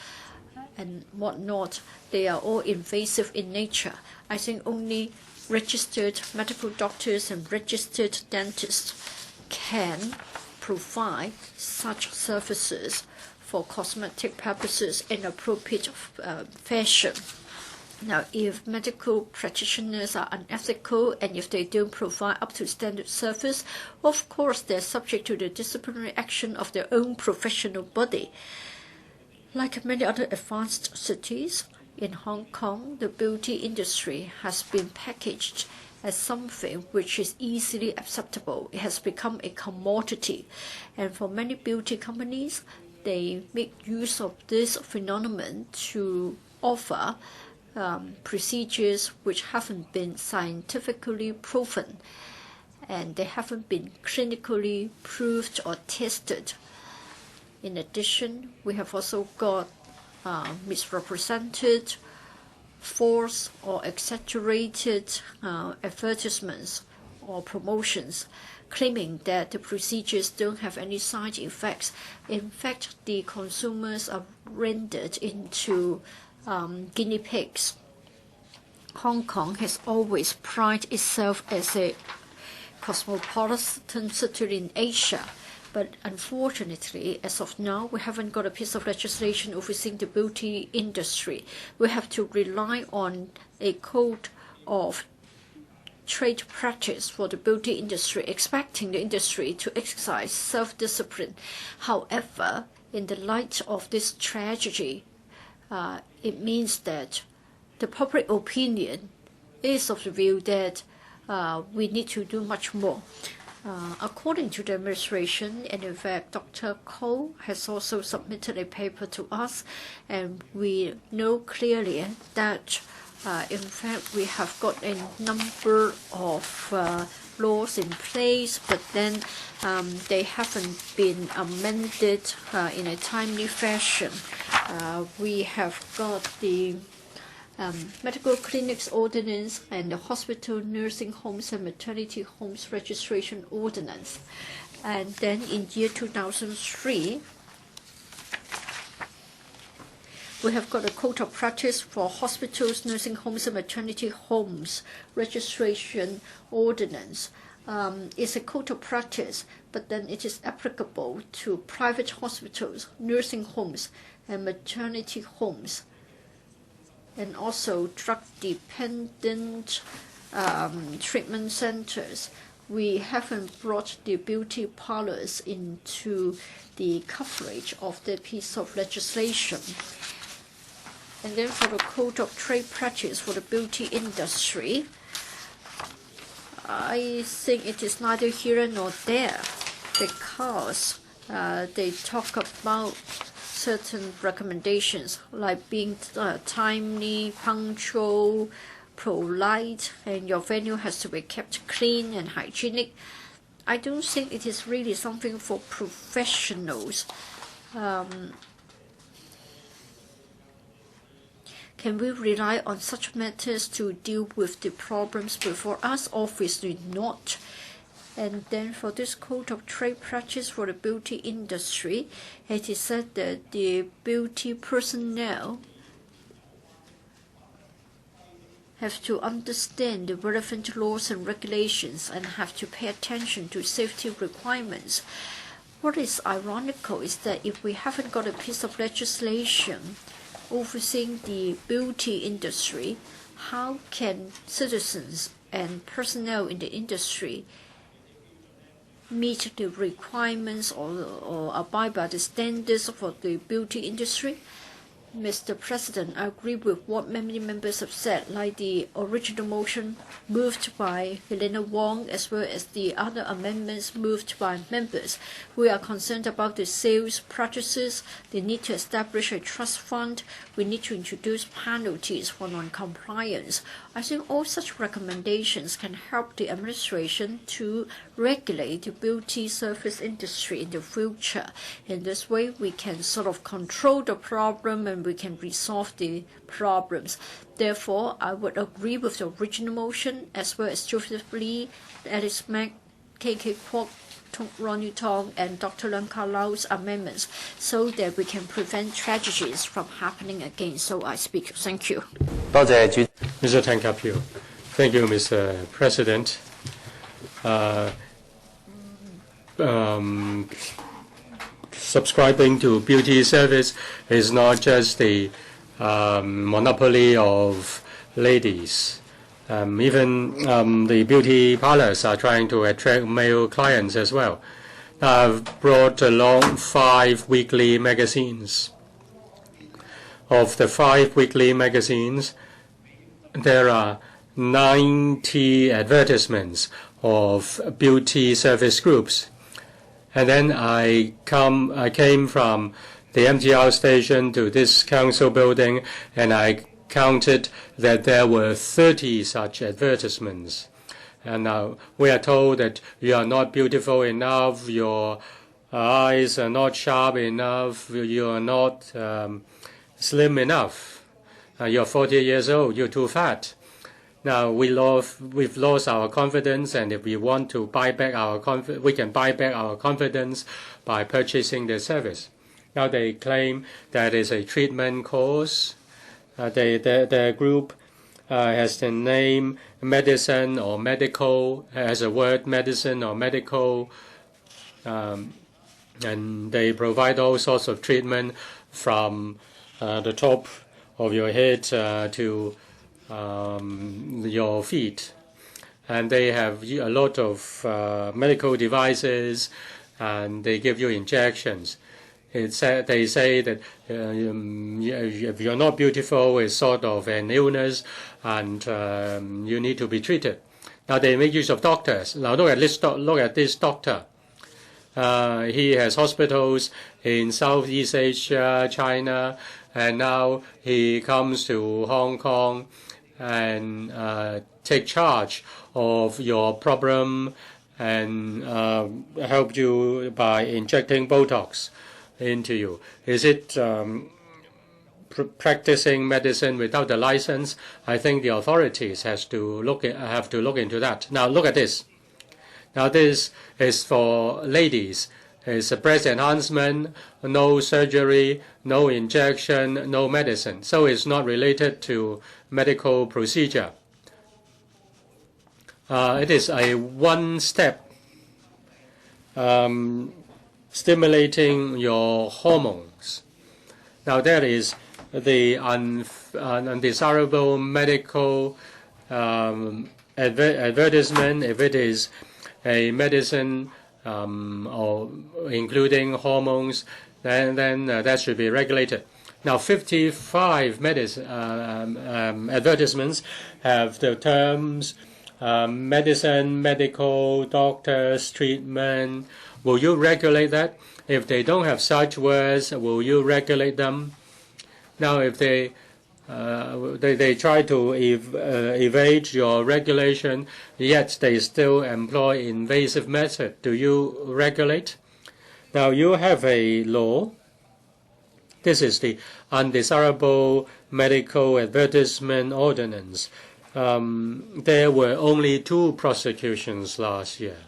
and whatnot. They are all invasive in nature. I think only registered medical doctors and registered dentists can provide such services for cosmetic purposes in appropriate fashion. Now, if medical practitioners are unethical and if they don't provide up to standard service, of course they're subject to the disciplinary action of their own professional body. Like many other advanced cities, in Hong Kong, the beauty industry has been packaged as something which is easily acceptable. It has become a commodity. And for many beauty companies, they make use of this phenomenon to offer procedures which haven't been scientifically proven and they haven't been clinically proved or tested. In addition, we have also got misrepresented, false or exaggerated advertisements or promotions claiming that the procedures don't have any side effects. In fact, the consumers are rendered into guinea pigs. Hong Kong has always prided itself as a cosmopolitan city in Asia, but unfortunately, as of now, we haven't got a piece of legislation overseeing the beauty industry. We have to rely on a code of trade practice for the beauty industry, expecting the industry to exercise self-discipline. However, in the light of this tragedy, it means that the public opinion is of the view that we need to do much more. According to the administration, and in fact, Dr. Ko has also submitted a paper to us, and we know clearly that in fact, we have got a number of laws in place, but then they haven't been amended in a timely fashion. We have got the Medical Clinics Ordinance and the Hospital, Nursing Homes and Maternity Homes Registration Ordinance. And then in year 2003, we have got a code of practice for hospitals, nursing homes and maternity homes registration ordinance. It's a code of practice, but then it is applicable to private hospitals, nursing homes and maternity homes, and also drug-dependent treatment centers. We haven't brought the beauty parlors into the coverage of the piece of legislation. And then for the code of trade practice for the beauty industry, I think it is neither here nor there, because they talk about certain recommendations like being timely, punctual, polite, and your venue has to be kept clean and hygienic. I don't think it is really something for professionals. Can we rely on such matters to deal with the problems before us? Obviously not. And then for this code of trade practice for the beauty industry, it is said that the beauty personnel have to understand the relevant laws and regulations and have to pay attention to safety requirements. What is ironical is that if we haven't got a piece of legislation overseeing the beauty industry, how can citizens and personnel in the industry meet the requirements or abide by the standards for the beauty industry? Mr. President, I agree with what many members have said, like the original motion moved by Helena Wong as well as the other amendments moved by members. We are concerned about the sales practices. They need to establish a trust fund. We need to introduce penalties for non-compliance. I think all such recommendations can help the administration to regulate the beauty service industry in the future. In this way, we can sort of control the problem and we can resolve the problems. Therefore, I would agree with the original motion as well as Joseph Lee, Alice Mack, K.K. Kwok, Ronnie Tong, and Dr. Leung Ka-lau's amendments so that we can prevent tragedies from happening again. So I speak. Thank you. Mr. Tan Ka-pyo. Thank you, Mr. President. Subscribing to beauty service is not just the monopoly of ladies. Even the beauty parlors are trying to attract male clients as well. I've brought along 5 weekly magazines. Of the 5 weekly magazines, there are 90 advertisements of beauty service groups. And then I came from the MTR station to this council building, and I counted that there were 30 such advertisements. And now we are told that you are not beautiful enough, your eyes are not sharp enough, you are not slim enough, you're 40 years old, you're too fat. Now we've lost our confidence, and if we want to buy back our confidence, we can buy back our confidence by purchasing the service. Now they claim that is a treatment course. The group has the name medicine or medical, has a word medicine or medical, and they provide all sorts of treatment from the top of your head to your feet. And they have a lot of medical devices, and they give you injections. They say that if you're not beautiful, it's sort of an illness, and you need to be treated. Now they make use of doctors. Now look at this doctor. He has hospitals in Southeast Asia, China, and now he comes to Hong Kong and take charge of your problem and help you by injecting Botox into you. Is it practicing medicine without a license? I think the authorities have to look into that. Now look at this. Now this is for ladies. It's a breast enhancement, no surgery, no injection, no medicine. So it's not related to medical procedure. It is a one-step stimulating your hormones. Now that is the undesirable medical advertisement. If it is a medicine or including hormones, then that should be regulated. Now 55 advertisements have the terms medicine, medical, doctors, treatment. Will you regulate that? If they don't have such words, will you regulate them? Now, if they try to evade your regulation, yet they still employ invasive method, do you regulate? Now, you have a law. This is the Undesirable Medical Advertisement Ordinance. There were only 2 prosecutions last year.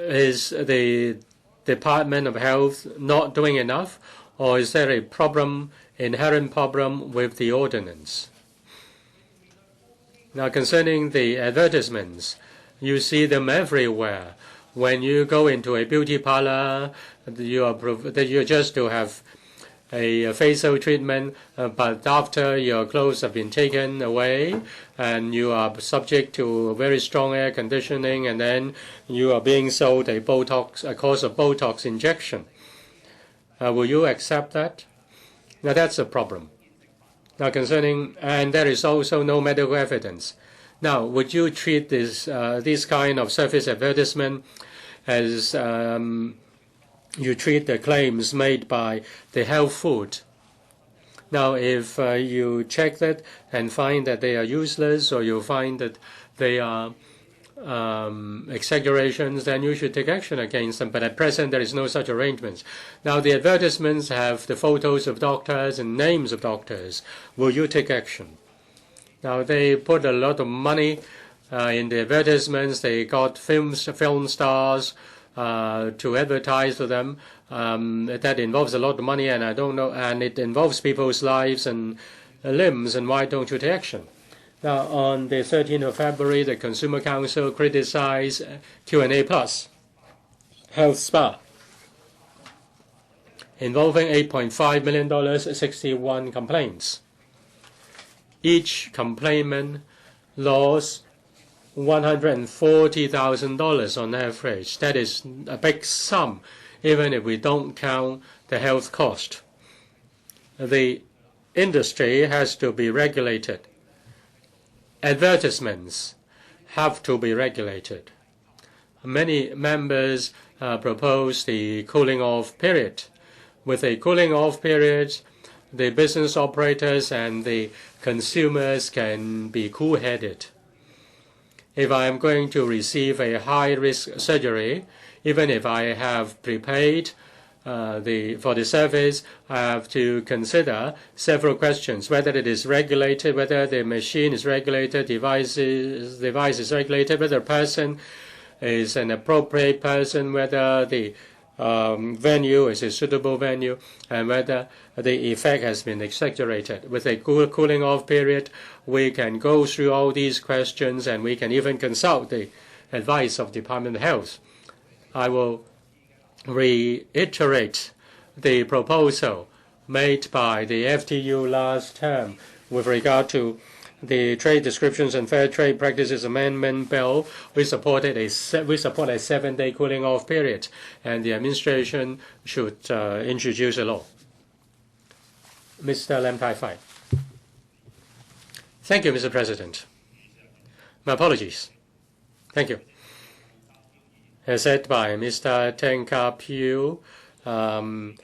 Is the Department of Health not doing enough, or is there a problem, inherent problem with the ordinance? Now, concerning the advertisements, you see them everywhere. When you go into a beauty parlor, you just to have a facial treatment, but after your clothes have been taken away and you are subject to very strong air conditioning, and then you are being sold a course of Botox injection. Will you accept that? Now that's a problem. Now and there is also no medical evidence. Now, would you treat this kind of surface advertisement as you treat the claims made by the health food? Now, if you check that and find that they are useless, or you find that they are exaggerations, then you should take action against them. But at present, there is no such arrangements. Now, the advertisements have the photos of doctors and names of doctors. Will you take action? Now, they put a lot of money in the advertisements. They got film stars to advertise for them. That involves a lot of money, and I don't know, and it involves people's lives and limbs, and why don't you take action? Now, on the 13th of February, the Consumer Council criticized Q&A Plus Health Spa, involving $8.5 million, 61 complaints. Each complainant lost $140,000 on average. That is a big sum, even if we don't count the health cost. The industry has to be regulated. Advertisements have to be regulated. Many members propose the cooling off period. With a cooling off period, the business operators and the consumers can be cool-headed. If I am going to receive a high-risk surgery, even if I have prepaid for the service, I have to consider several questions: whether it is regulated, whether the machine is regulated, device is regulated, whether the person is an appropriate person, whether the venue is a suitable venue, and whether the effect has been exaggerated. With a cooling off period, we can go through all these questions, and we can even consult the advice of Department of Health. I will reiterate the proposal made by the FTU last term with regard to the Trade Descriptions and Fair Trade Practices Amendment Bill. We support a 7-day cooling off period, and the administration should introduce a law. Mr. Lam Tai-Fai. Thank you, Mr. President. My apologies. Thank you. As said by Mr. Teng Ka-Piu, the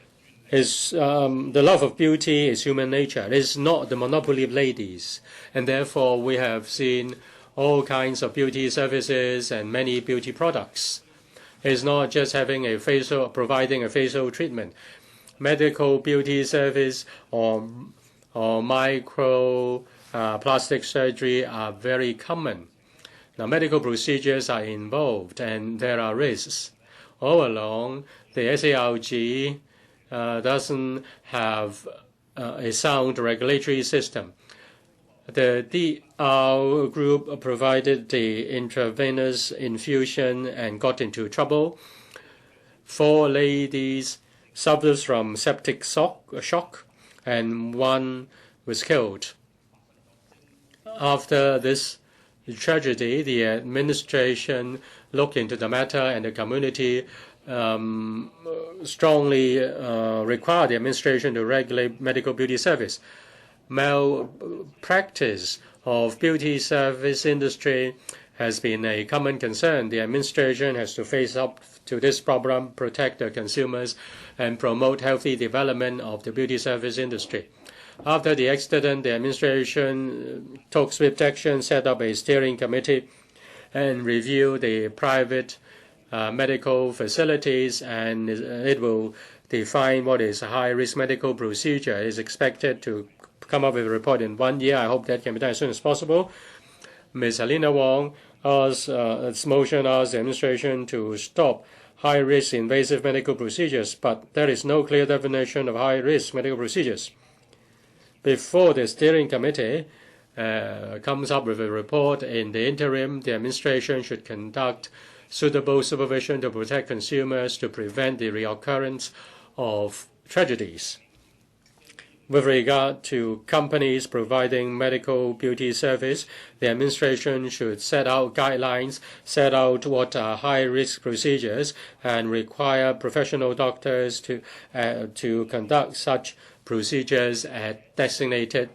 love of beauty is human nature. It is not the monopoly of ladies, and therefore we have seen all kinds of beauty services and many beauty products. It's not just having providing a facial treatment. Medical beauty service or micro plastic surgery are very common. Now, medical procedures are involved, and there are risks. All along, the SARG doesn't have a sound regulatory system. The DR group provided the intravenous infusion and got into trouble. 4 ladies suffered from septic shock, and 1 was killed. After this tragedy, the administration looked into the matter, and the community strongly required the administration to regulate medical beauty service. malpractice of beauty service industry has been a common concern. The administration has to face up to this problem, protect the consumers, and promote healthy development of the beauty service industry. After the accident, the administration took swift action, set up a steering committee, and reviewed the private medical facilities, and it will define what is a high-risk medical procedure. It is expected to come up with a report in 1 year. I hope that can be done as soon as possible. Ms. Helena Wong its motion asks the administration to stop high-risk invasive medical procedures, but there is no clear definition of high-risk medical procedures. Before the steering committee comes up with a report in the interim, the administration should conduct suitable supervision to protect consumers to prevent the reoccurrence of tragedies. With regard to companies providing medical beauty service, the administration should set out guidelines, set out what are high-risk procedures, and require professional doctors to conduct such procedures at designated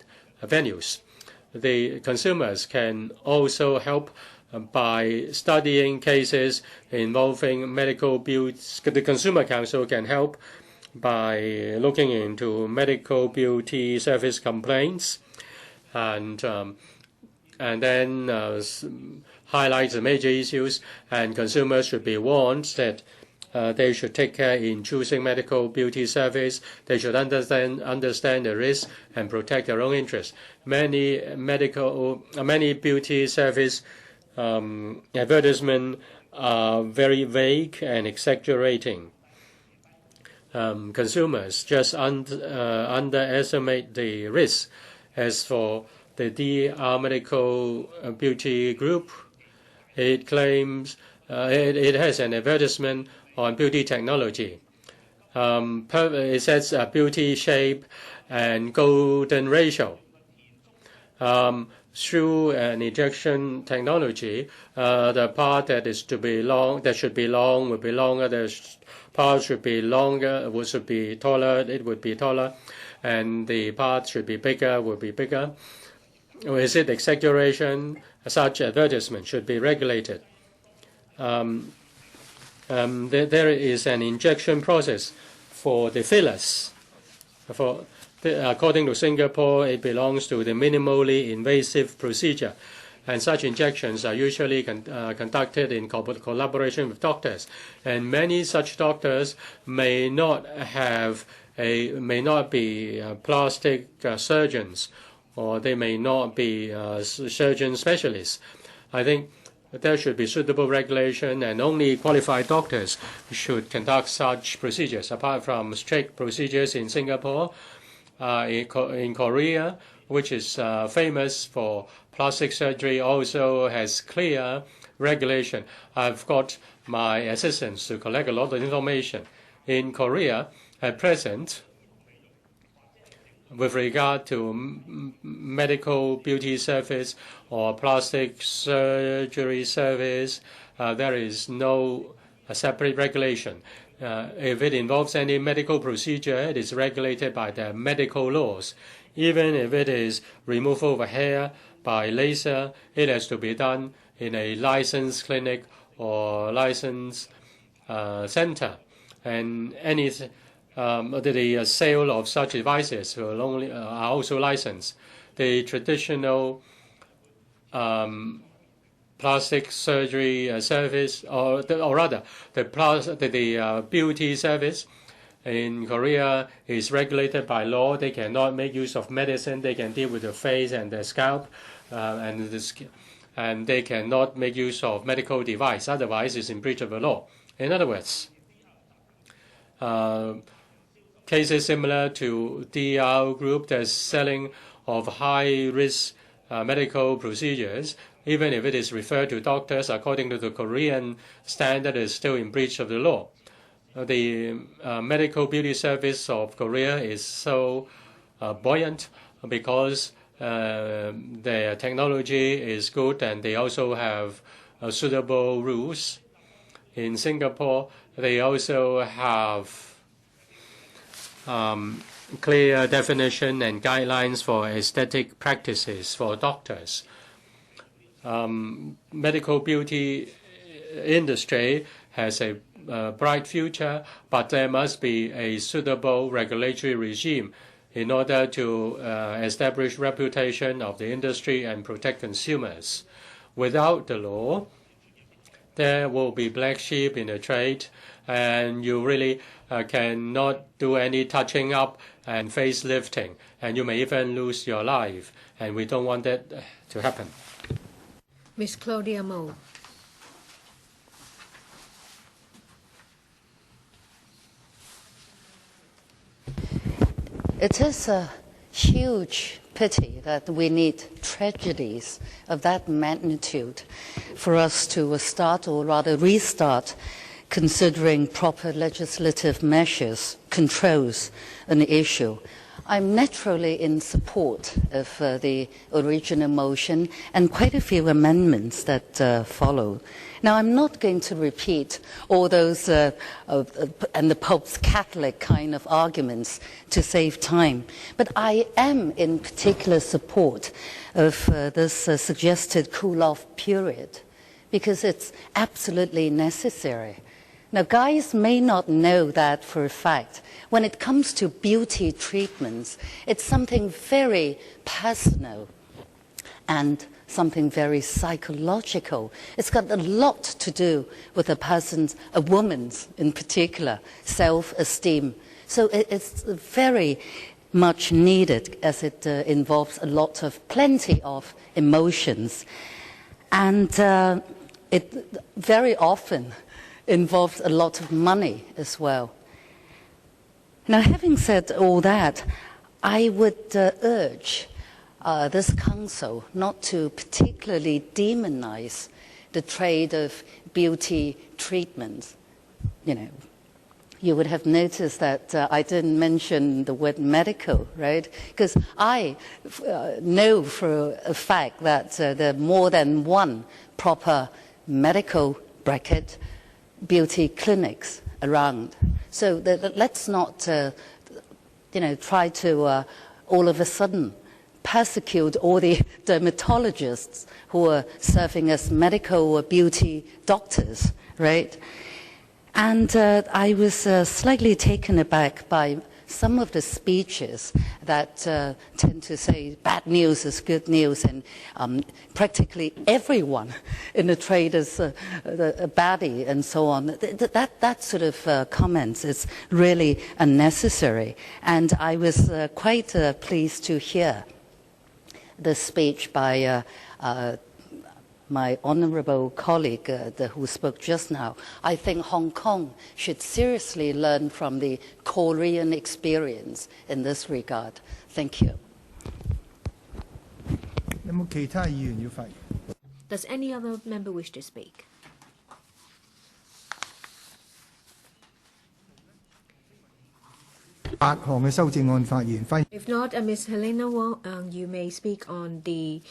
venues. The consumers can also help by studying cases involving medical beauty. The Consumer Council can help by looking into medical beauty service complaints and then highlight the major issues, and consumers should be warned that they should take care in choosing medical beauty service. They should understand the risks and protect their own interests. Many beauty service advertisements are very vague and exaggerating. Consumers just underestimate the risk. As for the DR Medical Beauty Group, it claims it has an advertisement on beauty technology. It says beauty shape and golden ratio. Through an injection technology, the part that should be long will be longer. The part should be longer, should be taller, it would be taller, and the part should be bigger, would be bigger. Or is it exaggeration? Such advertisement should be regulated. There is an injection process for the fillers. According to Singapore, it belongs to the minimally invasive procedure, and such injections are usually conducted in collaboration with doctors. And many such doctors may not be plastic surgeons, or they may not be surgeon specialists. I think there should be suitable regulation, and only qualified doctors should conduct such procedures. Apart from strict procedures in Singapore, in Korea, which is famous for plastic surgery, also has clear regulation. I've got my assistants to collect a lot of information. In Korea, at present, with regard to medical beauty service or plastic surgery service, there is no separate regulation. If it involves any medical procedure, it is regulated by the medical laws. Even if it is removal of hair by laser, it has to be done in a licensed clinic or licensed center. And the sale of such devices are also licensed. The traditional plastic surgery service, or rather, the beauty service in Korea is regulated by law. They cannot make use of medicine. They can deal with the face and the scalp, and they cannot make use of medical device. Otherwise, it's in breach of the law. In other words, cases similar to DR Group, there's selling of high-risk medical procedures, even if it is referred to doctors according to the Korean standard, is still in breach of the law. The medical beauty service of Korea is so buoyant because their technology is good, and they also have suitable rules. In Singapore, they also have clear definition and guidelines for aesthetic practices for doctors. Medical beauty industry has a bright future, but there must be a suitable regulatory regime in order to establish reputation of the industry and protect consumers. Without the law, there will be black sheep in the trade, and you really cannot do any touching up and facelifting, and you may even lose your life, and we don't want that to happen. Ms. Claudia Mo. It is a huge pity that we need tragedies of that magnitude for us to start, or rather restart, considering proper legislative measures, controls an issue. I'm naturally in support of the original motion and quite a few amendments that follow. Now, I'm not going to repeat all those and the Pope's Catholic kind of arguments to save time, but I am in particular support of this suggested cool-off period because it's absolutely necessary. Now, guys may not know that for a fact. When it comes to beauty treatments, it's something very personal and something very psychological. It's got a lot to do with a woman's in particular, self-esteem. So it's very much needed as it involves plenty of emotions. And it very often involves a lot of money as well. Now, having said all that, I would urge this council not to particularly demonize the trade of beauty treatments. You know, you would have noticed that I didn't mention the word medical, right? Because I know for a fact that there are more than one proper medical bracket beauty clinics around. So let's not, try to all of a sudden persecute all the dermatologists who are serving as medical or beauty doctors, right? And I was slightly taken aback by some of the speeches that tend to say bad news is good news, and practically everyone in the trade is a baddie and so on. That sort of comments is really unnecessary. And I was quite pleased to hear the speech by my honourable colleague who spoke just now. I think Hong Kong should seriously learn from the Korean experience in this regard. Thank you. Does any other member wish to speak? If not, Ms. Helena Wong, you may speak on the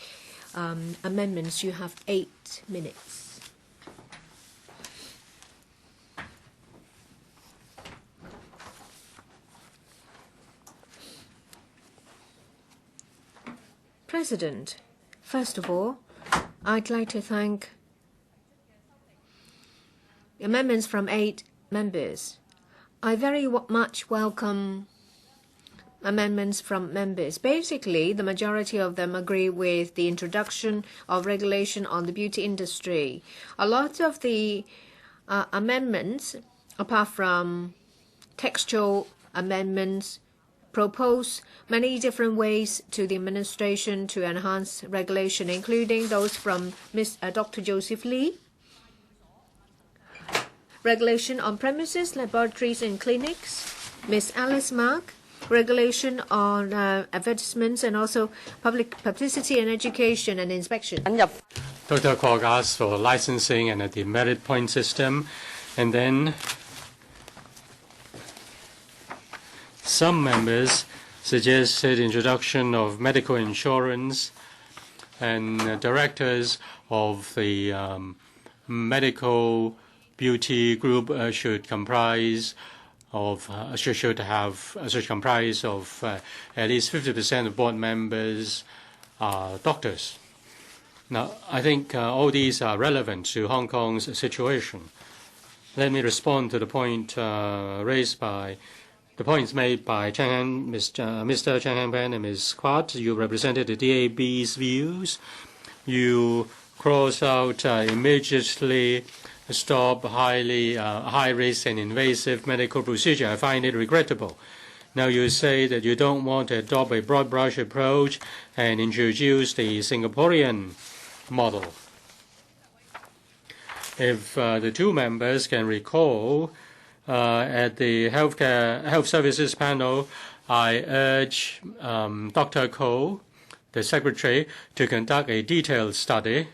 amendments. You have 8 minutes. President, first of all, I'd like to thank amendments from 8 members. I very much welcome amendments from members. Basically, the majority of them agree with the introduction of regulation on the beauty industry. A lot of the amendments, apart from textual amendments, propose many different ways to the administration to enhance regulation, including those from Dr. Joseph Lee. Regulation on premises, laboratories and clinics. Ms. Alice Mark. Regulation on advertisements and also public publicity and education and inspection. Dr. Kwok asked for licensing and a demerit point system, and then some members suggested introduction of medical insurance, and directors of the medical beauty group should comprise of should comprise of at least 50% of board members are doctors. Now, I think all these are relevant to Hong Kong's situation. Let me respond to the point raised by the points made by Mr. Chang Hang Pen and Ms. Quat. You represented the DAB's views. You cross out immediately stop high risk and invasive medical procedure. I find it regrettable. Now you say that you don't want to adopt a broad brush approach and introduce the Singaporean model. If the two members can recall, at the health services panel, I urge Dr. Ko, the secretary, to conduct a detailed study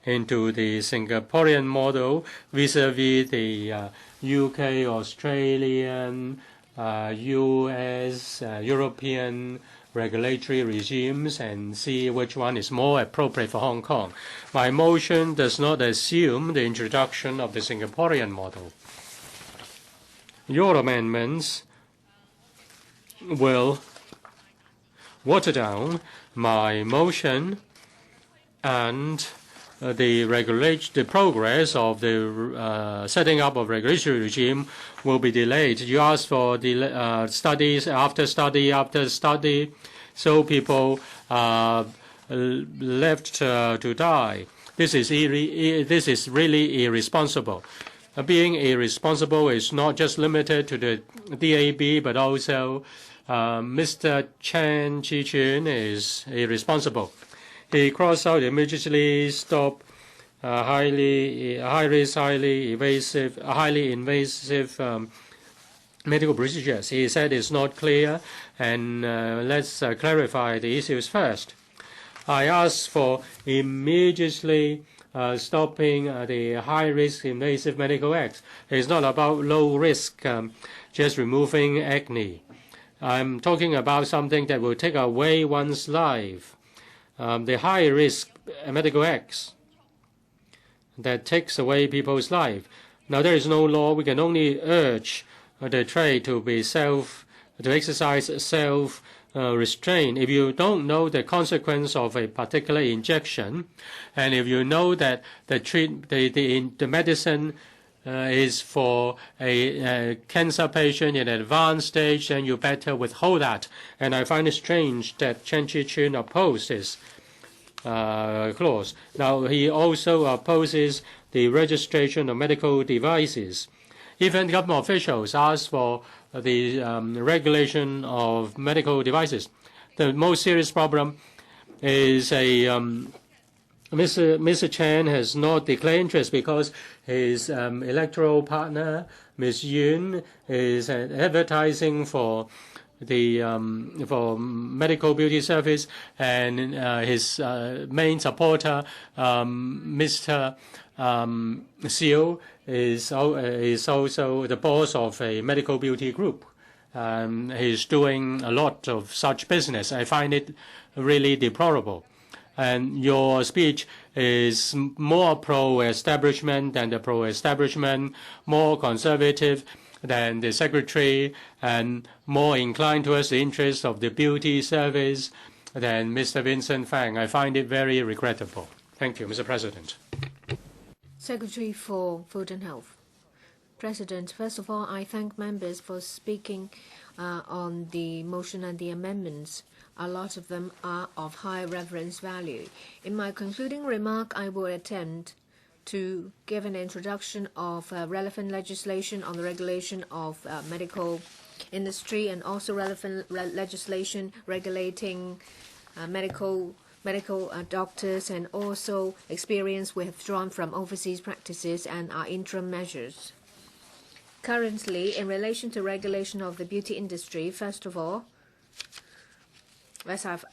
into the Singaporean model vis-a-vis the UK, Australian, US, European regulatory regimes and see which one is more appropriate for Hong Kong. My motion does not assume the introduction of the Singaporean model. Your amendments will water down my motion, and the progress of the setting up of regulatory regime will be delayed. You ask for studies after study after study, so people are left to die. This is really irresponsible. Being irresponsible is not just limited to the DAB, but also Mr. Chi-chuen is irresponsible. He crossed out immediately stop high risk, highly invasive medical procedures. He said it's not clear, and let's clarify the issues first. I asked for immediately stopping the high-risk invasive medical acts. It's not about low risk, just removing acne. I'm talking about something that will take away one's life. The high-risk medical acts that takes away people's life. Now, there is no law. We can only urge the trade to exercise self-restraint. If you don't know the consequence of a particular injection, and if you know that the medicine is for a cancer patient in an advanced stage, then you better withhold that. And I find it strange that Chi-chuen opposed this clause. Now, he also opposes the registration of medical devices. Even government officials ask for the regulation of medical devices. The most serious problem is Mr. Chen has not declared interest because his electoral partner, Ms. Yun, is advertising for the for medical beauty service, and his main supporter, Mr. Xiu, is also the boss of a medical beauty group. He's doing a lot of such business. I find it really deplorable. And your speech is more pro-establishment than the pro-establishment, more conservative than the secretary, and more inclined towards the interests of the beauty service than Mr. Vincent Fang. I find it very regrettable. Thank you, Mr. President. Secretary for Food and Health. President, first of all, I thank members for speaking on the motion and the amendments. A lot of them are of high reference value. In my concluding remark, I will attempt to give an introduction of relevant legislation on the regulation of medical industry, and also relevant legislation regulating medical doctors, and also experience withdrawn from overseas practices and our interim measures. Currently, in relation to regulation of the beauty industry, first of all, as I've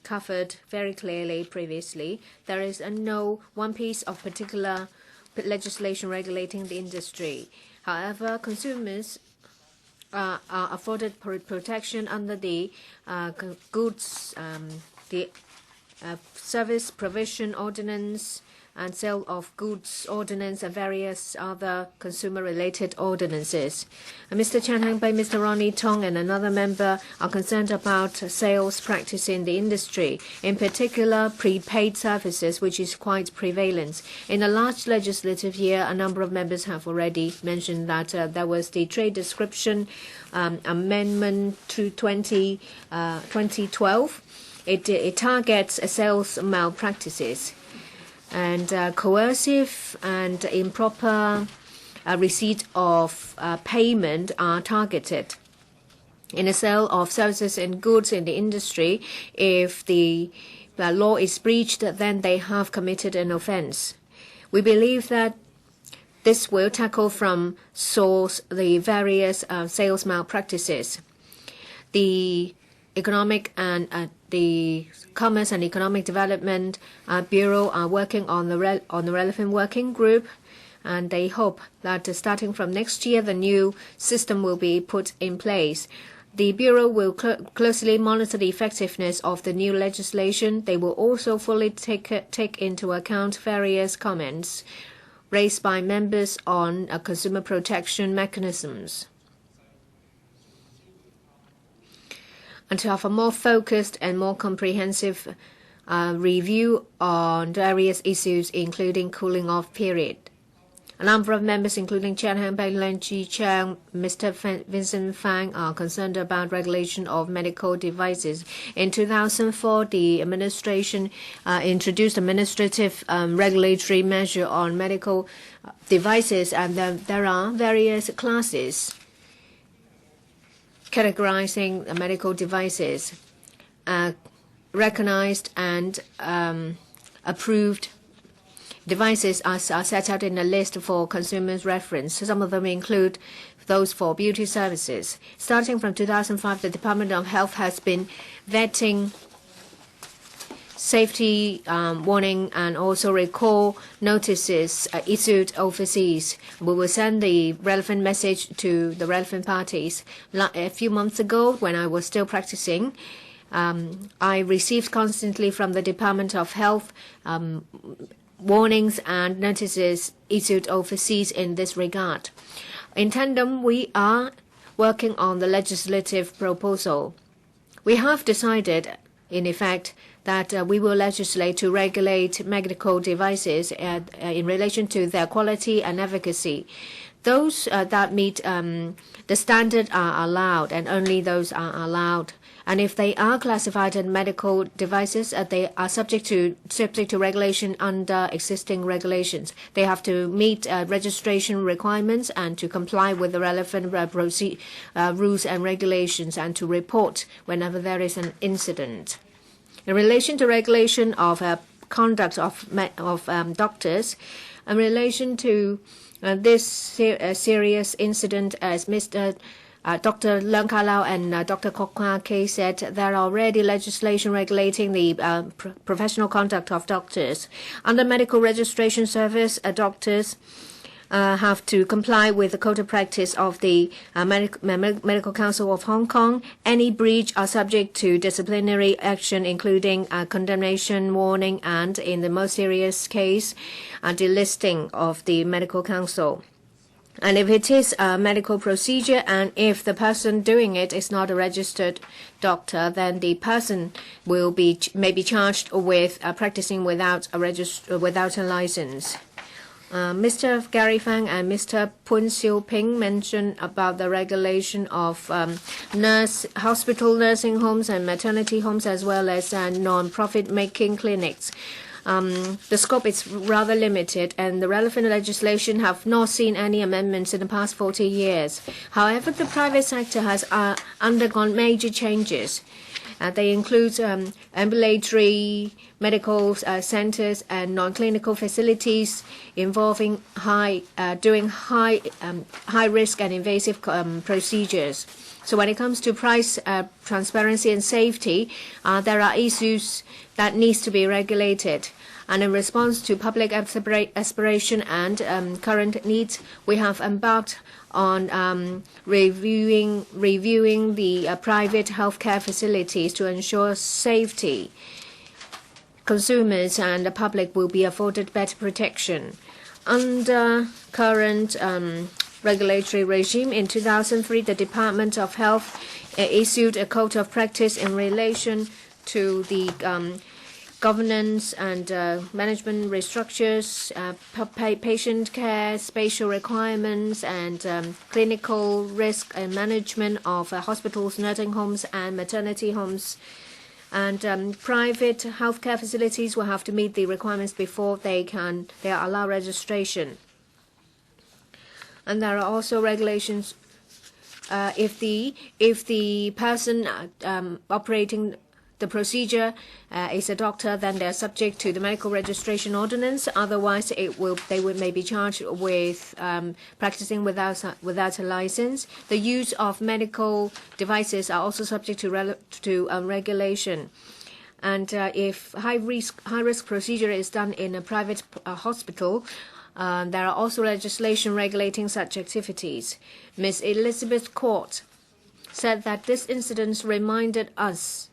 covered very clearly previously, there is no one piece of particular legislation regulating the industry. However, consumers are afforded protection under the Service Provision Ordinance and Sale of Goods Ordinance and various other consumer-related ordinances. And Mr. Chen Hangbai, Mr. Ronnie Tong, and another member are concerned about sales practice in the industry, in particular prepaid services, which is quite prevalent. In the last legislative year, a number of members have already mentioned that there was the Trade Description Amendment to 2012. It targets sales malpractices, and coercive and improper receipt of payment are targeted. In the sale of services and goods in the industry, if the law is breached, then they have committed an offense. We believe that this will tackle from source the various sales malpractices. The Economic and the Commerce and Economic Development Bureau are working on the relevant working group, and they hope that starting from next year, the new system will be put in place. The Bureau will closely monitor the effectiveness of the new legislation. They will also fully take into account various comments raised by members on consumer protection mechanisms. And to have a more focused and more comprehensive review on various issues, including cooling off period. A number of members, including Chen Hangbai, Chi-chuen, Mr. Vincent Fang, are concerned about regulation of medical devices. In 2004, the administration introduced administrative regulatory measure on medical devices, and there are various classes categorizing medical devices, recognized and approved devices are set out in a list for consumers' reference. Some of them include those for beauty services. Starting from 2005, the Department of Health has been vetting safety warning and also recall notices issued overseas. We will send the relevant message to the relevant parties. A few months ago, when I was still practicing, I received constantly from the Department of Health warnings and notices issued overseas in this regard. In tandem, we are working on the legislative proposal. We have decided, in effect, that we will legislate to regulate medical devices in relation to their quality and efficacy. Those that meet the standard are allowed, and only those are allowed. And if they are classified as medical devices, they are subject to regulation under existing regulations. They have to meet registration requirements and to comply with the relevant rules and regulations, and to report whenever there is an incident. In relation to regulation of conduct of doctors, in relation to this serious incident, as Mr. Dr. Leung Ka-lau and Dr. Kok Kwa-Kay said, there are already legislation regulating the professional conduct of doctors. Under medical registration service, doctors have to comply with the code of practice of the Medical Council of Hong Kong. Any breach are subject to disciplinary action, including condemnation, warning, and in the most serious case, delisting of the Medical Council. And if it is a medical procedure, and if the person doing it is not a registered doctor, then the person may be charged with practicing without a license. Mr. Gary Fang and Mr. Poon Siu Ping mentioned about the regulation of hospital nursing homes and maternity homes, as well as non-profit making clinics. The scope is rather limited, and the relevant legislation have not seen any amendments in the past 40 years. However, the private sector has undergone major changes. They include ambulatory medical centers and non-clinical facilities involving high risk and invasive procedures. So when it comes to price transparency and safety, there are issues that needs to be regulated. And in response to public aspiration and current needs, we have embarked on reviewing the private healthcare facilities to ensure safety. consumers and the public will be afforded better protection. Under current regulatory regime, in 2003, the Department of Health issued a code of practice in relation to the governance and management restructures, patient care, spatial requirements, and clinical risk and management of hospitals, nursing homes, and maternity homes. And private healthcare facilities will have to meet the requirements before they are allowed registration. And there are also regulations. If the person operating the procedure is a doctor, then they are subject to the medical registration ordinance. Otherwise, they may be charged with practicing without a license. The use of medical devices are also subject to regulation. And if high risk procedure is done in a private hospital, there are also legislation regulating such activities. Ms. Elizabeth Court said that this incident reminded us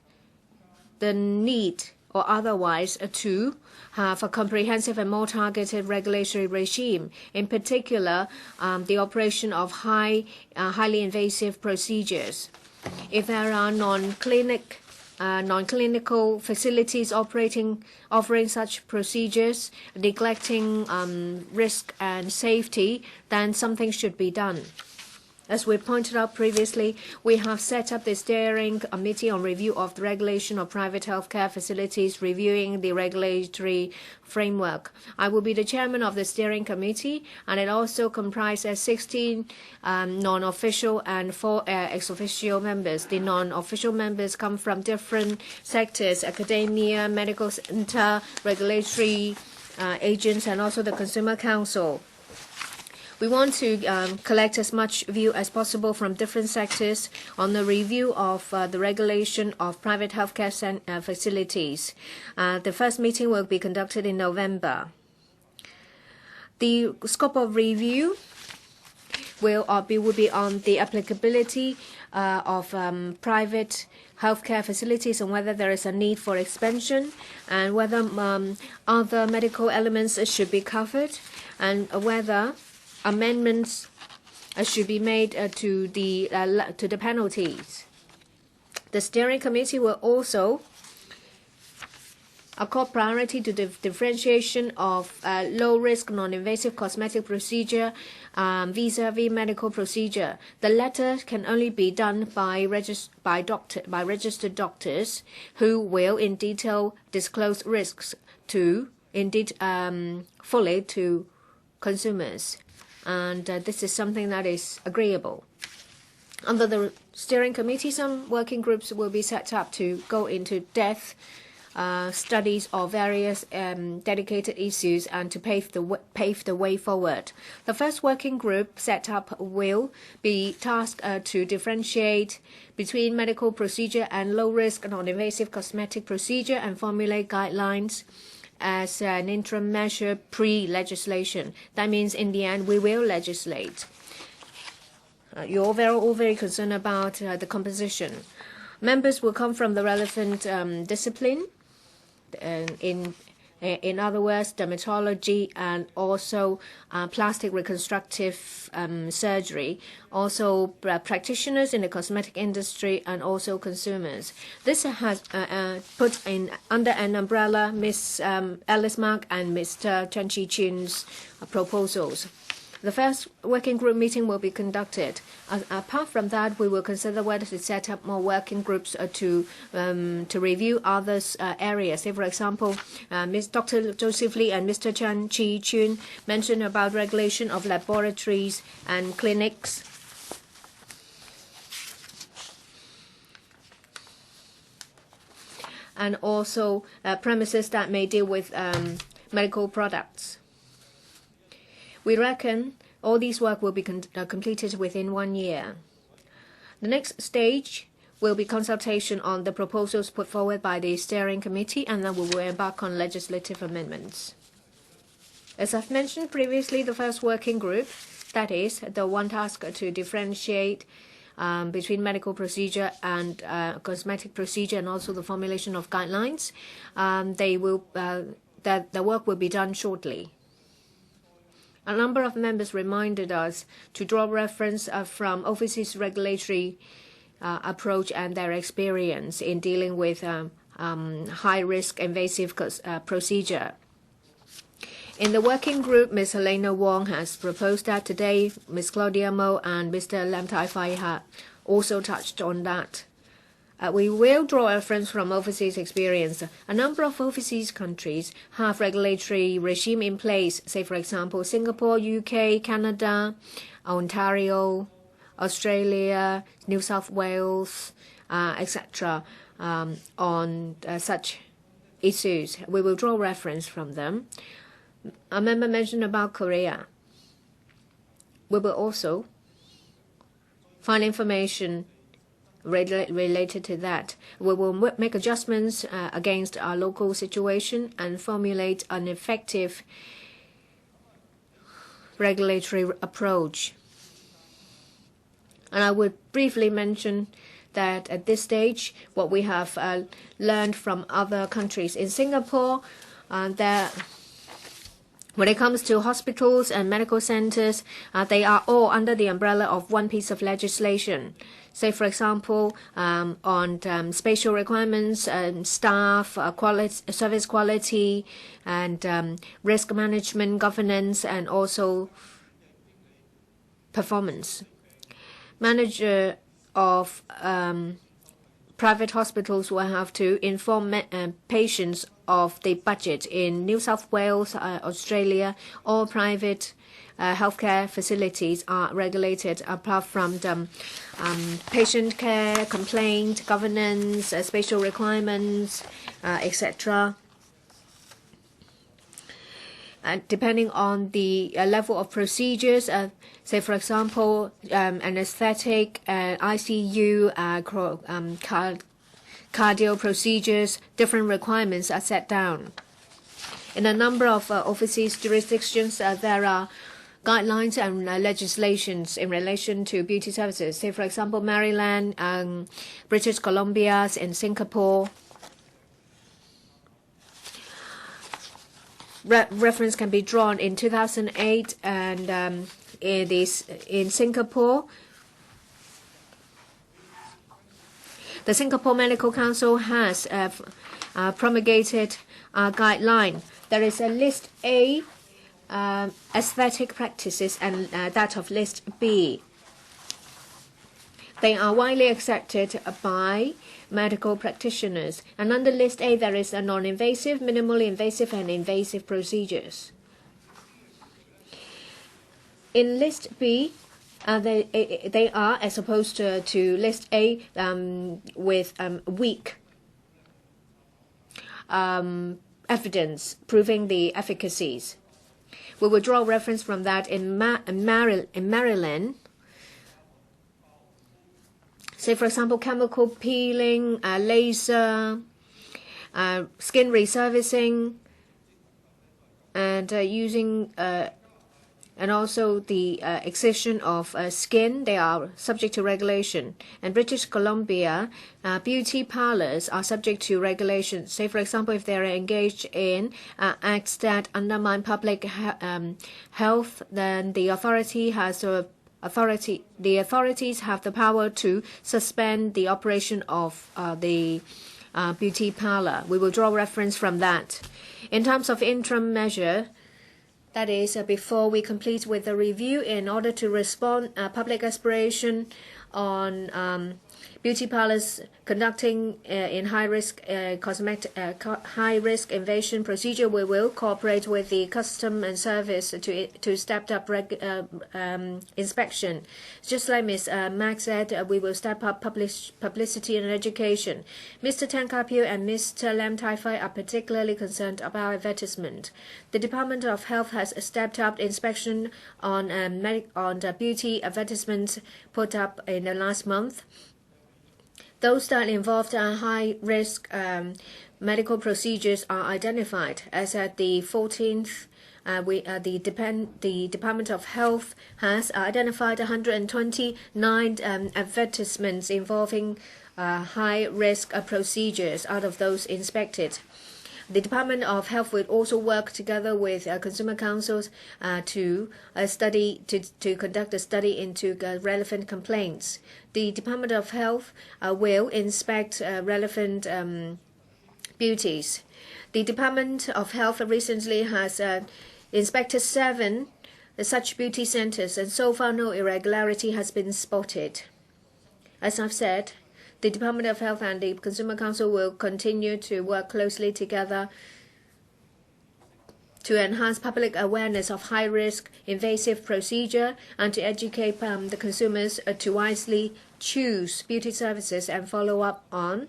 the need or otherwise to have a comprehensive and more targeted regulatory regime, in particular the operation of highly invasive procedures. If there are non-clinical facilities offering such procedures, neglecting risk and safety, then something should be done. As we pointed out previously, we have set up the Steering Committee on Review of the Regulation of Private Healthcare Facilities, reviewing the regulatory framework. I will be the chairman of the Steering Committee, and it also comprises 16 non-official and 4 ex-officio members. The non-official members come from different sectors: academia, medical center, regulatory agents, and also the Consumer Council. We want to collect as much view as possible from different sectors on the review of the regulation of private healthcare facilities. The first meeting will be conducted in November. The scope of review will be on the applicability of private healthcare facilities and whether there is a need for expansion, and whether other medical elements should be covered, and whether amendments should be made to the penalties. The Steering Committee will also accord priority to the differentiation of low-risk, non-invasive cosmetic procedure vis-a-vis medical procedure. The latter can only be done by registered doctors who will in detail disclose risks fully to consumers. And this is something that is agreeable. Under the Steering Committee, some working groups will be set up to go into depth studies of various dedicated issues and to pave the way forward. The first working group set up will be tasked to differentiate between medical procedure and low-risk non-invasive cosmetic procedure and formulate guidelines as an interim measure pre-legislation. That means in the end we will legislate. You're all very concerned about the composition. Members will come from the relevant discipline, in other words, dermatology and also plastic reconstructive surgery, also practitioners in the cosmetic industry and also consumers. This has put under an umbrella Ms. Alice Mark and Mr. Chi-chuen's proposals. The first working group meeting will be conducted. Apart from that, we will consider whether to set up more working groups to review other areas. Say, for example, Dr. Joseph Lee and Mr. Chi-chuen mentioned about regulation of laboratories and clinics. And also premises that may deal with medical products. We reckon all this work will be completed within 1 year. The next stage will be consultation on the proposals put forward by the Steering Committee, and then we will embark on legislative amendments. As I've mentioned previously, the first working group, that is, the one tasked to differentiate between medical procedure and cosmetic procedure, and also the formulation of guidelines. The work will be done shortly. A number of members reminded us to draw reference from overseas regulatory approach and their experience in dealing with high-risk invasive procedure. In the working group, Ms. Helena Wong has proposed that today. Ms. Claudia Mo and Mr. Lam Tai Fai have also touched on that. We will draw reference from overseas experience. A number of overseas countries have regulatory regime in place, say for example Singapore, UK, Canada, Ontario, Australia, New South Wales, etc. On such issues. We will draw reference from them. A member mentioned about Korea. We will also find information related to that. We will make adjustments against our local situation and formulate an effective regulatory approach. And I would briefly mention that at this stage, what we have learned from other countries. In Singapore, when it comes to hospitals and medical centers, they are all under the umbrella of one piece of legislation. Say, for example, on spatial requirements, staff, service quality, and risk management, governance, and also performance. Manager of private hospitals will have to inform patients of the budget. In New South Wales, Australia, all private healthcare facilities are regulated apart from the patient care, complaint, governance, spatial requirements, etc. Depending on the level of procedures, say for example, anesthetic, ICU, cardio procedures, different requirements are set down. In a number of overseas jurisdictions, there are guidelines and legislations in relation to beauty services. Say, for example, Maryland, British Columbia, and Singapore. Reference can be drawn in 2008, and in Singapore. The Singapore Medical Council has promulgated a guideline. There is a list A, aesthetic practices, and that of list B. They are widely accepted by medical practitioners. And under list A, there is a non-invasive, minimally invasive, and invasive procedures. In list B, they are, as opposed to list A, with weak evidence proving the efficacies. We will draw reference from that in Maryland. Say, for example, chemical peeling, laser, skin resurfacing, and using and also the excision of skin. They are subject to regulation. In British Columbia, beauty parlors are subject to regulation. Say, for example, if they are engaged in acts that undermine public health, then the authorities have the power to suspend the operation of the beauty parlor. We will draw reference from that. In terms of interim measure, that is, before we complete with the review, in order to respond public aspiration on beauty parlors conducting in high-risk high-risk invasion procedure, we will cooperate with the Custom and Service to step up inspection. Just like Ms. Mack said, we will step up publicity and education. Mr. Tan Ka-pio and Mr. Lam Tai Fai are particularly concerned about advertisement. The Department of Health has stepped up inspection on the beauty advertisements put up in the last month. Those that involved high-risk medical procedures are identified. As at the 14th the Department of Health has identified 129 advertisements involving high-risk procedures out of those inspected. The Department of Health will also work together with consumer councils to conduct a study into relevant complaints. The Department of Health will inspect relevant beauties. The Department of Health recently has inspected 7 such beauty centers, and so far no irregularity has been spotted. As I've said, the Department of Health and the Consumer Council will continue to work closely together to enhance public awareness of high-risk invasive procedure and to educate the consumers to wisely choose beauty services and follow up on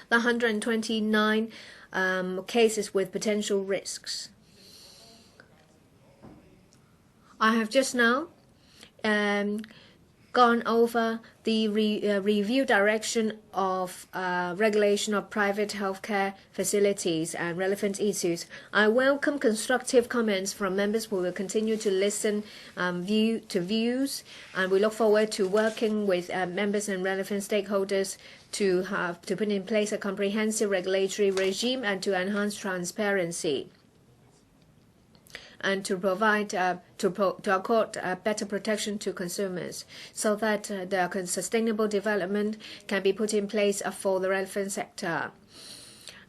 the 129 cases with potential risks. I have just now gone over the review direction of regulation of private healthcare facilities and relevant issues. I welcome constructive comments from members who will continue to listen to views, and we look forward to working with members and relevant stakeholders to put in place a comprehensive regulatory regime and to enhance transparency, and to provide to accord better protection to consumers, so that the sustainable development can be put in place for the relevant sector.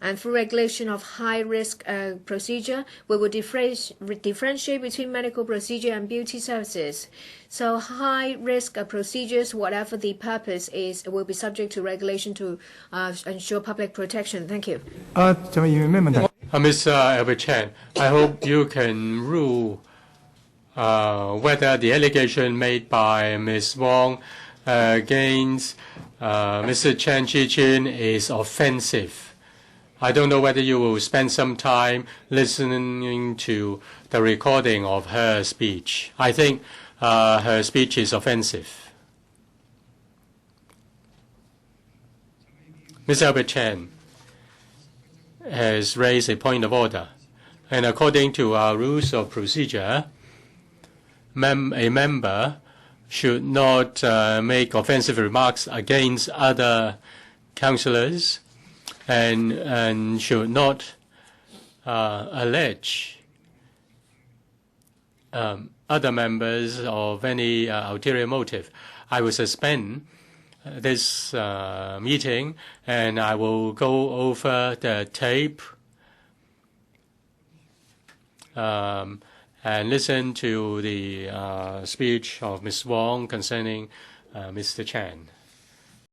And through regulation of high-risk procedure, we will differentiate between medical procedure and beauty services. So high-risk procedures, whatever the purpose is, will be subject to regulation to ensure public protection. Thank you. Mr. Albert Chan, I hope you can rule whether the allegation made by Ms. Wong against Mr. Chen Chi-chuen is offensive. I don't know whether you will spend some time listening to the recording of her speech. I think her speech is offensive. Mr. Albert Chan has raised a point of order, and according to our rules of procedure, a member should not make offensive remarks against other councillors and should not allege other members of any ulterior motive. I will suspend this meeting, and I will go over the tape and listen to the speech of Ms. Wong concerning Mr. Chan.